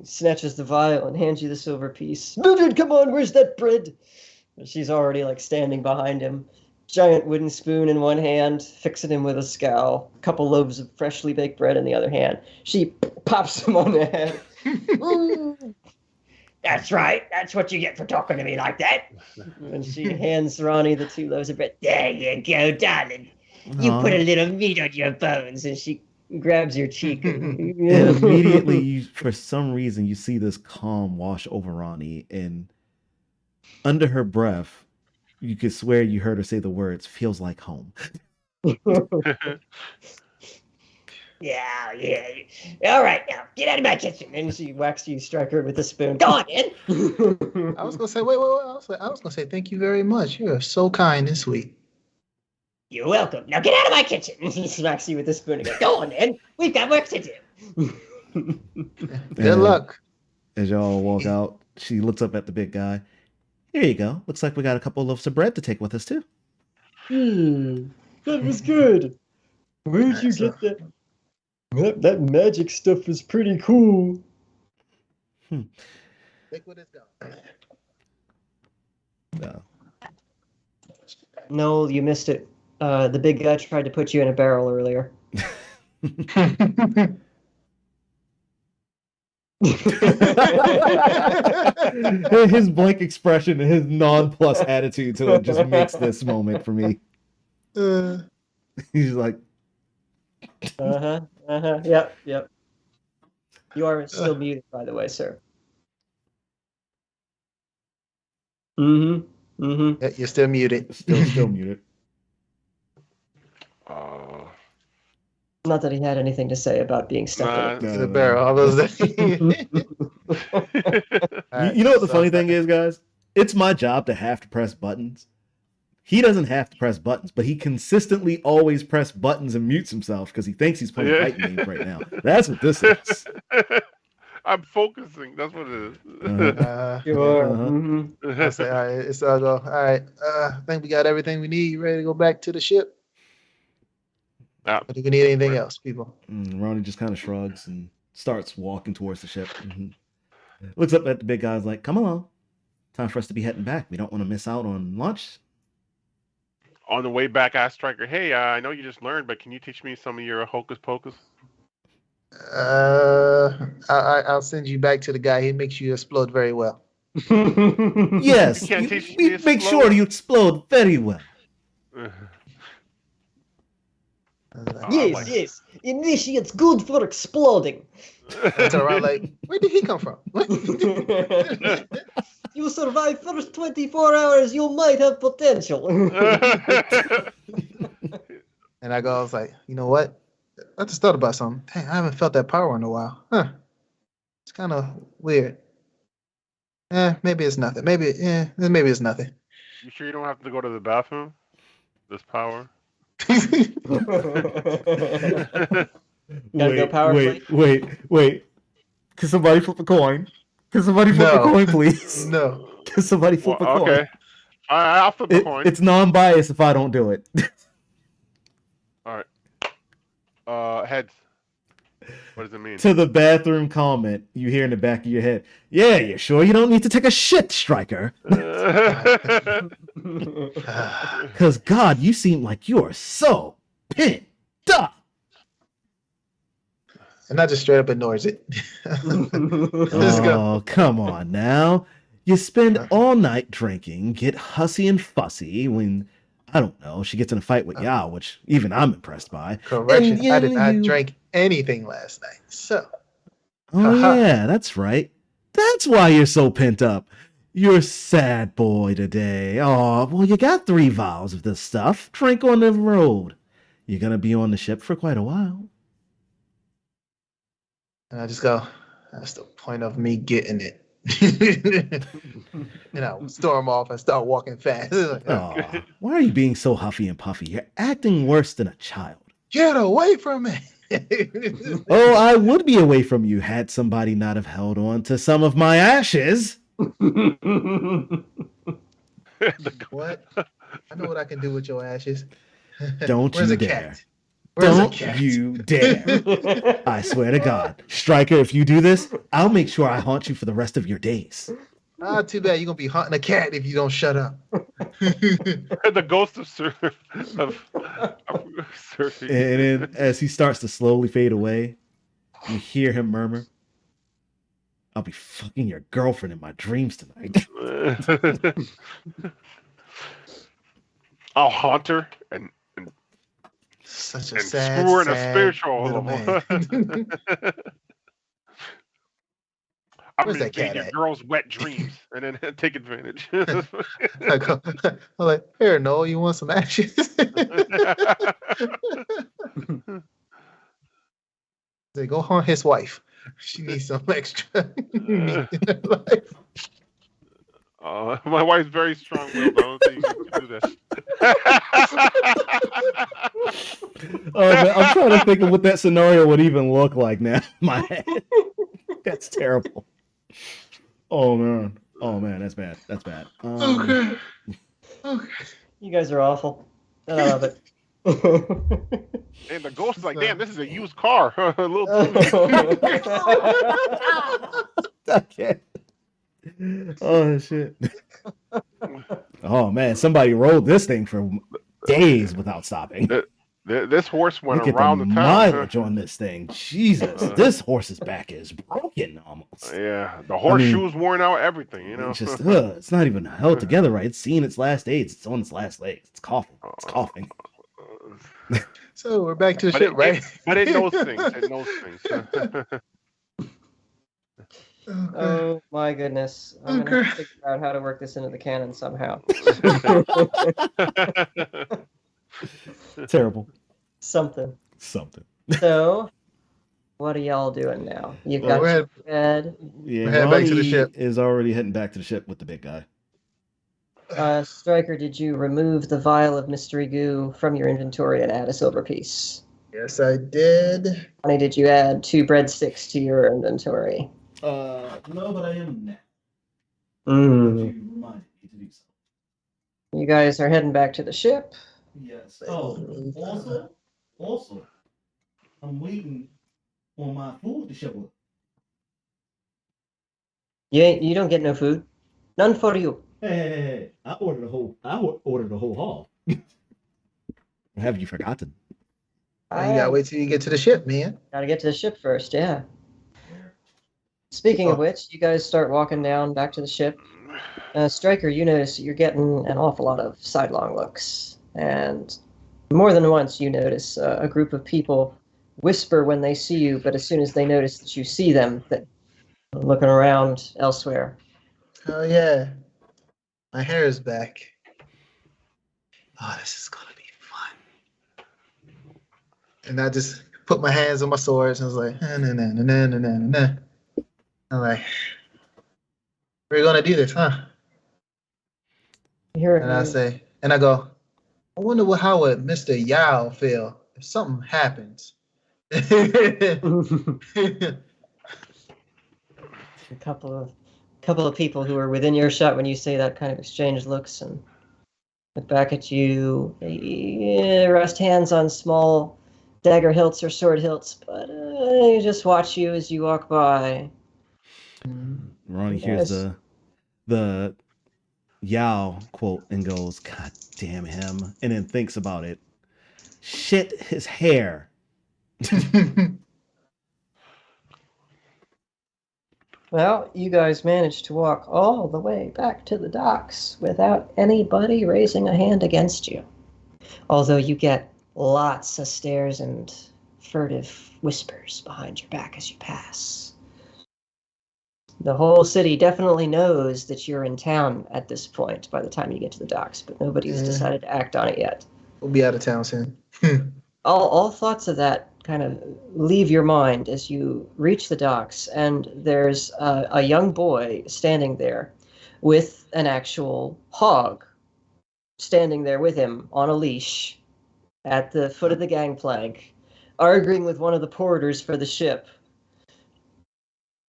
snatches the vial and hands you the silver piece. Mildred, come on, where's that bread? She's already like standing behind him. Giant wooden spoon in one hand, fixing him with a scowl. A couple loaves of freshly baked bread in the other hand. She pops him on the head. That's right. That's what you get for talking to me like that. And she hands Ronnie the 2 loaves of bread. There you go, darling. You put a little meat on your bones. And she grabs your cheek. And immediately, for some reason, you see this calm wash over Ronnie. And under her breath, you could swear you heard her say the words, "feels like home." Yeah. All right, now, get out of my kitchen. And she whacks you, strike her with a spoon. Go on, in. I was gonna say, wait. I was gonna say, thank you very much. You are so kind and sweet. You're welcome. Now get out of my kitchen. And she smacks you with a spoon again. Go on, in. We've got work to do. Good luck. As y'all walk out, she looks up at the big guy. Here you go. Looks like we got a couple of loaves of bread to take with us, too. That was good. Where'd you get that? That magic stuff is pretty cool. Liquid is gone. No. Noel, you missed it. The big guy tried to put you in a barrel earlier. His blank expression and his nonplussed attitude to it just makes this moment for me. He's like, Yep. You are still muted, by the way, sir. Yeah, you're still muted. still muted. Not that he had anything to say about being stuck In the barrel. All those You know what the funny thing is, guys? It's my job to have to press buttons. He doesn't have to press buttons, but he consistently always press buttons and mutes himself because he thinks he's playing fighting games right now. That's what this is. I'm focusing. That's what it is. I say, all right, it's all go. All right, I think we got everything we need. You ready to go back to the ship? Or do we need anything else, people? Ronnie just kind of shrugs and starts walking towards the ship. Looks up at the big guys like, come along. Time for us to be heading back. We don't want to miss out on lunch. On the way back, I asked Stryker, "Hey, I know you just learned, but can you teach me some of your hocus pocus?" I'll send you back to the guy. He makes you explode very well. Yes, You can't teach we me to make explode? sure you explode very well. Yes. Initiate's good for exploding. I turn around like, where did he come from? You survive first 24 hours, you might have potential. And I was like, you know what? I just thought about something. Dang, I haven't felt that power in a while. Huh. It's kind of weird. Maybe it's nothing. Maybe it's nothing. You sure you don't have to go to the bathroom? This power? Gotta go power wait. Can somebody flip a coin? Can somebody flip a coin, please? No. Can somebody flip a coin? Okay. I'll flip a coin. It's non-biased if I don't do it. All right. Heads. What does it mean? To the bathroom comment you hear in the back of your head. Yeah, you sure you don't need to take a shit, Stryker? Because, God, you seem like you are so pissed up. And I just straight up ignores it. Let's go. Oh, come on now. You spend all night drinking, get hussy and fussy when, I don't know, she gets in a fight with Yao, which even I'm impressed by. Correction, I did not drink anything last night. So. Oh, yeah, that's right. That's why you're so pent up. You're a sad boy today. Oh, well, you got 3 vials of this stuff. Drink on the road. You're going to be on the ship for quite a while. And I just go, that's the point of me getting it. And I storm off and start walking fast. Aw, why are you being so huffy and puffy? You're acting worse than a child. Get away from me. Oh, I would be away from you had somebody not have held on to some of my ashes. What? I know what I can do with your ashes. Don't Where's you the dare. cat? Where's the Don't cat? you dare. I swear to God. Stryker, if you do this, I'll make sure I haunt you for the rest of your days. Too bad you're going to be hunting a cat if you don't shut up. The ghost of Surfy. And then as he starts to slowly fade away, you hear him murmur, I'll be fucking your girlfriend in my dreams tonight. I'll haunt her and Such a and sad, screw her in a sad spiritual little level. man. I'm Where's gonna that cat invade your at? girl's wet dreams and then take advantage. I'm like, here, Noel, you want some ashes? Say, go haunt his wife. She needs some extra meat in her life. My wife's very strong-willed. I don't think you can do that. Oh, man, I'm trying to think of what that scenario would even look like now in my head. That's terrible. Oh, man, that's bad. That's bad. Okay. You guys are awful. I love it. And the ghost is like, damn, this is a used car. A little Okay. Oh, shit. Oh, man, somebody rode this thing for days without stopping. This horse went Look around at the the town. mileage on this thing. Jesus, this horse's back is broken almost. Yeah, the horseshoe's worn out, everything, you know. It's just, it's not even held together right. It's seeing its last days. It's on its last legs. It's coughing. It's coughing. So we're back to the ship, right? But it knows things. It knows things. Oh my goodness. I'm gonna have to figure out how to work this into the canon somehow. Terrible. Something. So, what are y'all doing now? You've got your bed. Yeah, We're heading back to the Ronni ship. is already heading back to the ship with the big guy. Stryker, did you remove the vial of mystery goo from your inventory and add a silver piece? Yes, I did. Ronni, did you add 2 breadsticks to your inventory? No, but I am now. Mm. You reminded me to do so. You guys are heading back to the ship. Yes. Oh, also, I'm waiting on my food to show up. You don't get no food. None for you. Hey, I ordered a whole haul. Or have you forgotten? You gotta wait till you get to the ship, man. Gotta get to the ship first, yeah. Speaking of which, you guys start walking down back to the ship. Stryker, you notice that you're getting an awful lot of sidelong looks. And more than once, you notice a group of people whisper when they see you, but as soon as they notice that you see them, they're looking around elsewhere. Oh, yeah. My hair is back. Oh, this is gonna be fun. And I just put my hands on my swords and was like, nah, nah, nah, nah, nah, nah, nah. I'm like, we're gonna do this, huh? And I say, and I go, I wonder how would Mr. Yao feel if something happens. A couple of people who are within earshot when you say that kind of exchange looks and look back at you. They rest hands on small dagger hilts or sword hilts, but they just watch you as you walk by. Ronnie hears the Yao quote and goes, "God damn him," and then thinks about it. Shit, his hair. Well, you guys managed to walk all the way back to the docks without anybody raising a hand against you. Although you get lots of stares and furtive whispers behind your back as you pass. The whole city definitely knows that you're in town at this point by the time you get to the docks, but nobody's decided to act on it yet. We'll be out of town soon. All thoughts of that kind of leave your mind as you reach the docks, and there's a young boy standing there with an actual hog standing there with him on a leash at the foot of the gangplank, arguing with one of the porters for the ship.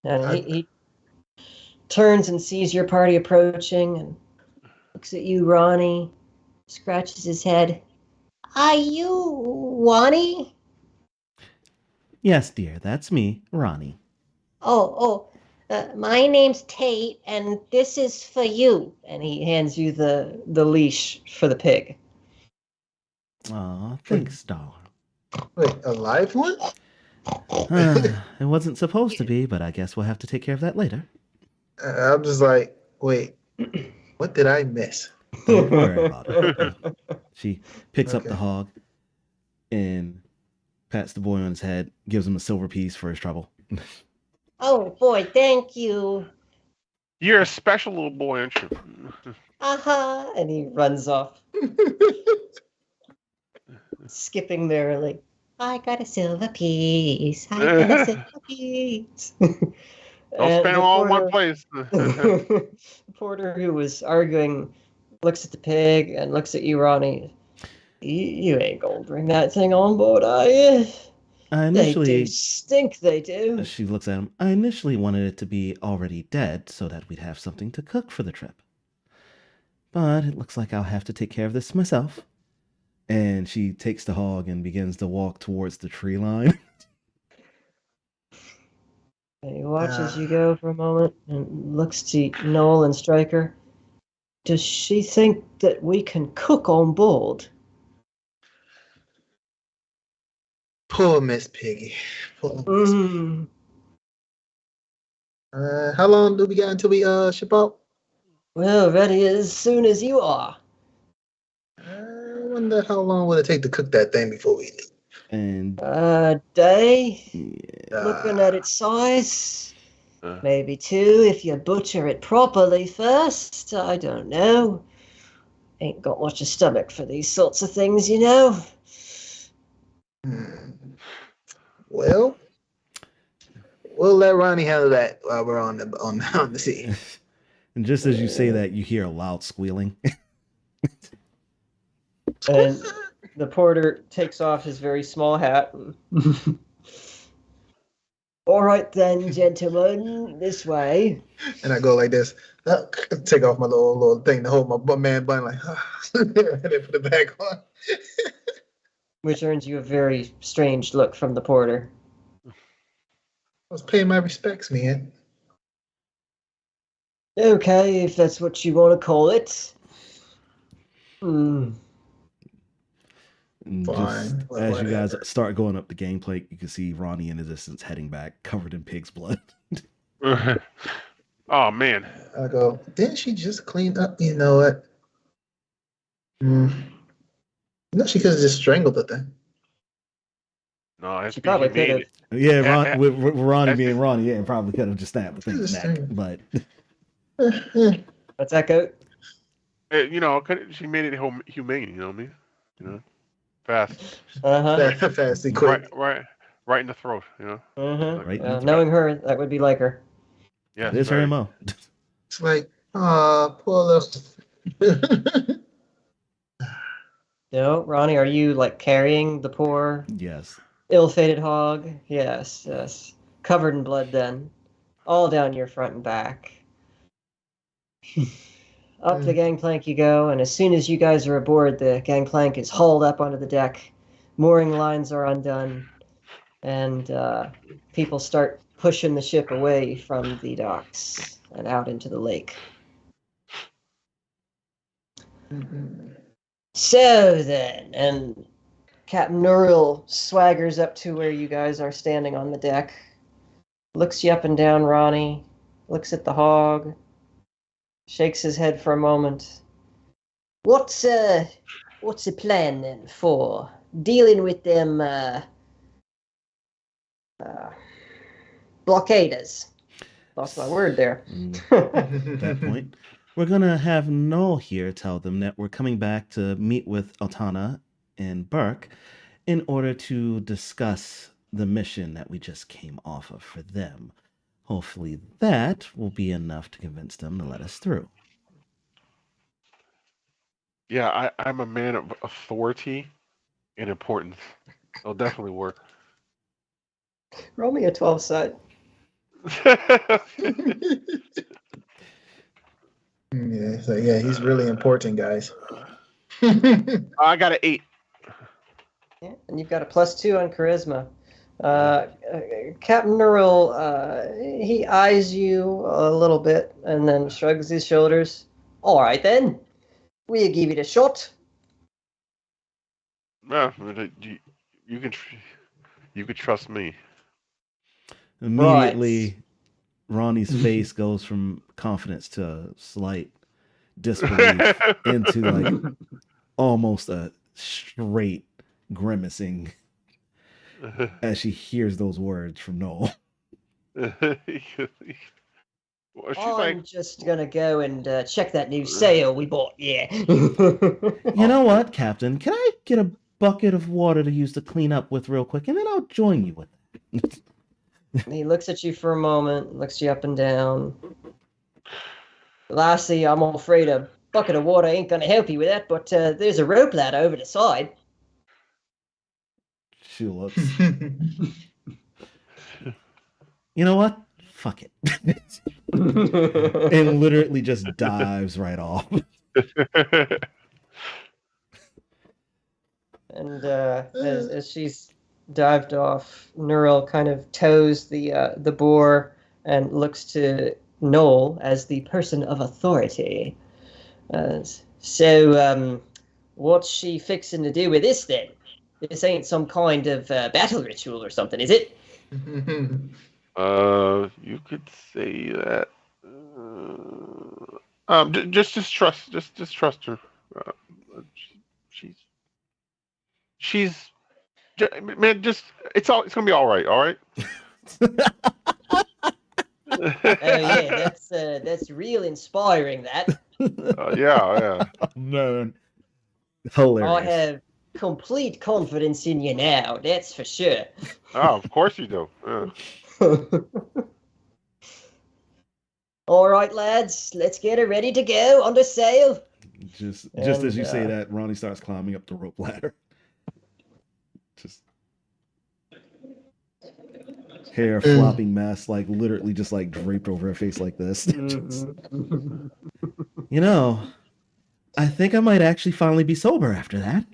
And he turns and sees your party approaching and looks at you, Ronnie, scratches his head. Are you Ronnie? Yes, dear, that's me, Ronnie. My name's Tate, and this is for you. And he hands you the leash for the pig. Aw, thanks, darling. Wait, a live one? It wasn't supposed to be, but I guess we'll have to take care of that later. I'm just like, wait, what did I miss? Don't worry about it. She picks up the hog and pats the boy on his head, gives him a silver piece for his trouble. Oh, boy, thank you. You're a special little boy, aren't you? Uh-huh. And he runs off, skipping merrily. I got a silver piece. I got a silver piece. Don't spend them all in one place. The porter who was arguing looks at the pig and looks at you, Ronnie. You ain't gonna bring that thing on board, are you? They do stink, they do. She looks at him. I initially wanted it to be already dead so that we'd have something to cook for the trip. But it looks like I'll have to take care of this myself. And she takes the hog and begins to walk towards the tree line. And he watches you go for a moment and looks to Noel and Stryker. Does she think that we can cook on board? Poor Miss Piggy. Poor Miss Piggy. How long do we got until we ship out? Well, ready as soon as you are. I wonder how long will it take to cook that thing before we leave? And day. Yeah. Looking at its size. Maybe 2 if you butcher it properly first. I don't know. Ain't got much of a stomach for these sorts of things, you know. Well, we'll let Ronnie handle that while we're on the sea. And just as you say that, you hear a loud squealing. And the porter takes off his very small hat. All right then, gentlemen, this way. And I go like this. Take off my little thing to hold my man bun, like, and then put it back on. Which earns you a very strange look from the porter. was paying my respects, man. Okay, if that's what you want to call it. Hmm. And just Fine. as you guys Whatever. start going up the gangplank, you can see Ronnie in the distance heading back, covered in pig's blood. Oh man. I go, didn't she just clean up? You know what? No, she could have just strangled the thing. No, it has She to be probably could have. humane. Yeah, Eh, with Ronnie eh, being Ronnie, yeah, probably could have just snapped the thing's Just neck. saying. But What's that, Goat? You know, she made it humane. You know what I mean? You know, fast, Uh-huh. Fast and right, quick. right in the throat. You know. Uh-huh. Right in the throat. Knowing her, that would be like her. Yes, it is her very. MO. It's like, poor little. No, Ronnie, are you like carrying the poor, Yes. ill-fated hog? Yes, yes. Covered in blood then. All down your front and back. Up the gangplank you go, and as soon as you guys are aboard, the gangplank is hauled up onto the deck. Mooring lines are undone, and people start pushing the ship away from the docks and out into the lake. So then, and Captain Nuril swaggers up to where you guys are standing on the deck, looks you up and down, Ronnie, looks at the hog, shakes his head for a moment. What's the plan then for dealing with them blockaders? Lost my word there. At that point, we're gonna have Noel here tell them that we're coming back to meet with Altana and Burke in order to discuss the mission that we just came off of for them. Hopefully that will be enough to convince them to let us through. Yeah, I'm a man of authority and importance. It'll definitely work. Roll me a 12 side. Yeah, so yeah, he's really important, guys. I got an 8. Yeah, and you've got a +2 on charisma. Captain Nuril, he eyes you a little bit and then shrugs his shoulders. All right then, we'll give it a shot. Yeah, you can you could trust me. Immediately, Ronnie's face goes from confidence to slight disbelief into like almost a straight grimacing as she hears those words from Noel. Well, she's I'm like, just gonna go and check that new sail we bought. Yeah. You know what, Captain? Can I get a bucket of water to use to clean up with real quick, and then I'll join you with it. He looks at you for a moment, looks you up and down. Lassie, I'm afraid a bucket of water ain't gonna help you with that, but there's a rope ladder over the side. She looks. You know what? Fuck it. And literally just dives right off. And as she's dived off, Nuril kind of toes the boar and looks to Noel as the person of authority. So, what's she fixing to do with this then? This ain't some kind of battle ritual or something, is it? You could say that. Just trust her. She's man. It's gonna be all right. All right. Oh yeah, that's real inspiring. That Yeah. Oh, man. Hilarious. I have complete confidence in you now. That's for sure. Oh, of course you do. Yeah. All right, lads, let's get her ready to go under sail. Just as you say that, Ronnie starts climbing up the rope ladder. Just hair flopping mess, like literally just like draped over her face like this. You know, I think I might actually finally be sober after that.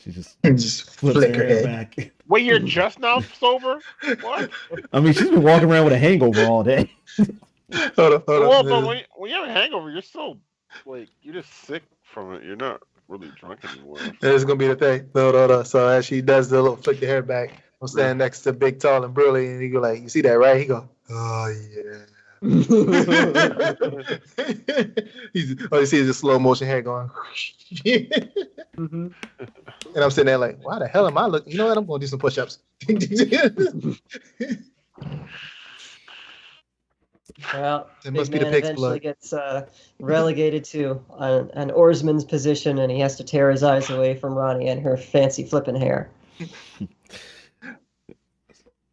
She just Just flips flick her her hair head. back. Wait, you're just now sober? What? I mean, she's been walking around with a hangover all day. Hold Well, on. but when you have a hangover, you're still like you're just sick from it. You're not really drunk anymore. That's gonna be the thing. No. So as she does the little flick the hair back, I'm standing next to Big, Tall, and Burly, and he go like, "You see that, right?" He go, "Oh yeah." All you see is a slow motion hair going. Mhm. And I'm sitting there like, why the hell am I looking? You know what? I'm going to do some push-ups. Well, It big must be the man pig's eventually blood. gets relegated to an oarsman's position, and he has to tear his eyes away from Ronnie and her fancy flipping hair.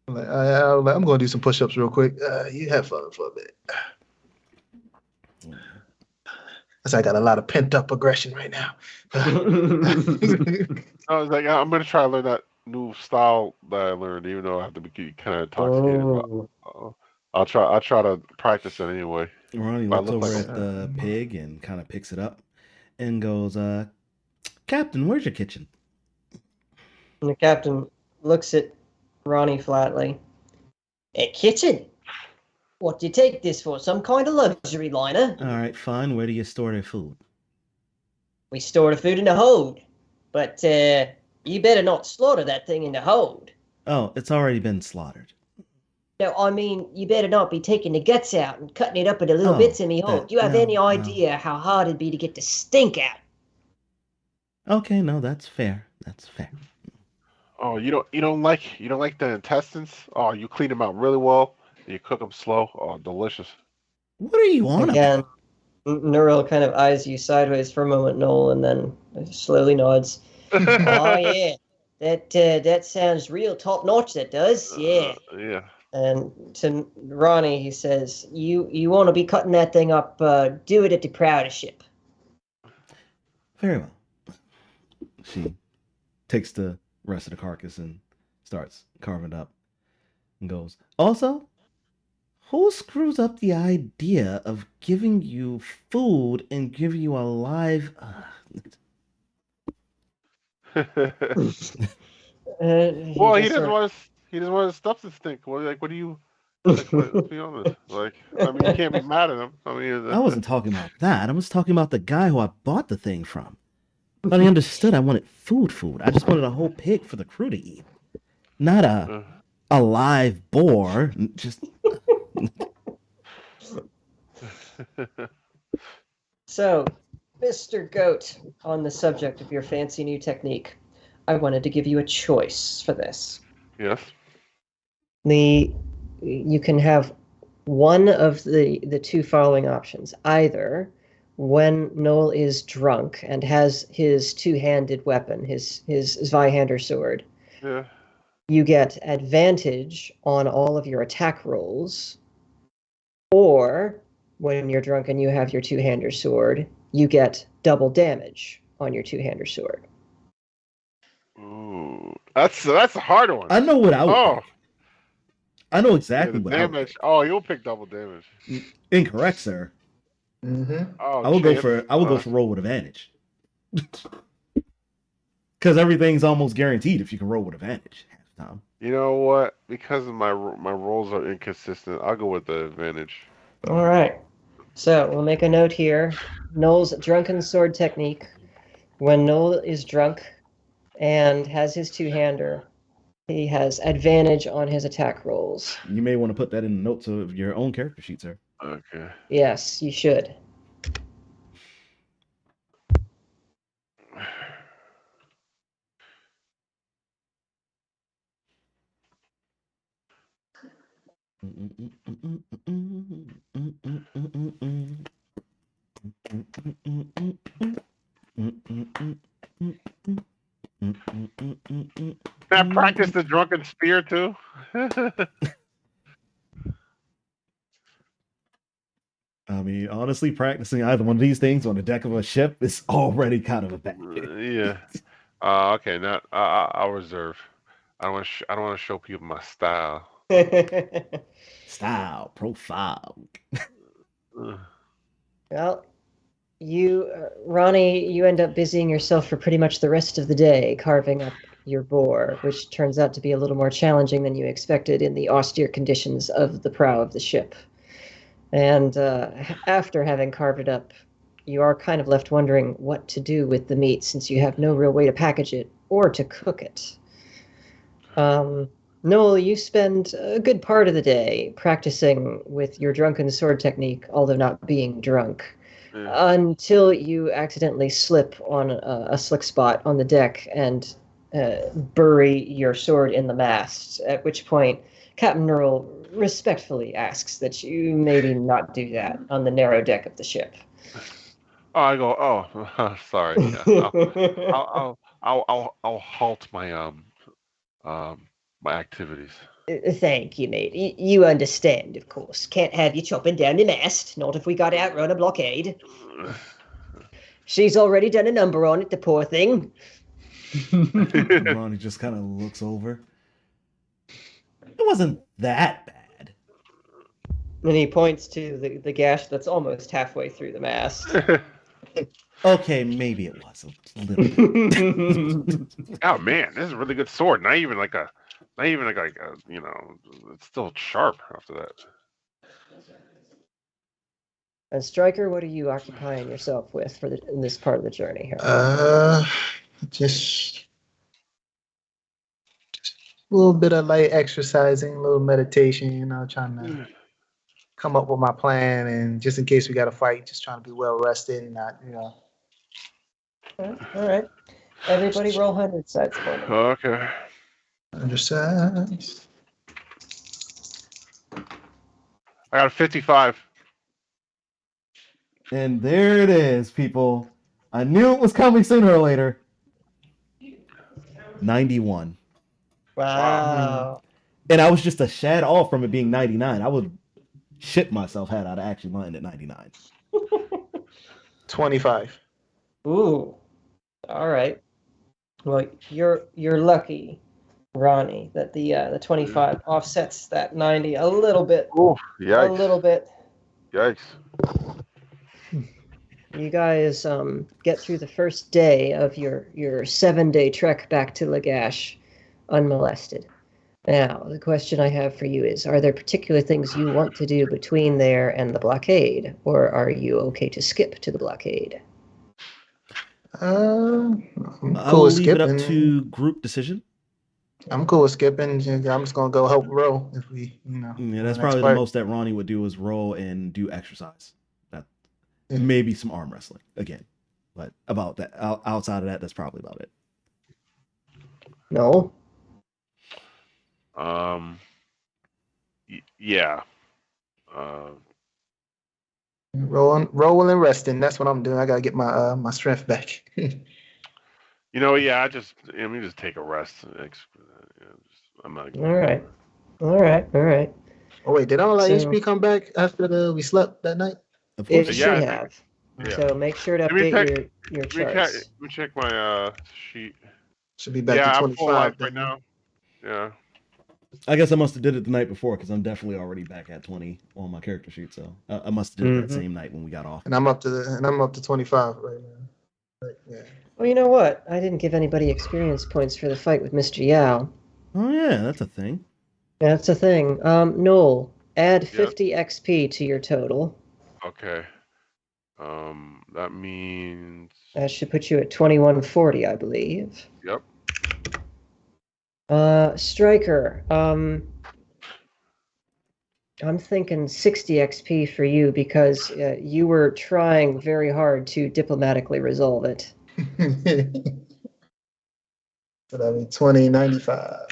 I'm going to do some push-ups real quick. You have fun for a bit. Because I got a lot of pent-up aggression right now. I was like, I'm gonna try to learn that new style that I learned, even though I have to be kind of intoxicated. Oh. I'll try to practice it anyway. Ronnie I looks look over like at the pig and kind of picks it up and goes, Captain, where's your kitchen? And the captain looks at Ronnie flatly. A kitchen? What do you take this for? Some kind of luxury liner? All right, fine. Where do you store their food? We store the food in the hold. But you better not slaughter that thing in the hold. Oh, it's already been slaughtered. No, I mean, you better not be taking the guts out and cutting it up into little Oh, bits in the hold. Do you have no, any no. idea how hard it'd be to get the stink out? Okay, no, that's fair. That's fair. Oh, you don't like the intestines? Oh, you clean them out really well. And you cook them slow. Oh, delicious. What are you on Again, about? Neural kind of eyes you sideways for a moment, Noel, and then slowly nods. Oh, yeah. That sounds real top notch, that does. Yeah. Yeah. And to Ronnie, he says, you want to be cutting that thing up, do it at the Proudership. Very well. She takes the rest of the carcass and starts carving it up and goes, also, who screws up the idea of giving you food and giving you a live... Well, he doesn't want his stuff to stink. What do you? Like, let's be honest. Like, I mean, you can't be mad at him. I mean, I wasn't talking about that. I was talking about the guy who I bought the thing from. But I understood I wanted food. I just wanted a whole pig for the crew to eat. Not a live boar. Just... So, Mr. Goat, on the subject of your fancy new technique, I wanted to give you a choice for this. Yes. You can have one of the two following options. Either when Noel is drunk and has his two-handed weapon, his Zweihander sword, Yeah. you get advantage on all of your attack rolls. Or when you're drunk and you have your two-hander sword, you get double damage on your two-hander sword. Ooh, that's a hard one. I know what I would Oh, pick. I know exactly the what I would damage. pick. Oh, you'll pick double damage. Incorrect, sir. Mm-hmm. Oh, I will go for roll with advantage. Because everything's almost guaranteed if you can roll with advantage half the time. You know what? Because of my rolls are inconsistent, I'll go with the advantage. All right. So we'll make a note here. Noel's drunken sword technique. When Noel is drunk and has his two-hander, he has advantage on his attack rolls. You may want to put that in the notes of your own character sheet, sir. Okay. Yes, you should. Can I practice the drunken spear too? I mean, honestly, practicing either one of these things on the deck of a ship is already kind of a bad. Yeah. Okay. Not. I'll reserve. I don't want to show people my style. Style, profile. Well, Ronnie, you end up busying yourself for pretty much the rest of the day carving up your boar, which turns out to be a little more challenging than you expected in the austere conditions of the prow of the ship. And after having carved it up, you are kind of left wondering what to do with the meat since you have no real way to package it or to cook it. Noel, you spend a good part of the day practicing with your drunken sword technique, although not being drunk, until you accidentally slip on a slick spot on the deck and bury your sword in the mast, at which point Captain Nurl respectfully asks that you maybe not do that on the narrow deck of the ship. Oh, I go. Oh, sorry. Yeah, I'll halt my my activities. Thank you, mate. You understand, of course. Can't have you chopping down the mast, not if we got to outrun a blockade. She's already done a number on it, the poor thing. Ronnie just kind of looks over. It wasn't that bad. And he points to the gash that's almost halfway through the mast. Okay, maybe it was a little bit. Oh man, this is a really good sword. Not even like a, it's still sharp after that. And Stryker, what are you occupying yourself with in this part of the journey here? Just a little bit of light exercising, a little meditation, trying to come up with my plan, and just in case we got to fight, just trying to be well rested and not, All right. Everybody roll 100 sides for me. Okay. Undersize. I got a 55. And there it is, people. I knew it was coming sooner or later. 91. Wow. And I was just a shad off from it being 99. I would shit myself had I actually landed at 99. 25. Ooh. All right. Well, you're lucky, Ronnie, that the 25 offsets that 90 a little bit. Oh, yikes. A little bit. Yikes. You guys get through the first day of your 7-day trek back to Lagash unmolested. Now, the question I have for you is, are there particular things you want to do between there and the blockade, or are you okay to skip to the blockade? I'm I'll cool with leave it up skipping. to group decision. I'm cool with skipping. I'm just gonna go help row if we, Yeah, that's probably the most that Ronnie would do is roll and do exercise. That maybe some arm wrestling again, but about that outside of that, that's probably about it. No. Yeah. Rolling and resting. That's what I'm doing. I gotta get my my strength back. Yeah. Let me just take a rest. I'm not. All right. Oh wait, did all our HP come back after we slept that night? Of It course, should Yeah, have. yeah. So make sure to Let me update your Let me charts. let me check my sheet. Should be back Yeah, to I'm full 25 life then. right now. Yeah. I guess I must have did it the night before because I'm definitely already back at 20 on my character sheet. So I must have did it that same night when we got off. And I'm up to 25 right now. Right, yeah. Well, you know what? I didn't give anybody experience points for the fight with Mr. Yao. Oh yeah, that's a thing. That's a thing. Noel, add 50 XP to your total. Okay. That means. That should put you at 2140, I believe. Yep. Stryker, I'm thinking 60 XP for you because you were trying very hard to diplomatically resolve it. So that'll be 2095.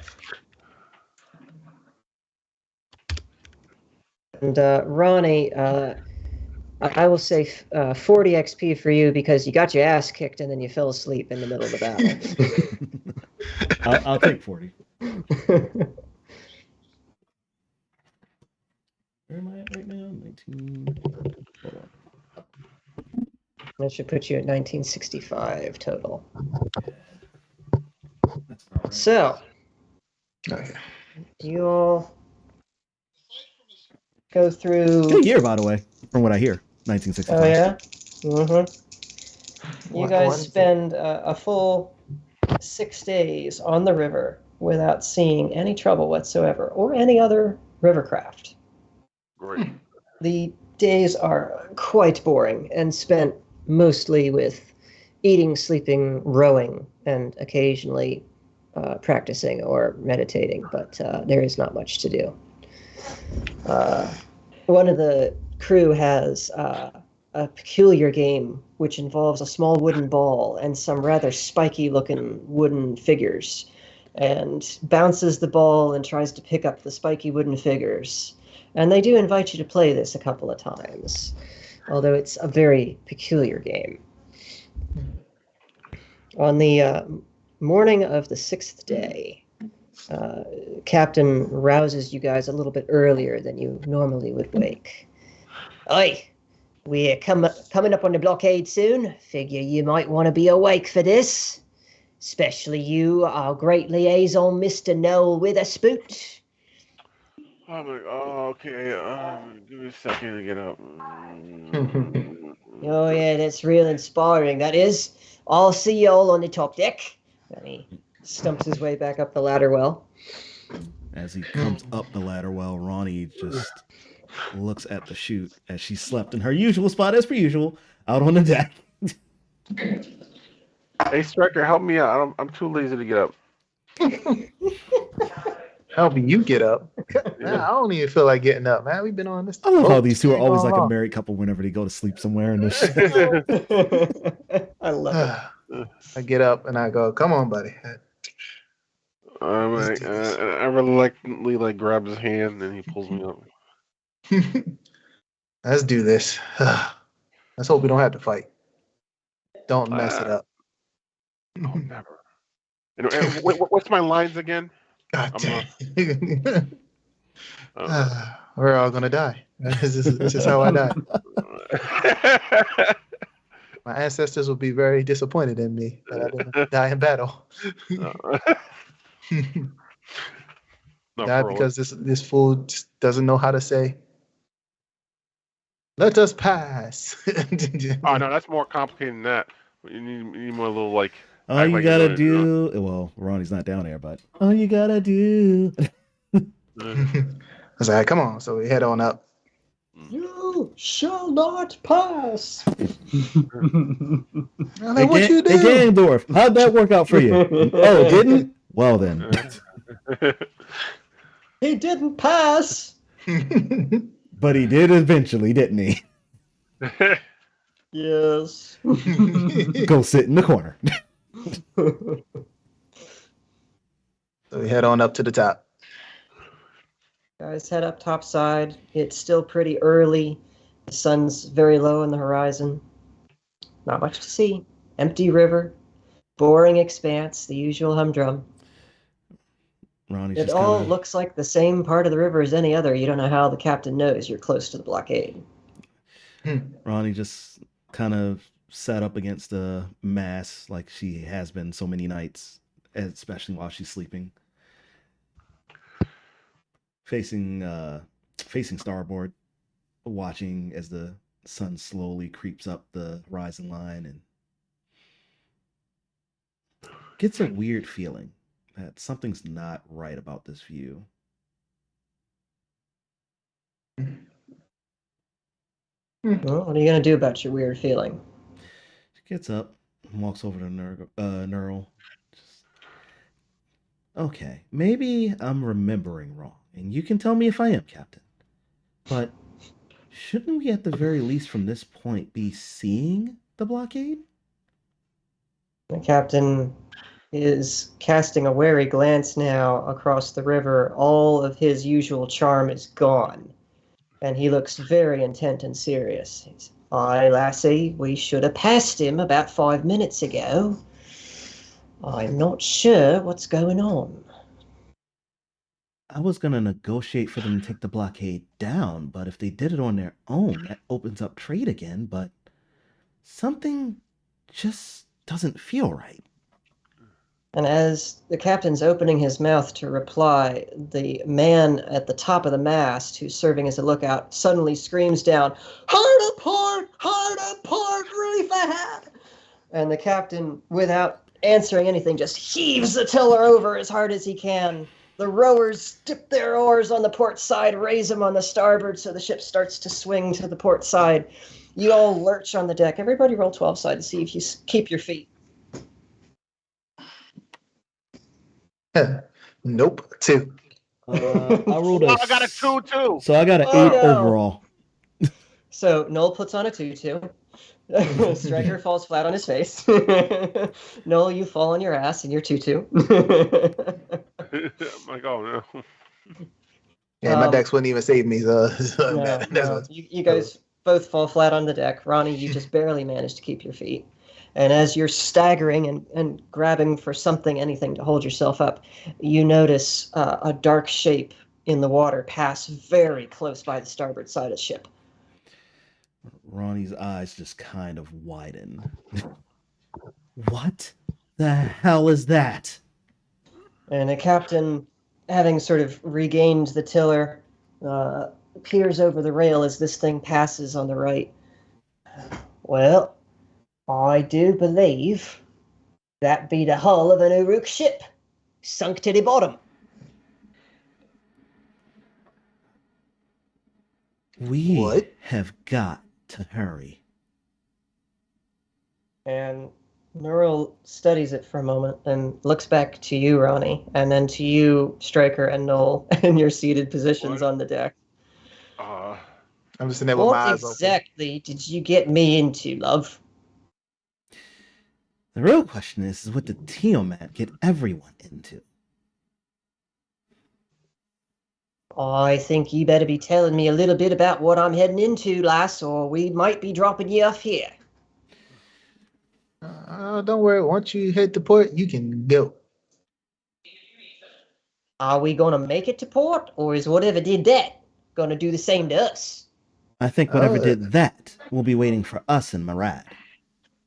And Ronnie, I will say 40 XP for you because you got your ass kicked and then you fell asleep in the middle of the battle. I'll take 40. Where am I at right now? 19. Hold on. That should put you at 1965 total. That's about right. So, Okay. you'll go through. Good year, by the way, from what I hear. 1965. Oh yeah. Mm-hmm. You guys spend a full 6 days on the river without seeing any trouble whatsoever or any other rivercraft. Great. The days are quite boring and spent mostly with eating, sleeping, rowing, and occasionally practicing or meditating, but there is not much to do. One of the crew has a peculiar game which involves a small wooden ball and some rather spiky-looking wooden figures, and bounces the ball and tries to pick up the spiky wooden figures. And they do invite you to play this a couple of times, although it's a very peculiar game. On the morning of the 6th day, Captain rouses you guys a little bit earlier than you normally would wake. Oi, we're coming up on the blockade soon. Figure you might want to be awake for this. Especially you, our great liaison, Mr. Noel Witherspoon. I'm like, oh, okay. Give me a second to get up. Oh, yeah, that's real inspiring, that is. I'll see you all on the top deck. And he stumps his way back up the ladder well. As he comes up the ladder well, Ronni just looks at the chute as she slept in her usual spot as per usual, out on the deck. Hey, Striker, help me out. I'm too lazy to get up. Help you get up. Man, I don't even feel like getting up, man. We've been on this. I love how these two are always like a married couple whenever they go to sleep somewhere. And I love it. I get up and I go, come on, buddy. I reluctantly grab his hand and he pulls me up. Let's do this. Let's hope we don't have to fight. Don't mess it up. No, never. And what's my lines again? God damn. We're all gonna die. This is how I die. My ancestors will be very disappointed in me that I didn't die in battle. Die because this fool just doesn't know how to say, "Let us pass." Oh no, that's more complicated than that. You need more little like. All you gotta do. Well, Ronnie's not down there, but all you gotta do. I was like, "Come on!" So we head on up. You shall not pass. Hey, Ganondorf, how'd that work out for you? Oh, it didn't? Well then. He didn't pass. But he did eventually, didn't he? Yes. Go sit in the corner. So we head on up to the top. Guys, head up topside. It's still pretty early. The sun's very low on the horizon. Not much to see. Empty river. Boring expanse. The usual humdrum. Ronnie's It all looks like the same part of the river as any other. You don't know how the captain knows you're close to the blockade. Ronni just kind of sat up against the mast like she has been so many nights, especially while she's sleeping. Facing starboard, watching as the sun slowly creeps up the horizon line and gets a weird feeling that something's not right about this view. Well, what are you going to do about your weird feeling? She gets up and walks over to Neural. Okay, maybe I'm remembering wrong, and you can tell me if I am, Captain. But shouldn't we at the very least from this point be seeing the blockade? The captain is casting a wary glance now across the river. All of his usual charm is gone, and he looks very intent and serious. He's, "Aye, lassie, we should have passed him about 5 minutes ago. I'm not sure what's going on." I was going to negotiate for them to take the blockade down, but if they did it on their own, that opens up trade again, but something just doesn't feel right. And as the captain's opening his mouth to reply, the man at the top of the mast, who's serving as a lookout, suddenly screams down, "Hard apart! Hard apart! Leave the head! And the captain, without answering anything, just heaves the tiller over as hard as he can. The rowers dip their oars on the port side, raise them on the starboard so the ship starts to swing to the port side. You all lurch on the deck. Everybody roll 12 side to see if you keep your feet. Nope. 2. I rolled a. I got a 2 too. So I got an Oh, 8 no. overall. So Noel puts on a tutu. Striker falls flat on his face. Noel, you fall on your ass in your tutu. I'm like, oh no. Yeah, my decks wouldn't even save me. So No. You guys both fall flat on the deck. Ronnie, you just barely manage to keep your feet. And as you're staggering and grabbing for anything to hold yourself up, you notice a dark shape in the water pass very close by the starboard side of the ship. Ronnie's eyes just kind of widen. What the hell is that? And the captain, having sort of regained the tiller, peers over the rail as this thing passes on the right. Well, I do believe that be the hull of an Uruk ship, sunk to the bottom. We have got to hurry. And Neural studies it for a moment and looks back to you, Ronnie, and then to you, Stryker and Noel, in your seated positions on the deck. Uh, I'm just in there with my What eyes open. exactly did you get me into, love? The real question is what did Tiamat get everyone into? I think you better be telling me a little bit about what I'm heading into, lass, or we might be dropping you off here. Don't worry. Once you hit the port, you can go. Are we going to make it to port, or is whatever did that going to do the same to us? I think whatever did that will be waiting for us in Marad.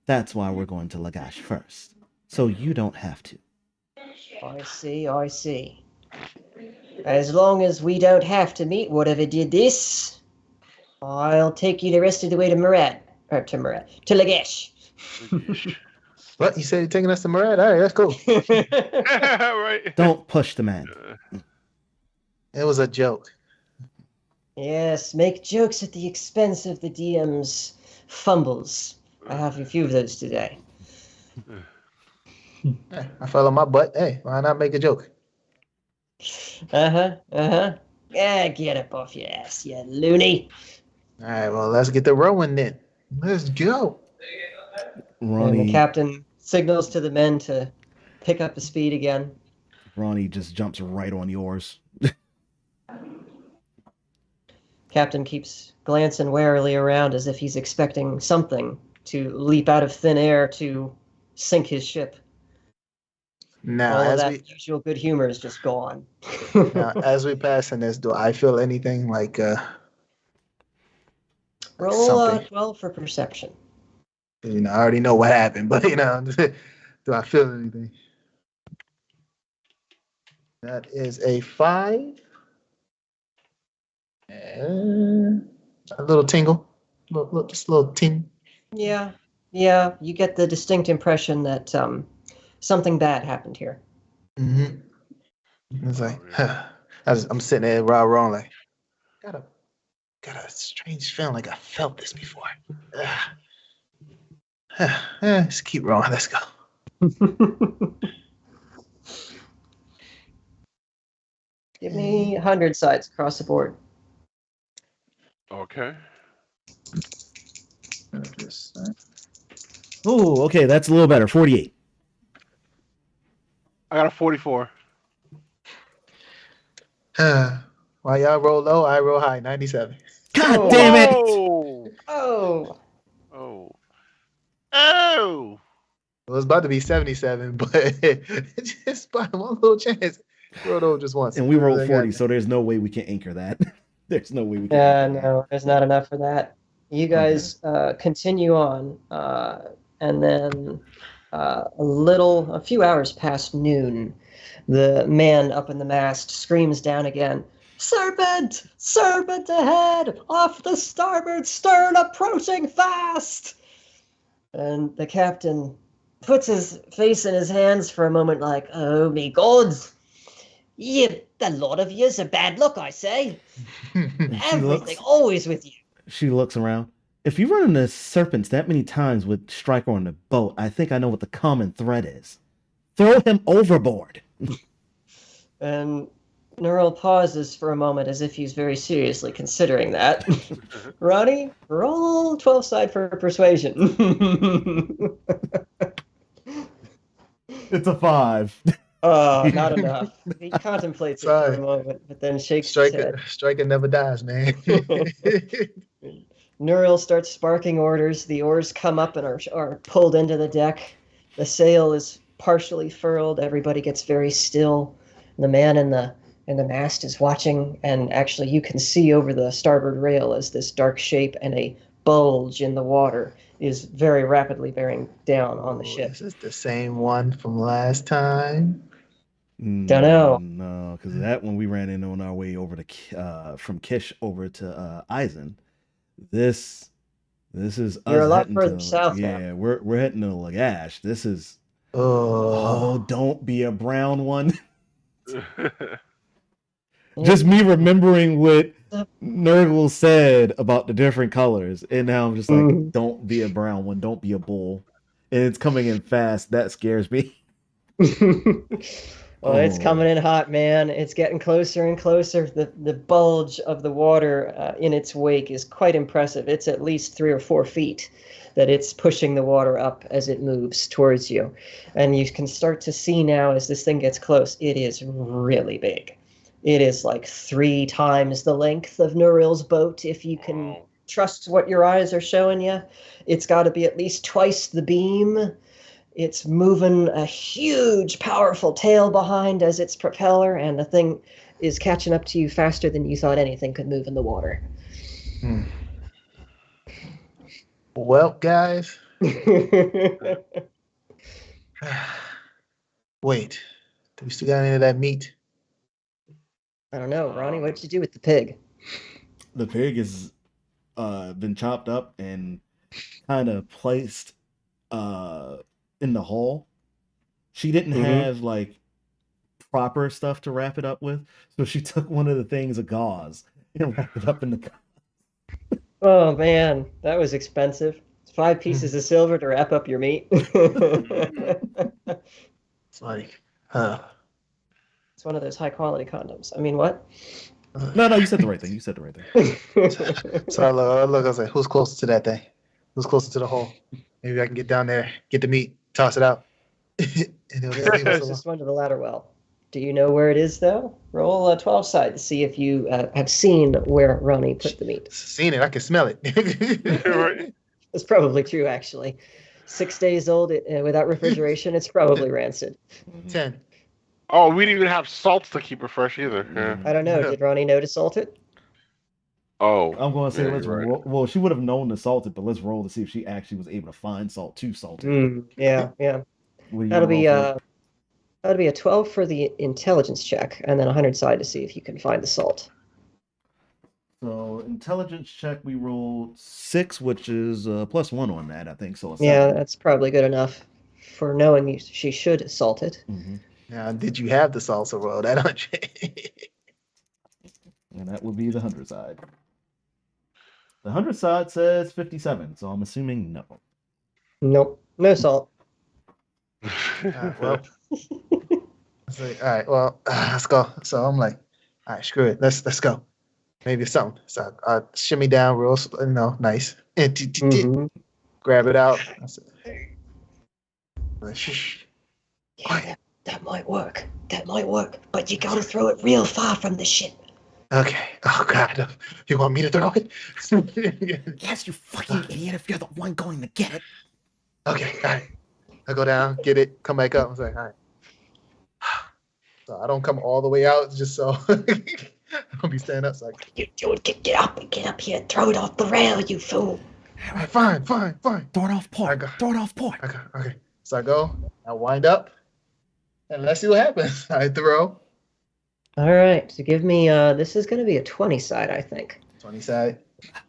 That's why we're going to Lagash first, so you don't have to. I see. As long as we don't have to meet whatever did this, I'll take you the rest of the way to to Lagash. What? You said you're taking us to Murad? All right, that's cool. right. Don't push the man. It was a joke. Yes, make jokes at the expense of the DM's fumbles. I have a few of those today. I fell on my butt. Hey, why not make a joke? Yeah, get up off your ass, you loony. All right, well, let's get the rowing then. Let's go. Ronnie, And the captain signals to the men to pick up the speed again. Ronnie just jumps right on yours. Captain keeps glancing warily around as if he's expecting something to leap out of thin air to sink his ship. Now, All of as that usual good humor is just gone. as we pass in this, do I feel anything like Roll something? 12 for perception. I already know what happened, but do I feel anything? That is a 5. And a little tingle, just a little ting. Yeah, you get the distinct impression that something bad happened here. Mm-hmm. It's like, I'm sitting there wrong, like, got a strange feeling like I felt this before. Just keep rolling. Let's go. Give me 100 sides across the board. Okay. Oh, okay, that's a little better. 48. I got a 44. While y'all roll low, I roll high. 97. God damn it! Oh! It was about to be 77, but just by one little chance, rolled over just once. And we rolled 40, so there's no way we can anchor that. There's no way we can. No, there's not enough for that. You guys continue on, and then a few hours past noon, the man up in the mast screams down again, "Serpent! Serpent ahead! Off the starboard stern, approaching fast!" And the captain puts his face in his hands for a moment, like, oh, me gods. The lot of yous are bad luck, I say. Everything always with you. She looks around. If you run into serpents that many times with Stryker on the boat, I think I know what the common thread is. Throw him overboard. And Neural pauses for a moment as if he's very seriously considering that. Ronnie, roll 12 side for persuasion. It's a 5. Oh, not enough. He contemplates it for a moment, but then shakes his head. Striker never dies, man. Neural starts sparking orders. The oars come up and are pulled into the deck. The sail is partially furled. Everybody gets very still. The man in the mast is watching, and actually you can see over the starboard rail as this dark shape and a bulge in the water is very rapidly bearing down on the ship. Is this the same one from last time? Don't know. No, because that one we ran in on our way over to from Kish over to Eisen. This is You're us a lot heading further to, south yeah, now. we're heading to Lagash. This is Oh, don't be a brown one. Just me remembering what Nurgle said about the different colors, and now I'm just like, don't be a brown one, don't be a bull, and it's coming in fast. That scares me. Well, it's coming in hot, man. It's getting closer and closer. The bulge of the water in its wake is quite impressive. It's at least 3 or 4 feet that it's pushing the water up as it moves towards you. And you can start to see now as this thing gets close, it is really big. It is like 3 times the length of Nuril's boat, if you can trust what your eyes are showing you. It's got to be at least twice the beam. It's moving a huge, powerful tail behind as its propeller, and the thing is catching up to you faster than you thought anything could move in the water. Well, guys. Wait, do we still got any of that meat? I don't know, Ronnie, what'd you do with the pig? The pig has been chopped up and kind of placed in the hall. She didn't have like proper stuff to wrap it up with, so she took one of the things of gauze and wrapped it up in the. Oh man, that was expensive. It's 5 pieces of silver to wrap up your meat. It's like, It's one of those high quality condoms. I mean, what? No, you said the right thing. So I look, I was like, who's closer to that thing? Who's closer to the hole? Maybe I can get down there, get the meat, toss it out. And It's just one to the ladder well. Do you know where it is, though? Roll a 12 side to see if you have seen where Ronnie put the meat. Seen it. I can smell it. It's probably true, actually. 6 days old without refrigeration, it's probably rancid. 10. Oh, we didn't even have salts to keep it fresh either. Yeah. I don't know. Did Ronnie know to salt it? Oh. I'm going to say, yeah, let's you're roll. Well, she would have known to salt it, but let's roll to see if she actually was able to find salt to salt it. Yeah. What do you That'll be roll for? that'll be a 12 for the intelligence check, and then 100 side to see if you can find the salt. So intelligence check, we rolled 6, which is +1 on that, I think. So Yeah, that's probably good enough for knowing she should salt it. Now, did you have the salsa roll? That 100. And that would be the 100 side. The 100 side says 57, so I'm assuming no. Nope, no salt. Well, it's like, all right, well, let's go. So I'm like, all right, screw it. Let's go. Maybe it's something. So I shimmy down real, nice. And grab it out. I said, shh. Yeah, that might work. But you gotta throw it real far from the ship. Okay. Oh God, you want me to throw it? Yes, you fucking idiot! If you're the one going to get it. Okay, all right. I go down, get it, come back up. I was like, all right. So I don't come all the way out, just so I don't be standing up. It's like, You dude, get up here, throw it off the rail, you fool. all right, fine. Throw it off port. Okay. So I go, I wind up, and let's see what happens. I throw. All right, so give me, this is going to be a 20 side, I think. 20 side.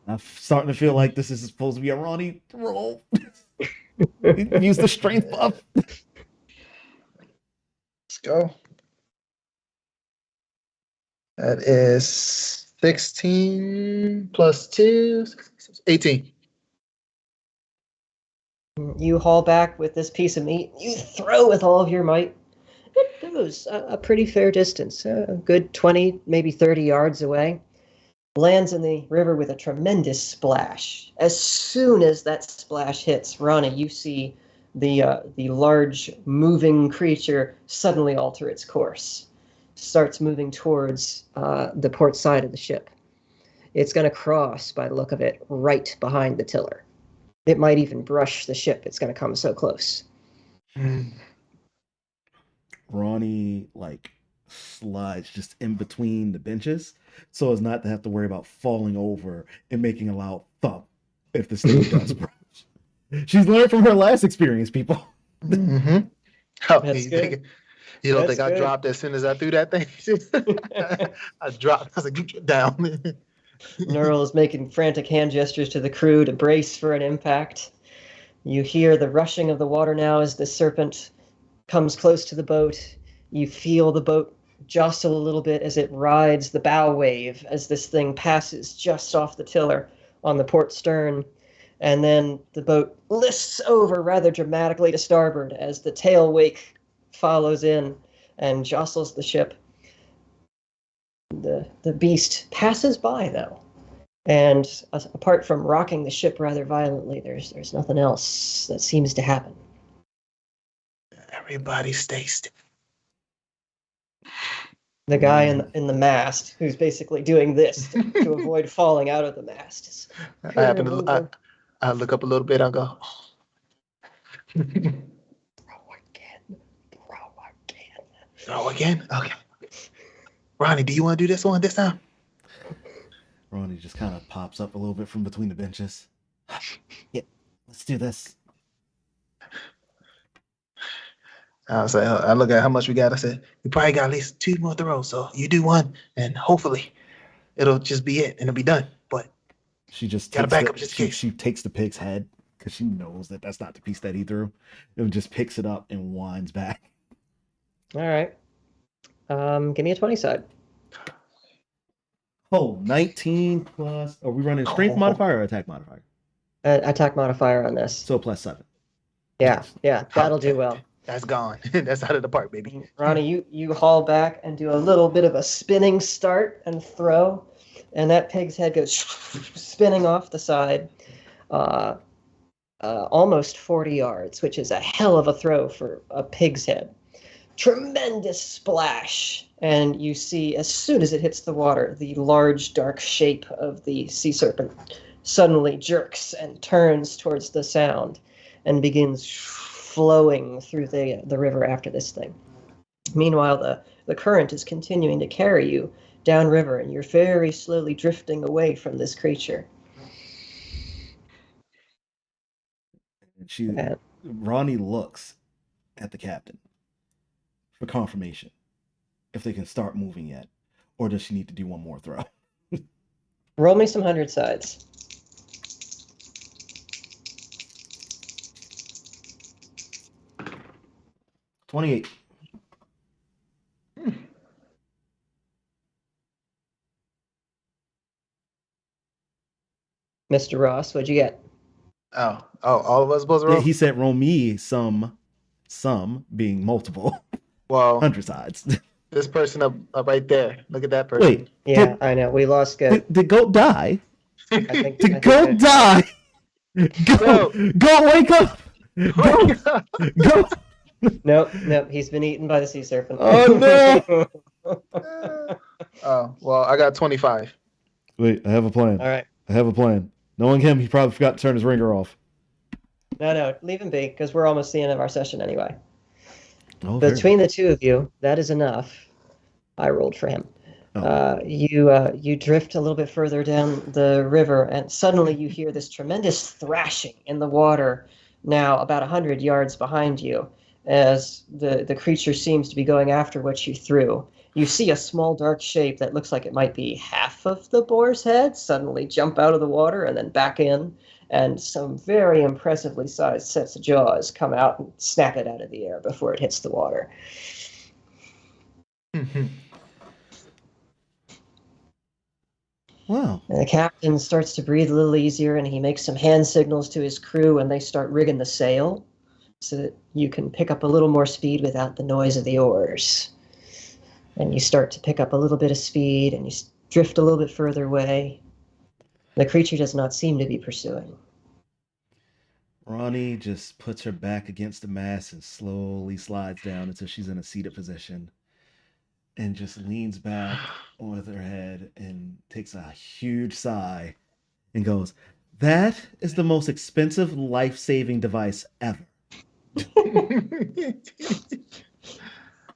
I'm starting to feel like this is supposed to be a Ronnie roll. Use the strength buff. Let's go. That is 16 plus 2, 18. You haul back with this piece of meat. You throw with all of your might. It goes a pretty fair distance, a good 20, maybe 30 yards away. Lands in the river with a tremendous splash. As soon as that splash hits, Ronni, you see the large moving creature suddenly alter its course. Starts moving towards the port side of the ship. It's going to cross, by the look of it, right behind the tiller. It might even brush the ship. It's going to come so close. Ronni slides just in between the benches so as not to have to worry about falling over and making a loud thump if the stage does brush. She's learned from her last experience, people. Mm-hmm. Oh, That's good. You don't That's think I good. dropped as soon as I threw that thing? I dropped. I was like, "Get down." Neural is making frantic hand gestures to the crew to brace for an impact. You hear the rushing of the water now as the serpent comes close to the boat. You feel the boat jostle a little bit as it rides the bow wave as this thing passes just off the tiller on the port stern. And then the boat lists over rather dramatically to starboard as the tail wake follows in and jostles the ship. The beast passes by, though. And apart from rocking the ship rather violently, there's nothing else that seems to happen. Everybody stay still. The guy in the mast, who's basically doing this to avoid falling out of the mast, is I look up a little bit. I go, throw again. "Oh, again? Okay. Ronni, do you want to do this one this time?" Ronni just kind of pops up a little bit from between the benches. Yeah, let's do this. I was like, I look at how much we got. I said, "We probably got at least 2 more throws. So you do one, and hopefully, it'll just be it, and it'll be done." But She just Gotta takes back the, up just in she, case. she takes the pig's head because she knows that that's not the piece that he threw. It just picks it up and winds back. All right. Give me a 20 side. Oh, 19 plus. Are we running strength modifier or attack modifier? Attack modifier on this. So plus 7. Yeah, that'll do well. that's gone. That's out of the park, baby. Ronni, you haul back and do a little bit of a spinning start and throw, and that pig's head goes spinning off the side, almost 40 yards, which is a hell of a throw for a pig's head. Tremendous splash, and you see, as soon as it hits the water, the large, dark shape of the sea serpent suddenly jerks and turns towards the sound and begins flowing through the river after this thing. Meanwhile, the current is continuing to carry you downriver, and you're very slowly drifting away from this creature. And Ronni looks at the captain for confirmation if they can start moving yet, or does she need to do one more throw? Roll me some 100 sides. $28. Mr. Ross, what'd you get? Oh, all of us supposed to roll? Yeah, he said roll me some being multiple. Well, 100 sides. this person up right there. Look at that person. Wait, Yeah, I know. We lost Goat. did Goat die? I think Did Goat die? Go, wake up! Go! Nope. He's been eaten by the sea serpent. Oh, no! Oh, well, I got 25. Wait, I have a plan. All right. I have a plan. Knowing him, he probably forgot to turn his ringer off. No, leave him be, because we're almost the end of our session anyway. Oh, very Between the two of you, that is enough. I rolled for him. Oh. You drift a little bit further down the river, and suddenly you hear this tremendous thrashing in the water now about 100 yards behind you as the creature seems to be going after what you threw. you see a small dark shape that looks like it might be half of the boar's head suddenly jump out of the water and then back in, and some very impressively sized sets of jaws come out and snap it out of the air before it hits the water. Wow. And the captain starts to breathe a little easier, and he makes some hand signals to his crew, and they start rigging the sail so that you can pick up a little more speed without the noise of the oars. And you start to pick up a little bit of speed, and you drift a little bit further away. The creature does not seem to be pursuing. Ronni just puts her back against the mast and slowly slides down until she's in a seated position and just leans back with her head and takes a huge sigh and goes, "That is the most expensive life-saving device ever." The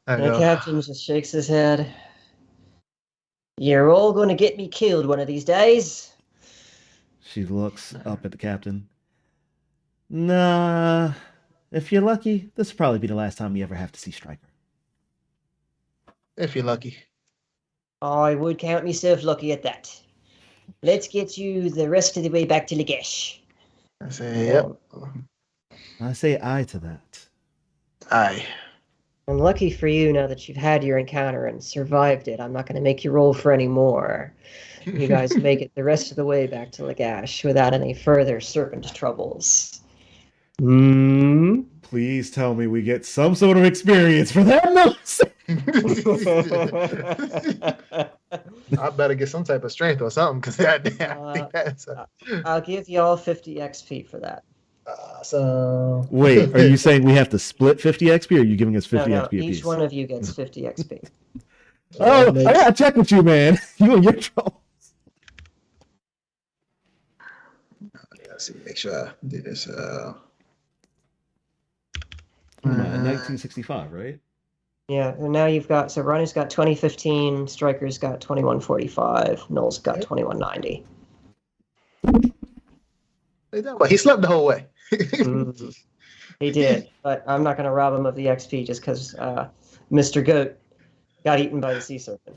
captain just shakes his head. You're all going to get me killed one of these days. She looks up at the captain. Nah, if you're lucky, this will probably be the last time you ever have to see Stryker. If you're lucky. I would count myself lucky at that. Let's get you the rest of the way back to Lagash. I say, yep. I say aye to that. Aye. And lucky for you, now that you've had your encounter and survived it, I'm not going to make you roll for any more. You guys make it the rest of the way back to Lagash without any further serpent troubles. Please tell me we get some sort of experience for that nonsense. I better get some type of strength or something, because goddamn, I think that's I'll give you all 50 XP for that. awesome. Wait, are you saying we have to split 50 XP, or are you giving us 50 No, XP apiece? each one of you gets 50 XP. Oh, I gotta check with you, man. You and your trouble. Let's see, make sure I do this. 1965, right? Yeah, and now you've got, so Ronnie's got 2015, Stryker's got 2145, Noel's got 2190. He slept the whole way. He did, but I'm not going to rob him of the XP just because Mr. Goat got eaten by the sea serpent.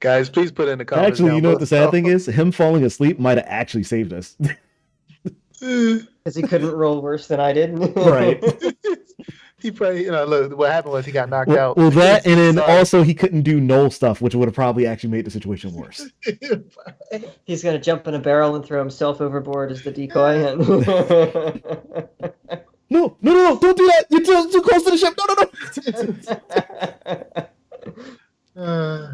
Guys, please put in the comments. Actually, you know what the sad thing is? Him falling asleep might have actually saved us. Because he couldn't roll worse than I did. Right. He probably, look, what happened was he got knocked out. Well, that, and then also he couldn't do Noel stuff, which would have probably actually made the situation worse. He's going to jump in a barrel and throw himself overboard as the decoy. No, don't do that. You're too close to the ship. No.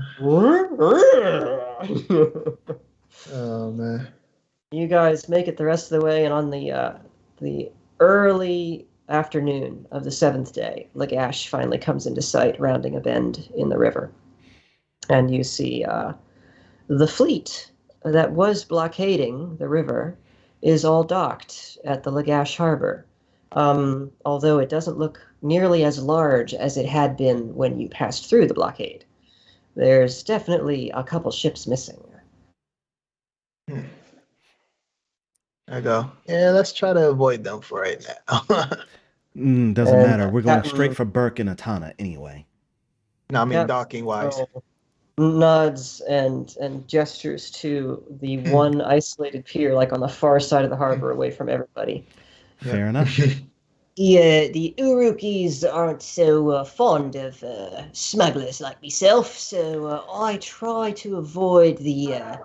Oh, man. You guys make it the rest of the way, and on the early afternoon of the 7th day, Lagash finally comes into sight, rounding a bend in the river. And you see the fleet that was blockading the river is all docked at the Lagash harbor, although it doesn't look nearly as large as it had been when you passed through the blockade. There's definitely a couple ships missing. I go, yeah, let's try to avoid them for right now. Doesn't matter. We're going straight for Burke and Atana anyway. No, I mean docking wise. Nods and gestures to the one isolated pier, like on the far side of the harbor, away from everybody. Fair enough. The Urukis aren't so fond of smugglers like myself, so I try to avoid the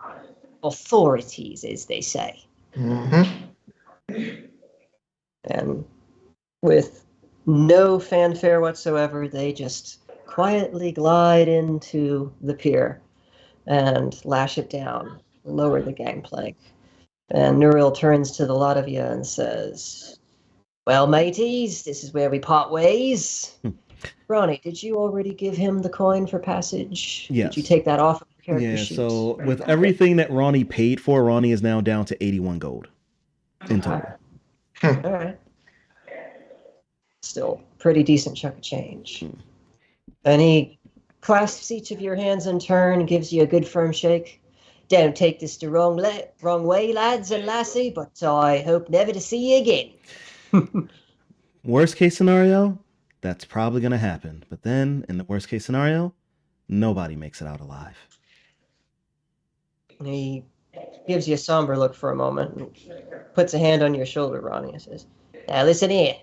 authorities, as they say. Mm-hmm. And with no fanfare whatsoever, they just quietly glide into the pier and lash it down, lower the gangplank. And Nuril turns to the lot of you and says, "Well, mateys, this is where we part ways." Ronnie, did you already give him the coin for passage? Yes. Did you take that off of the character sheet? So with everything that Ronnie paid for, Ronnie is now down to 81 gold in total. All right. Still pretty decent chunk of change. And he clasps each of your hands in turn, gives you a good firm shake. Don't take this the wrong way, lads and lassie, but I hope never to see you again. Worst case scenario, That's probably going to happen. But then, in the worst case scenario, nobody makes it out alive. He gives you a somber look for a moment and puts a hand on your shoulder, Ronnie, and says, "Now listen here.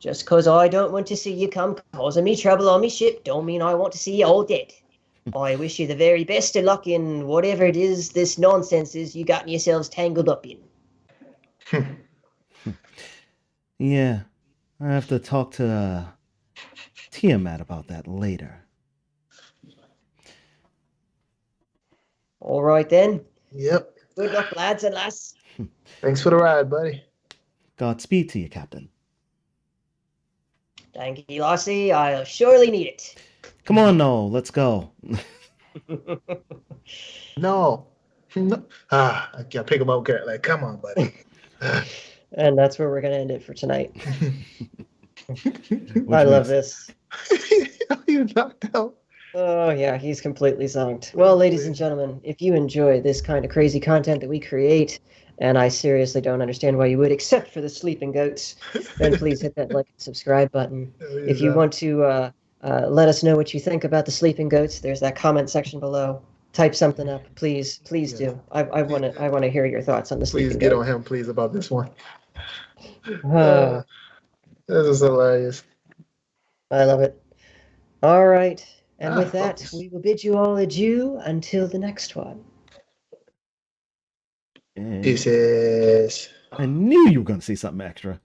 Just 'cause I don't want to see you come causing me trouble on me ship, don't mean I want to see you all dead. I wish you the very best of luck in whatever it is this nonsense is you got yourselves tangled up in." Yeah, I have to talk to Tiamat about that later. All right then. Yep. Good luck, lads and lass. Thanks for the ride, buddy. Godspeed to you, Captain. Thank you, Lassie. I'll surely need it. Come on, Noel, let's go. No. No. I gotta pick him up, Garrett. Like, come on, buddy. And that's where we're going to end it for tonight. Which I love makes- this. You knocked out. Oh, yeah, he's completely zonked. Well, ladies and gentlemen, if you enjoy this kind of crazy content that we create, and I seriously don't understand why you would, except for the sleeping goats, then please hit that like and subscribe button. If you want to let us know what you think about the sleeping goats, there's that comment section below. Type something up, please do. I want to hear your thoughts on the Please sleeping get goat. on him, please, about this one. Ah, This is hilarious. I love it. All right. And with that, focus. we will bid you all adieu until the next one. And Deuces. I knew you were going to say something extra.